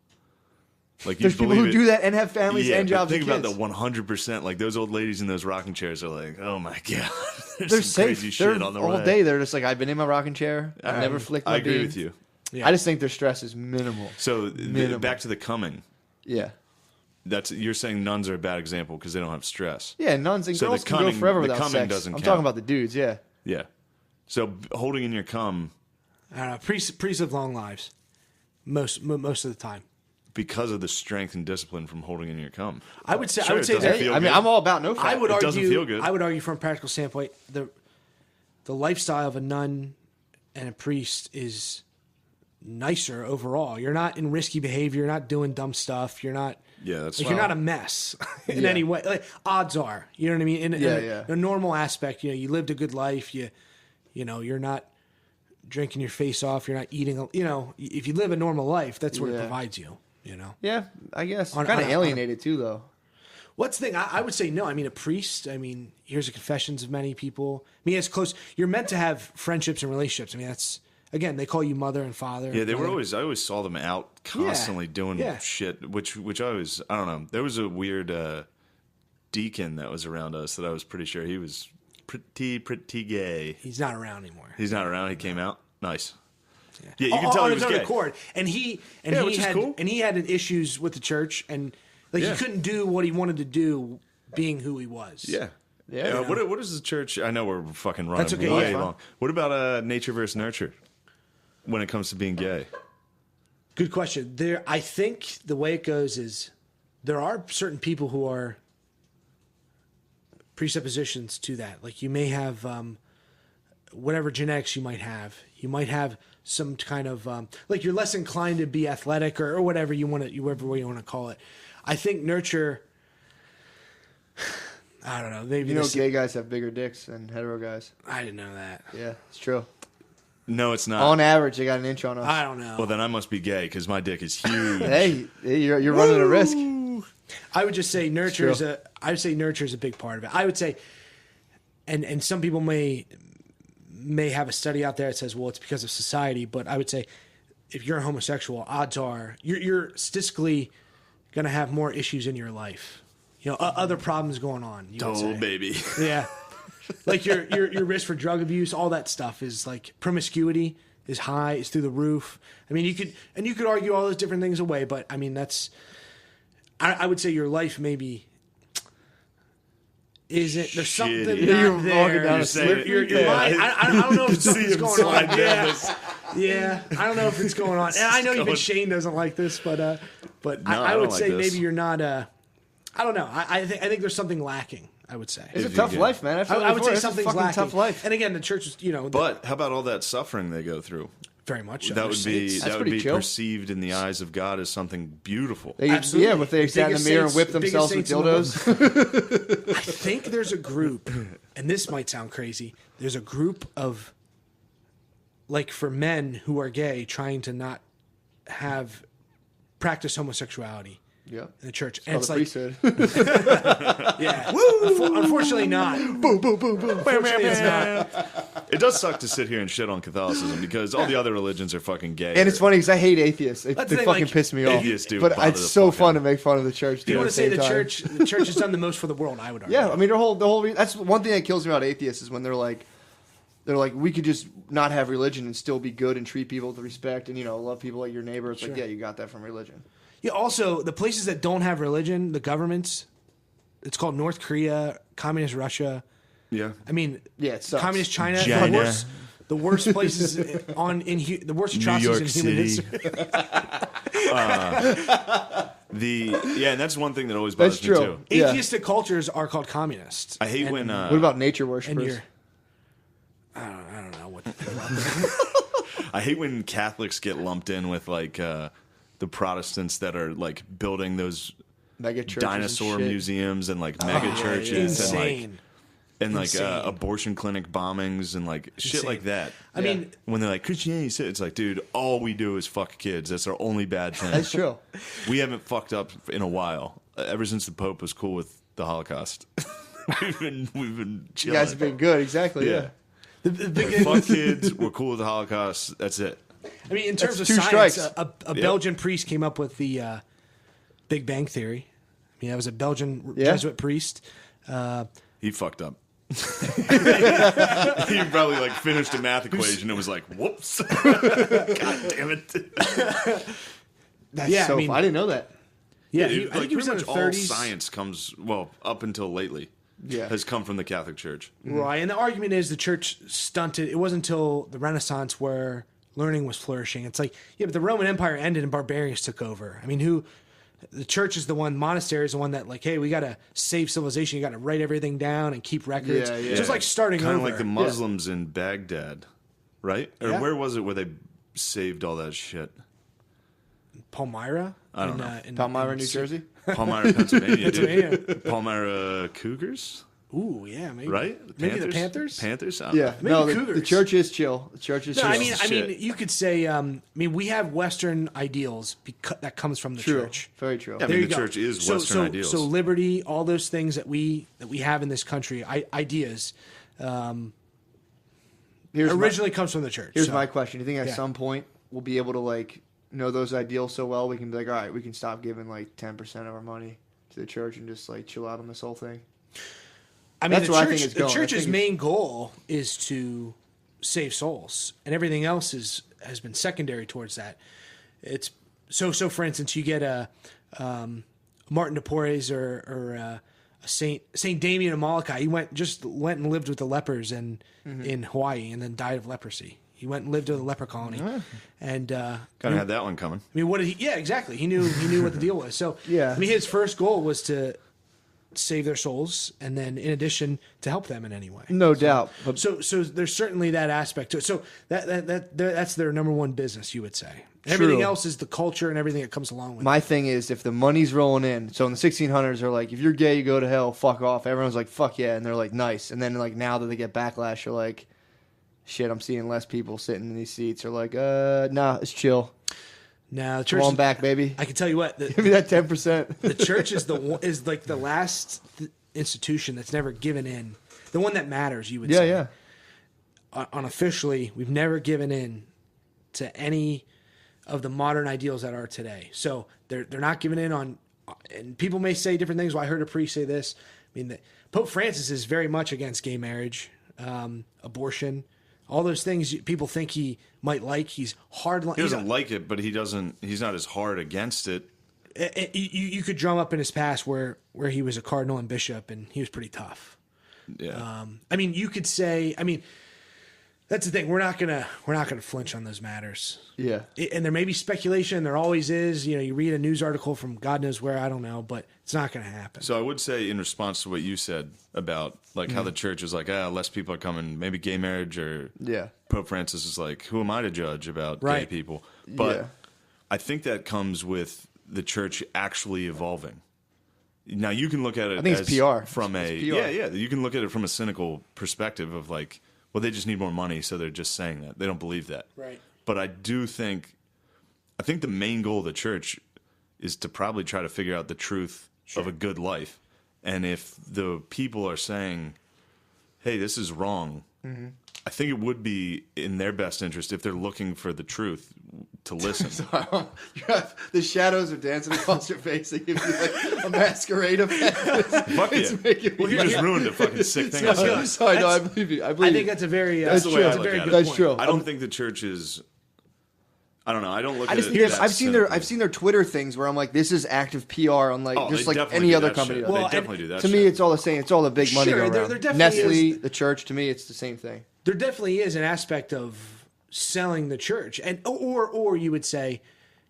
Like you There's people believe who it- do that and have families Yeah, and but jobs think and about kids. the 100%. Like those old ladies in those rocking chairs are like, oh my god, there's They're some safe. crazy They're shit on the all way. day. They're just like, I've been in my rocking chair. I've never flicked my I agree bean. with you. yeah. I just think their stress is minimal. So Minimal. back to the coming. Yeah. You're saying nuns are a bad example because they don't have stress. Yeah, nuns and So girls the can coming- go forever the without coming sex. doesn't I'm count. talking about the dudes, yeah. Yeah. So holding in your cum I don't know. Priests have long lives. Most of the time. because of the strength and discipline from holding in your cum. I would say Sure, it say doesn't that. feel I mean, good. I'm all about no fat. I would It argue. doesn't feel good. I would argue from a practical standpoint, the lifestyle of a nun and a priest is nicer overall. You're not in risky behavior. You're not doing dumb stuff. You're not. Yeah, that's Like, you're not a mess in Yeah. any way. Like, odds are, you know what I mean. In Yeah. a normal aspect, you lived a good life. You're not drinking your face off. You're not eating. If you live a normal life, that's what it Yeah. provides you. You know. Yeah, I guess. On- Kind on of a- alienated too, though. What's the thing? I would say no. I mean, a priest. I mean, here's the confessions of many people. I mean, it's close. You're meant to have friendships and relationships. I mean, that's again, they call you mother and father. Yeah, they were brother. I always saw them out constantly doing Yeah. shit, which I don't know. There was a weird deacon that was around us that I was pretty sure he was pretty gay. He's not around anymore. He's not around. He came out. Nice. Yeah, you can tell on he was his own gay. accord. And he which is had cool. and he had issues with the church, and like Yeah. he couldn't do what he wanted to do, being who he was. Yeah. Yeah. What is the church? I know we're fucking running That's okay, way yeah. long. What about nature versus nurture when it comes to being gay? Good question. I think the way it goes is there are certain people who are presuppositions to that. Like you may have whatever genetics you might have. You might have some kind of like you're less inclined to be athletic or whatever whatever way you want to call it. I think nurture. I don't know. Maybe Gay guys have bigger dicks than hetero guys. I didn't know that. Yeah, it's true. No, it's not. On average, they got an inch on us. I don't know. Well, then I must be gay because my dick is huge. Hey, you're running a risk. I would just say nurture is True. I would say nurture is a big part of it. I would say, and some people may have a study out there that says, well, it's because of society. But I would say, if you're a homosexual, odds are you're statistically going to have more issues in your life. Other problems going on. You would Oh, say. baby. Yeah, like your risk for drug abuse, all that stuff is like promiscuity is high, is through the roof. I mean, you could argue all those different things away, but I mean I would say your life maybe isn't. There's something Shitty. not You're walking there. down a You're saying it. slippery Your path. mind, I don't know if See something's him going slide on. down Yeah, this. yeah. I don't know if it's going on. And I know even going- Shane doesn't like this, but No, I I would don't like say this. maybe you're not. I don't know. I think there's something lacking. I would say. It's a If tough you life, man. I would say it's a something's fucking lacking. tough life. And again, the church is, But how about all that suffering they go through? very much. That would be That's pretty chill. perceived in the eyes of God as something beautiful. Absolutely. Yeah, if they The sat in the biggest mirror and saints- whipped biggest themselves with saints in the dildos. I think there's a group, and this might sound crazy. There's a group of, like, for men who are gay trying to not practice homosexuality Yeah. in the church. And it's like, priesthood. yeah. Unfortunately not. Boom, boom, boom, boom. Unfortunately, it's not. It does suck to sit here and shit on Catholicism because all the other religions are fucking gay. And it's funny because I hate atheists. They That's the thing, fucking like, piss me off. atheists do But bother it's the so fuck fun out to make fun of the church. You too, want at to say the the same time. church has done the most for the world, I would argue. Yeah, I mean, the whole reason, that's one thing that kills me about atheists is when they're like, they're like, we could just not have religion and still be good and treat people with respect and, love people like your neighbor. It's like, yeah, you got that from religion. Yeah, also, the places that don't have religion, the governments, it's called North Korea, Communist Russia. Yeah. I mean, it sucks. Communist China. China. The worst places the worst atrocities in human history. And that's one thing that always bothers me too. Atheistic cultures are called communists. I hate when. What about nature worshippers? I don't know what to think about that. I hate when Catholics get lumped in with like the Protestants that are like building those mega churches dinosaur museums and like mega churches insane. and like abortion clinic bombings and like shit like that. I mean, when they're like Christianity, it's like, dude, all we do is fuck kids. That's our only bad thing. That's true. We haven't fucked up in a while. Ever since the Pope was cool with the Holocaust, we've been chilling. You guys have been good, exactly. Yeah. The fuck kids. We're cool with the Holocaust. That's it. I mean, in terms of two science, strikes. a Belgian priest came up with the Big Bang Theory. I mean, that was a Belgian Jesuit priest. He fucked up. He probably like finished a math equation and was like, "Whoops, god damn it!" That's I didn't know that. Yeah, I think he was in pretty the much all 30s. science comes up until lately. Yeah. Has come from the Catholic Church. Right, and the argument is the church stunted. It wasn't until the Renaissance where learning was flourishing. It's like, yeah, but the Roman Empire ended and barbarians took over. I mean, the church is the one, monastery is the one that like, hey, we got to save civilization. You got to write everything down and keep records. Yeah. So it's like starting Kind over. of like the Muslims in Baghdad, right? Or where was it where they saved all that shit? Palmyra? I don't know. Palmyra, New Jersey? Palmyra, Pennsylvania. Dude. Palmyra Cougars? Ooh, yeah, maybe. Right? Maybe the Panthers? Panthers? Yeah. Maybe No, Cougars. the church is chill. The church is chill. I mean, Shit. you could say, we have Western ideals that comes from the true. church. Very true. Yeah, I There mean, you the go. church is Western ideals. So liberty, all those things that we have in this country, ideas, originally comes from the church. Here's my question. Do you think at Yeah. some point we'll be able to like know those ideals so well we can be like, all right, we can stop giving like 10% of our money to the church and just like chill out on this whole thing? I mean, That's where I think it's going. the I church's think main goal is to save souls, and everything else has been secondary towards that. It's so. For instance, you get a Martin de Porres or a Saint Damien of Molokai. He went and lived with the lepers in Hawaii, and then died of leprosy. He went and lived in a leper colony, and kind of had that one coming. I mean, what did he? Yeah, exactly. He knew what the deal was. So Yeah. I mean, his first goal was to save their souls, and then in addition to help them in any way. No doubt. But So there's certainly that aspect to it. So that's their number one business, you would say. Everything else is the culture and everything that comes along with it. my thing is, if the money's rolling in, so in the 1600s, they're like, if you're gay, you go to hell, fuck off. Everyone's like, fuck yeah. And they're like, nice. And then like now that they get backlash, you're like, shit, I'm seeing less people sitting in these seats. Or like, nah, it's chill. Now the church Come on back, baby. I can tell you what, Give me that 10%. the church is like the last institution that's never given in. The one that matters, you would say. Yeah. Unofficially, we've never given in to any of the modern ideals that are today. So they're not giving in on, and people may say different things. Well, I heard a priest say this. I mean, Pope Francis is very much against gay marriage, abortion, all those things people think he might like. He's hard. He doesn't like it, but he's not as hard against it. You could drum up in his past where he was a cardinal and bishop, and he was pretty tough. Yeah. I mean, you could say. I mean, that's the thing. We're not gonna flinch on those matters. Yeah. And there may be speculation. There always is. You know, you read a news article from God knows where. I don't know, but it's not going to happen. So I would say, in response to what you said about like how the church is like, less people are coming, maybe gay marriage, or Pope Francis is like, who am I to judge about gay people? But I think that comes with the church actually evolving. Now you can look at it. I think as it's PR. From it's a PR. You can look at it from a cynical perspective of like, well, they just need more money, so they're just saying that. They don't believe that. Right. But I think the main goal of the church is to probably try to figure out the truth of a good life. And if the people are saying, hey, this is wrong, I think it would be in their best interest if they're looking for the truth to listen. You have the shadows are dancing across your face. They give you like a masquerade effect. Fuck yeah. Well, you just ruined a fucking sick thing. I'm sorry, no, I believe you. I think that's a very that's the way I look at it. That's true. I don't think the church is. I don't know. I don't look at it. I've seen their Twitter things where I'm like, this is active PR on like just like any other company. Well, they definitely do that. To me, it's all the same. It's all the big money going around. There definitely Nestle, is, the church. To me, it's the same thing. There definitely is an aspect of selling the church, and or you would say,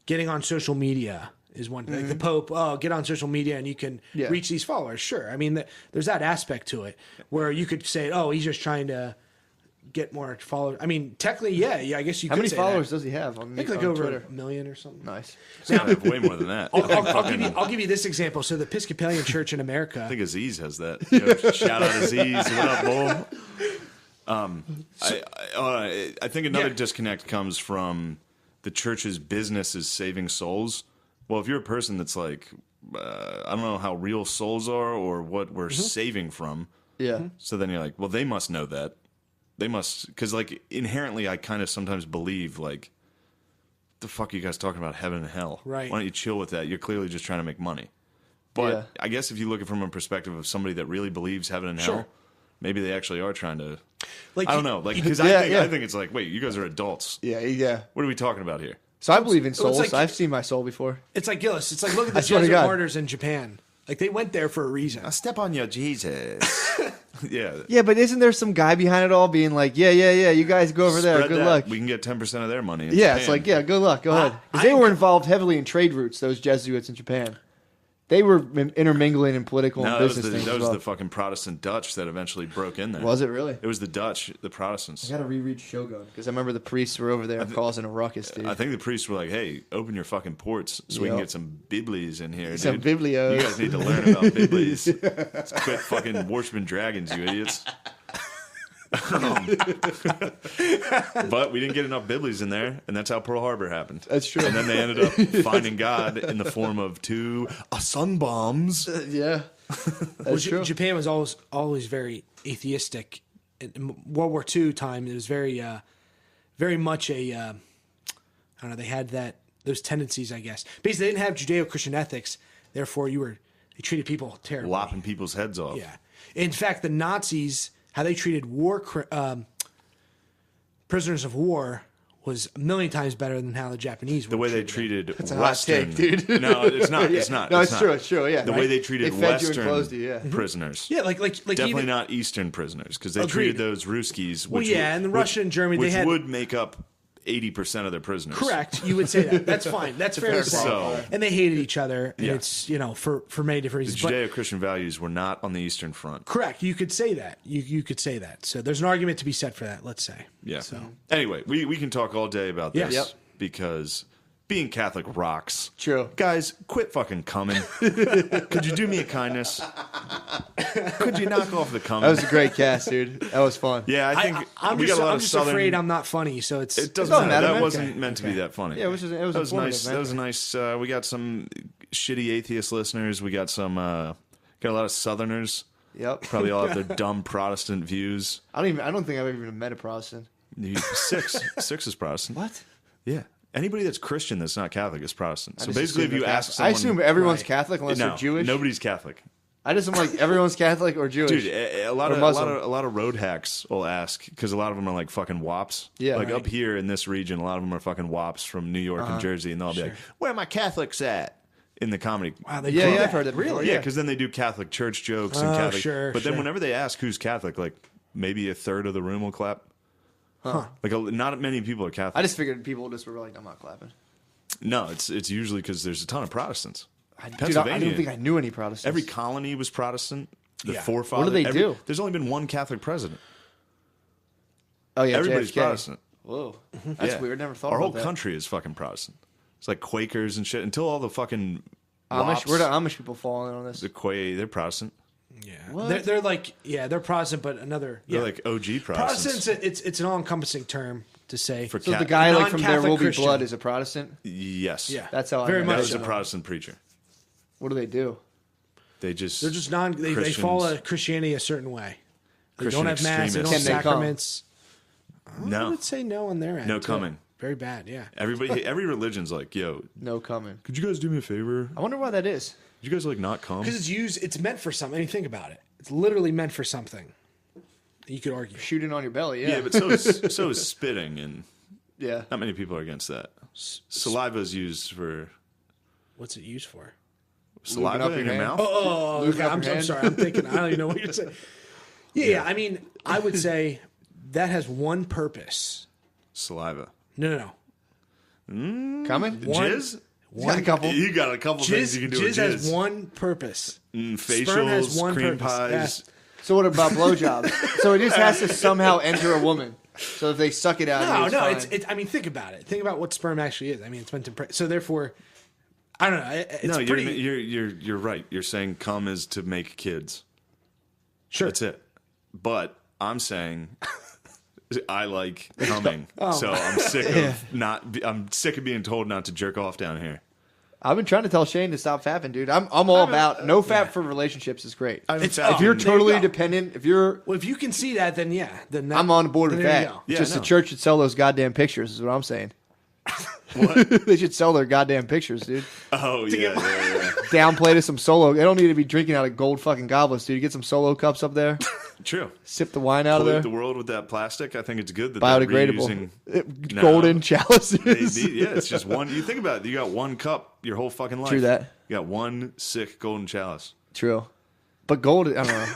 getting on social media is one thing. Like the Pope, get on social media and you can reach these followers. Sure, I mean, there's that aspect to it where you could say, he's just trying to get more followers. I mean, technically, yeah, I guess you could say that. How many followers does he have on I think like on over Twitter? 1 million or something. Nice. Now, way more than that. I'll give you this example. So the Episcopalian Church in America. I think Aziz has that. You know, shout out Aziz. What up, bull? I think another disconnect comes from the church's business is saving souls. Well, if you're a person that's like, I don't know how real souls are or what we're saving from. Yeah. So then you're like, well, they must know that. They must, because like inherently, I kind of sometimes believe like, the fuck are you guys talking about heaven and hell? Right. Why don't you chill with that? You're clearly just trying to make money. But I guess if you look at it from a perspective of somebody that really believes heaven and hell, maybe they actually are trying to. Like, I don't know, like because I think it's like, wait, you guys are adults. Yeah. What are we talking about here? So I believe in souls. I've seen my soul before. It's like Gillis. It's like look at the Jesuit martyrs in Japan. Like they went there for a reason. I'll step on your Jesus. Yeah, but isn't there some guy behind it all being like, yeah, you guys go over there. Good luck. We can get 10% of their money. It's like, good luck. Go ahead. Because they were involved heavily in trade routes, those Jesuits in Japan. They were intermingling in political and business things. That was the fucking Protestant Dutch that eventually broke in there. Was it really? It was the Dutch, the Protestants. I got to reread Shogun because I remember the priests were over there causing a ruckus, dude. I think the priests were like, "Hey, open your fucking ports so we can get some biblies in here, some dude. biblios. You guys need to learn about biblies. Let's quit fucking worshiping dragons, you idiots." But we didn't get enough Biblies in there, and that's how Pearl Harbor happened. That's true. And then they ended up finding God in the form of two sun bombs. That's true. Japan was always very atheistic. In World War II time, it was very much a I don't know. They had those tendencies, I guess. Basically, they didn't have Judeo-Christian ethics. Therefore, they treated people terribly, lopping people's heads off. Yeah. In fact, the Nazis, how they treated prisoners of war was a million times better than how the Japanese were. The way they treated That's Western, a hot take, dude. No, it's not. It's not. No, it's true. It's true. Yeah. The way they treated they fed Western you and closed you, prisoners. Yeah, like definitely even, not Eastern prisoners because they treated those Ruskies. Which and the Russia and Germany, which they had, would make up 80% of their prisoners. Correct. You would say that. That's fine. That's fair to say. So, and they hated each other. And it's, for many different reasons. The Judeo-Christian values were not on the Eastern Front. Correct. You could say that. You could say that. So there's an argument to be said for that, let's say. Yeah. So anyway, we can talk all day about this. Yep. Because being Catholic rocks. True. Guys, quit fucking coming. Could you do me a kindness? Could you knock off the coming? That was a great cast, dude. That was fun. Yeah, I think I'm we just, got a lot I'm of just Southern... afraid I'm not funny, so it doesn't matter. That wasn't meant to be that funny. Yeah, it was nice. That was nice. We got some shitty atheist listeners. We got some got a lot of Southerners. Yep. Probably all have their dumb Protestant views. I don't think I've even met a Protestant. Six is Protestant. What? Yeah. Anybody that's Christian that's not Catholic is Protestant. So basically, if you ask someone... I assume everyone's Catholic unless they're Jewish. Nobody's Catholic. I just am like, everyone's Catholic or Jewish. Dude, a lot of road hacks will ask, because a lot of them are like fucking wops. Yeah. Like up here in this region, a lot of them are fucking wops from New York and Jersey, and they'll be like, where are my Catholics at? In the comedy. Wow, I've heard that before. Really? Yeah, because then they do Catholic church jokes and Catholic. Sure, but then whenever they ask who's Catholic, like maybe a third of the room will clap. Huh. Like not many people are Catholic. I just figured people just were like, I'm not clapping. No, it's usually because there's a ton of Protestants. Pennsylvania, I don't think I knew any Protestants. Every colony was Protestant. The forefathers. What do they do? There's only been one Catholic president. Oh yeah, everybody's JFK. Protestant. Whoa, that's weird. Never thought Our about whole that. country is fucking Protestant. It's like Quakers and shit. Until all the fucking Amish. Where do Amish people fall in on this? They're Protestant. Yeah, they're like they're Protestant, but another they're like OG Protestants. It's an all-encompassing term to say. So the guy like from There Will Be Blood is a Protestant. Yes. Yeah, that's how very I know. much. That was a Protestant preacher. What do they do? They're just they follow Christianity a certain way. They don't have mass. They don't have sacraments. I No. would say no on their end. No too. coming. Very bad, yeah. Every religion's like, yo, No coming. could you guys do me a favor? I wonder why that is. Could you guys like not come? Because it's meant for something. I mean, think about it. It's literally meant for something. You could argue. Shooting on your belly, yeah. Yeah, but so is spitting, and yeah. not many people are against that. Saliva is used for What's it used for? saliva up in your your hand? mouth. Oh, Lubing okay, up I'm your hand? sorry. I'm thinking. I don't even know what you're saying. Yeah. I mean, I would say that has one purpose. Saliva. No. Coming? Jizz? He's got a couple. You got a couple things you can do with Jizz has jizz. one purpose. Facials, has one cream purpose. pies. Yes. So what about blowjobs? So it just has to somehow enter a woman. So if they suck it out, No, fine. it's. I mean, think about it. Think about what sperm actually is. I mean, it's meant to. So therefore, I don't know. It's No, pretty. you're right. You're saying cum is to make kids. Sure. That's it. But I'm saying I like coming, Oh. so I'm sick of I'm sick of being told not to jerk off down here. I've been trying to tell Shane to stop fapping, dude. I'm all about no fap for relationships is great. It's If you're there you totally go. dependent, if you're, Well, if you can see that, then yeah, then that, I'm on board then with there you that. go. Yeah, Just no. the church should sell those goddamn pictures. Is what I'm saying. They should sell their goddamn pictures, dude. Oh yeah. Downplay to some solo. They don't need to be drinking out of gold fucking goblets, dude. Get some solo cups up there. True. Sip the wine out of Pollute there. the world with that plastic. I think it's good that they're Biodegradable. reusing- No. Golden chalices. Yeah, it's just one. You think about it. You got one cup your whole fucking life. True that. You got one sick golden chalice. True. But gold, I don't know.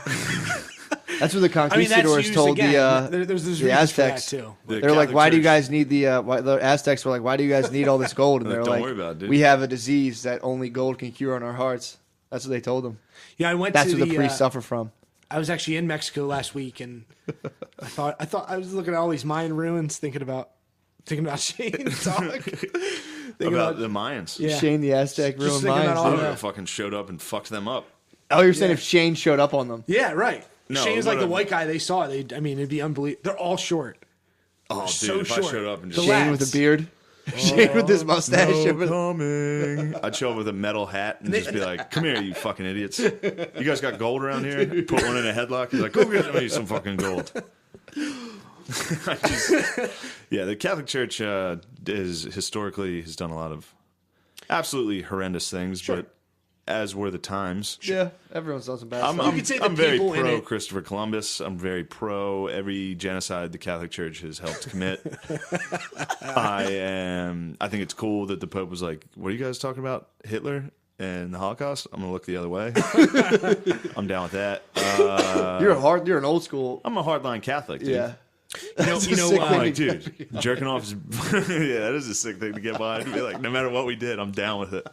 That's what the I mean, that's conquistadors used told again. the There's the reasons for that, Aztecs. too. The They're like, Catholic why do you Church- guys need the Aztecs were like, why do you guys need all this gold? And they're Don't like, worry about it, dude. we have a disease that only gold can cure in our hearts. That's what they told them. Yeah, I went That's to what the priests suffer from. I was actually in Mexico last week, and I thought I was looking at all these Mayan ruins, thinking about Shane talk. Thinking About the Mayans. Yeah. Shane the Aztec Just ruined thinking about all I Mayans. that. would have fucking showed up and fucked them up. Oh, you're saying Yeah. if Shane showed up on them? Yeah, right. No, Shane is like the whatever. white guy they saw. I mean, it'd be unbelievable. They're all short. Oh, dude, so if short. I showed up and The just Shane with lads. a beard. Shane with his mustache. No With- coming. I'd show up with a metal hat and just be like, "Come here, you fucking idiots! You guys got gold around here? Put one in a headlock. He's like, go get me some fucking gold." Yeah, the Catholic Church has done a lot of absolutely horrendous things, but as were the times. Yeah, everyone's done some bad I'm, stuff. You could say the I'm very people in pro it- Christopher Columbus. I'm very pro every genocide the Catholic Church has helped commit. I think it's cool that the Pope was like, "What are you guys talking about? Hitler and the Holocaust?" I'm gonna look the other way. I'm down with that. You're an old school. I'm a hardline Catholic, dude. Yeah. You know, a sick thing. Like, dude, jerking off is yeah, that is a sick thing to get behind. Be like, no matter what we did, I'm down with it.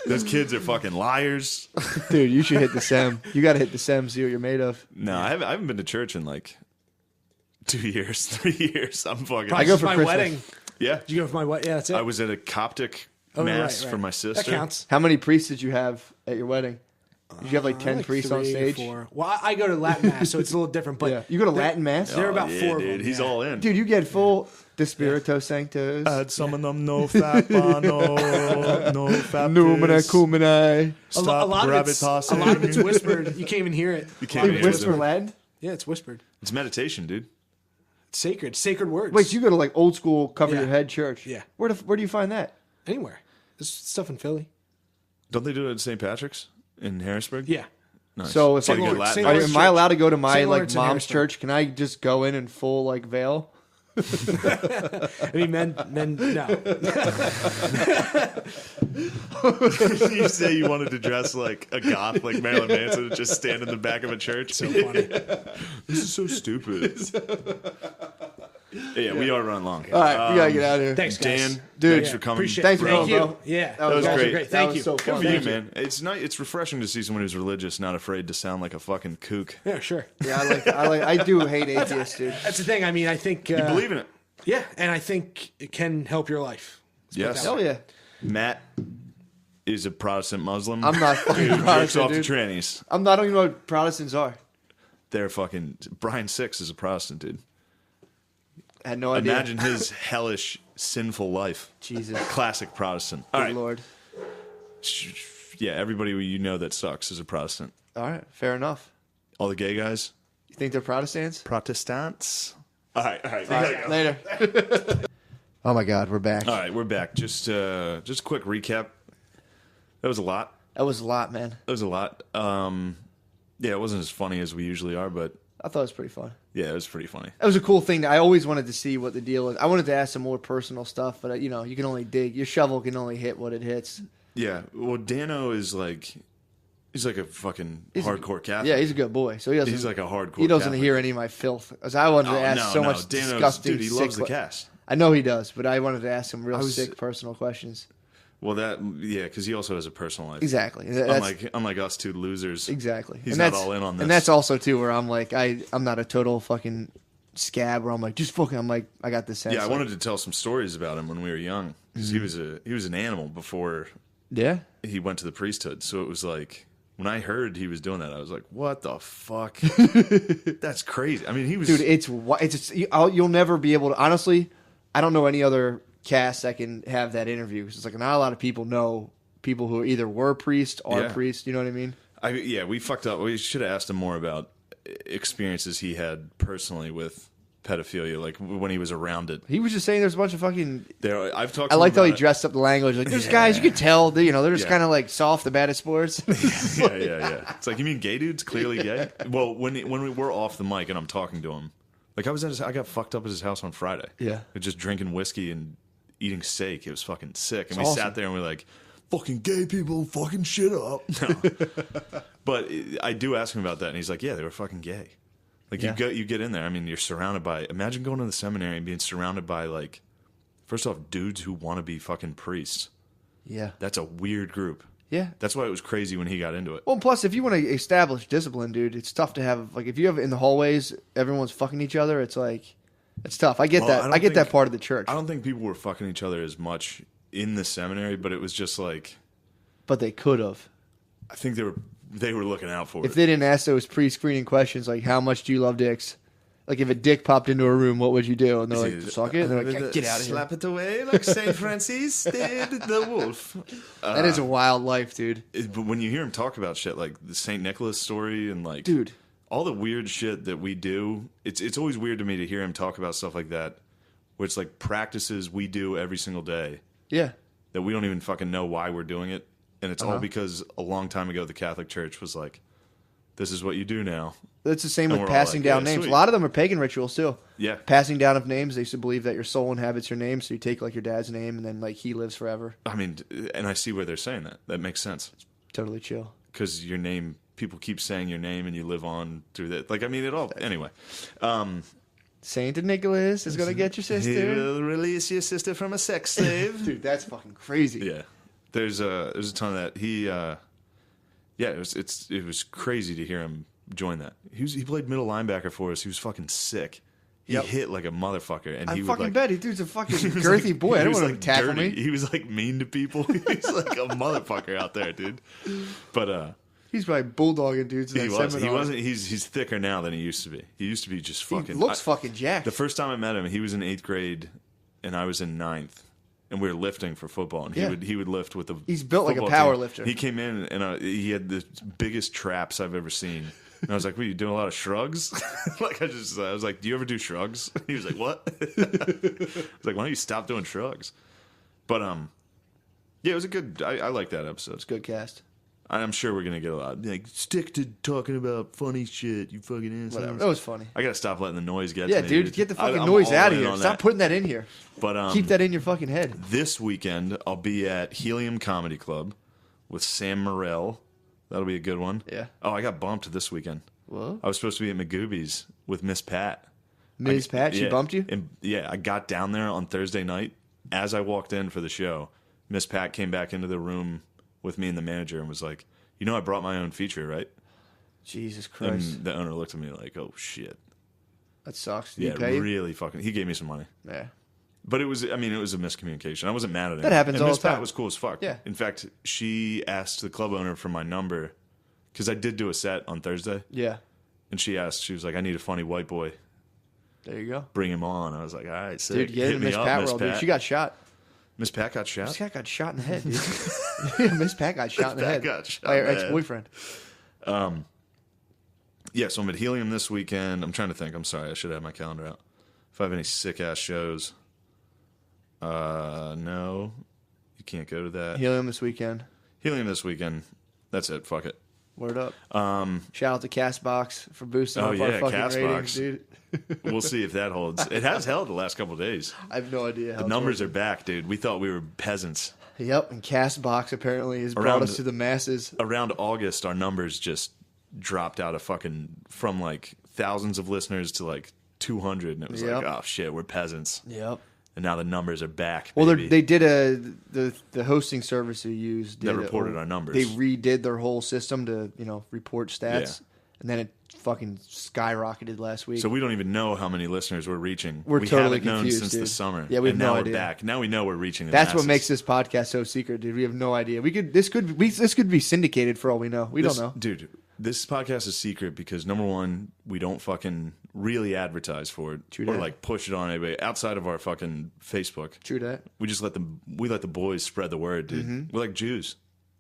Those kids are fucking liars. Dude, you should hit the SEM. You got to hit the SEM, see what you're made of. No, I haven't been to church in like 2 years, 3 years. I'm fucking. I go for my Christmas. wedding. Yeah, Did you go for my wedding? Yeah, that's it. I was at a Coptic Oh, mass right. for my sister. That counts. How many priests did you have at your wedding? Did you have like 10 Like priests on 3 or stage? 4. Well, I go to Latin mass, so it's a little different. But Yeah. You go to Latin Mass? There are about yeah, 4 dude, of them. he's yeah. all in. Dude, you get full Despirito Sanctos. I had some of them no fappa, no fap. Numina Cumini. A lot of it's whispered. You can't even hear it. You can't They even hear whisper them. Latin? Yeah, it's whispered. It's meditation, dude. It's sacred words. Wait, so you go to like old school cover Yeah. your head church? Yeah. Where do you find that? Anywhere. There's stuff in Philly. Don't they do it at St. Patrick's in Harrisburg? Yeah. Nice. So if St. I Lawrence- go, Latin St. mass. Lawrence am I allowed to go to my St. like Lawrence and mom's Harrisburg. church? Can I just go in full like veil? I mean, men, no. You say you wanted to dress like a goth, like Marilyn Manson, and just stand in the back of a church. So funny. This is so stupid. Yeah, we are running long. All right, we gotta get out of here. Thanks, guys. Dan, Dude, thanks for coming. Appreciate Thanks it. for Thank coming, you. bro. Yeah. That was You guys are great. great. That Thank was you. so Good fun. for you, Thank man. It's refreshing to see someone who's religious, not afraid to sound like a fucking kook. Yeah, sure. Yeah, I do hate atheists, dude. That's the thing. I mean, I think. You believe in it? Yeah, and I think it can help your life. Yes. Hell yeah. Matt is a Protestant Muslim. I'm not fucking Jerks Protestant, off to dude. trannies. I don't even know what Protestants are. They're fucking. Brian Six is a Protestant, dude. I had no idea. Imagine his hellish, sinful life. Jesus. Classic Protestant. All Good right. Lord. Yeah, everybody you know that sucks is a Protestant. All right, fair enough. All the gay guys. You think they're Protestants? Protestants. All right. Later. Oh my God, we're back. All right, we're back. Just a quick recap. That was a lot. That was a lot, man. It was a lot. Yeah, it wasn't as funny as we usually are, but I thought it was pretty fun. yeah, it was pretty funny. It was a cool thing. I always wanted to see what the deal was. I wanted to ask some more personal stuff, but you can only dig. Your shovel can only hit what it hits. Yeah, well, Dano is like, he's like a fucking hardcore Catholic. Yeah, he's a good boy. So he's like a hardcore. He doesn't Catholic. hear any of my filth. Because I wanted to ask much Dano's, disgusting. dude, he sick loves the cast. I know he does, but I wanted to ask some real sick personal questions. Well, because he also has a personal life. Exactly. Unlike us two losers. Exactly. He's not all in on this. And that's also too where I'm like, I'm not a total fucking scab where I'm like, just fucking. I'm like, I got this sense. Yeah, I wanted to tell some stories about him when we were young because he was an animal before. Yeah. He went to the priesthood, so it was like when I heard he was doing that, I was like, "What the fuck? That's crazy." I mean, he was dude. You'll never be able to. Honestly, I don't know any other cast that can have that interview. It's like not a lot of people know people who either were priests or priests. You know what I mean? We fucked up. We should have asked him more about experiences he had personally with pedophilia, like when he was around it. He was just saying there's a bunch of fucking. I've talked. I liked how he dressed up the language. Like there's guys you could tell, they're just kind of like soft, the bad at sports. yeah. It's like, you mean gay dudes clearly gay? Well, when we were off the mic and I'm talking to him, like I got fucked up at his house on Friday. Yeah, just drinking whiskey and eating steak. It was fucking sick. And it's awesome. Sat there and we're like, fucking gay people fucking shit up. No. But I do ask him about that, and he's like, yeah, they were fucking gay. Like, you get in there. I mean, you're surrounded by... Imagine going to the seminary and being surrounded by, like... First off, dudes who want to be fucking priests. Yeah. That's a weird group. Yeah. That's why it was crazy when he got into it. Well, plus, if you want to establish discipline, dude, it's tough to have... Like, if you have in the hallways, everyone's fucking each other, it's like... It's tough. I get that. I get that part of the church. I don't think people were fucking each other as much in the seminary, but it was just like... But they could have. I think they were looking out for it. If they didn't ask those pre-screening questions like, how much do you love dicks? Like, if a dick popped into a room, what would you do? And they're like, suck it? And they're like, get out of here. Slap it away like St. Francis did the wolf. That is a wild life, dude. But when you hear him talk about shit like the St. Nicholas story and like... Dude. All the weird shit that we do, it's always weird to me to hear him talk about stuff like that, where it's like practices we do every single day. Yeah. That we don't even fucking know why we're doing it. And it's all because a long time ago the Catholic Church was like, this is what you do now. It's the same with passing down names. Sweet. A lot of them are pagan rituals too. Yeah. Passing down of names. They used to believe that your soul inhabits your name, so you take like your dad's name and then like he lives forever. I mean, and I see where they're saying that. That makes sense. It's totally chill. Because your name, people keep saying your name and you live on through that. Like, I mean, it all, anyway. Saint Nicholas is going to get your sister. He will release your sister from a sex slave. Dude, that's fucking crazy. Yeah. There's a ton of that. It was crazy to hear him join that. He played middle linebacker for us. He was fucking sick. He hit like a motherfucker, and I he fucking would like, bet. Dude's a fucking girthy boy. I don't want to tackle me. He was like mean to people. He's like a motherfucker out there, dude. But he's probably bulldogging dudes in that seminar. He wasn't. He's thicker now than he used to be. He used to be just fucking. He looks fucking jacked. The first time I met him, he was in 8th grade, and I was in 9th. And we were lifting for football, and he would lift with the. He's built like a power lifter. He came in and he had the biggest traps I've ever seen. And I was like, "What, you doing a lot of shrugs?" Like I was like, "Do you ever do shrugs?" He was like, "What?" I was like, "Why don't you stop doing shrugs?" But yeah, it was a good. I like that episode. It's a good cast. I'm sure we're gonna get a lot. Like, stick to talking about funny shit, you fucking assholes. Whatever. That was funny. I gotta stop letting the noise get. Yeah, to me, dude, get the fucking noise out of here. Stop putting that in here. But keep that in your fucking head. This weekend, I'll be at Helium Comedy Club with Sam Morrell. That'll be a good one. Yeah. Oh, I got bumped this weekend. What? I was supposed to be at Magooby's with Miss Pat. Ms. Pat, she bumped you? And, yeah, I got down there on Thursday night. As I walked in for the show, Miss Pat came back into the room with me and the manager and was like, "You know, I brought my own feature, right?" Jesus Christ. And the owner looked at me like, "Oh, shit." That sucks. Did he pay? Really fucking. He gave me some money. Yeah. But it was a miscommunication. I wasn't mad at him. That happens all the time. Miss Pat was cool as fuck. Yeah. In fact, she asked the club owner for my number because I did do a set on Thursday. Yeah. And she was like, "I need a funny white boy. There you go. Bring him on." I was like, "All right, sick. Dude, get in Miss Pat world, dude. She got shot. Miss Pat got shot? Miss Pat got shot in the head, dude. Miss Pat got shot in the head. By her ex-boyfriend. Yeah, so I'm at Helium this weekend. I'm trying to think. I'm sorry. I should have my calendar out. If I have any sick ass shows. No. You can't go to that. Helium this weekend. Helium this weekend. That's it. Fuck it. Word up. Shout out to Castbox for boosting up our fucking Castbox. ratings, dude. We'll see if that holds. It has held the last couple of days. I have no idea how The numbers are back, dude. We thought we were peasants. Yep, and Castbox apparently has brought us to the masses. Around August, our numbers just dropped out of from like thousands of listeners to like 200, and it was like, oh shit, we're peasants. Yep. And now the numbers are back. Well, baby. they did the hosting service we used that reported our numbers. They redid their whole system to report stats, and then it fucking skyrocketed last week. So we don't even know how many listeners we're reaching. We totally haven't confused, known since dude. the summer. Yeah, we have and now no we're idea. back. Now we know we're reaching. That's masses. what makes this podcast so secret, dude. We have no idea. This could be syndicated for all we know. We don't know, dude. This podcast is secret because number one, we don't fucking really advertise for it True or that. like push it on anybody outside of our fucking Facebook. True that. We just let the boys spread the word, dude. Mm-hmm. We're like Jews.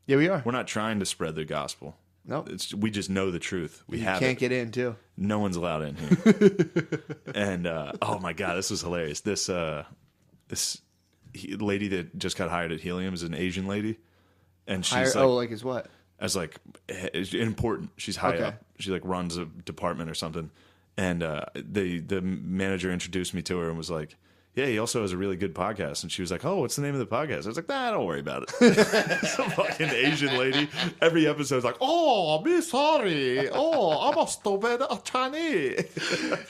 Yeah, we are. We're not trying to spread the gospel. Nope. We just know the truth. We can't get in too. No one's allowed in here. And oh my god, this was hilarious. This lady that just got hired at Helium is an Asian lady, and she's like as what? As like important. She's high Okay. up. She like runs a department or something. And the manager introduced me to her and was like, yeah, he also has a really good podcast. And she was like, oh, what's the name of the podcast? I was like, nah, don't worry about it. Some fucking Asian lady. Every episode's like, oh, I'm sorry. Oh, I'm a stupid Chinese.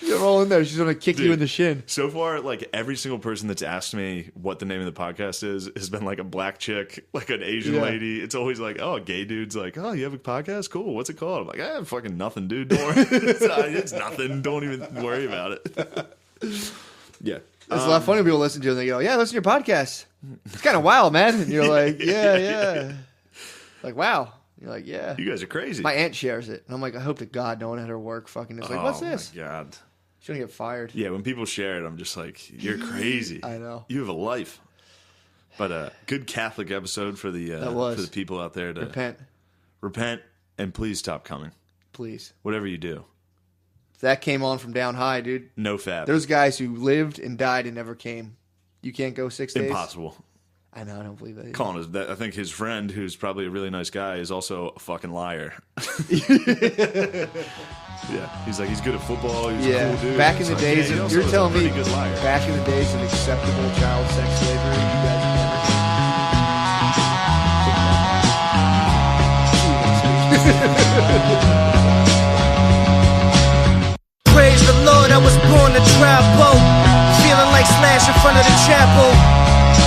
You're all in there. She's going to kick you in the shin. So far, like every single person that's asked me what the name of the podcast is has been like a black chick, like an Asian lady. It's always like, oh, a gay dude's like, oh, you have a podcast? Cool. What's it called? I'm like, fucking nothing, dude. Don't worry. It's nothing. Don't even worry about it. Yeah. It's a lot funny when people listen to it and they go, yeah, listen to your podcast. It's kind of wild, man. And you're like, yeah. Like, wow. You're like, yeah. You guys are crazy. My aunt shares it. And I'm like, I hope to God no one at her work fucking is like, what's this? Oh, my God. She's going to get fired. Yeah, when people share it, I'm just like, you're crazy. I know. You have a life. But good Catholic episode for the people out there to repent, and please stop coming. Please. Whatever you do. That came on from down high, dude. No fab. There's guys who lived and died and never came. You can't go 6 days? Impossible. I know, I don't believe that. Colin is that. I think his friend, who's probably a really nice guy, is also a fucking liar. Yeah, he's like, he's good at football. He's a cool dude. Back in the days, you're telling me, good liar. back in the days of acceptable child sex slavery, you guys have never Praise the Lord, I was born to drive boat. Feeling like Slash in front of the chapel.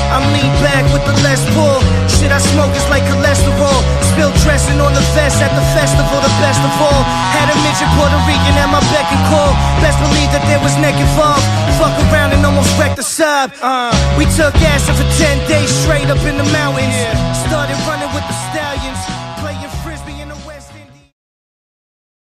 I'm lean back with the Les Paul. Shit I smoke is like cholesterol. Spill dressing on the vest at the festival, the best of all. Had a midget Puerto Rican at my beck and call. Best believe that there was neck involved. Fuck around and almost wrecked the sub. We took acid for 10 days straight up in the mountains.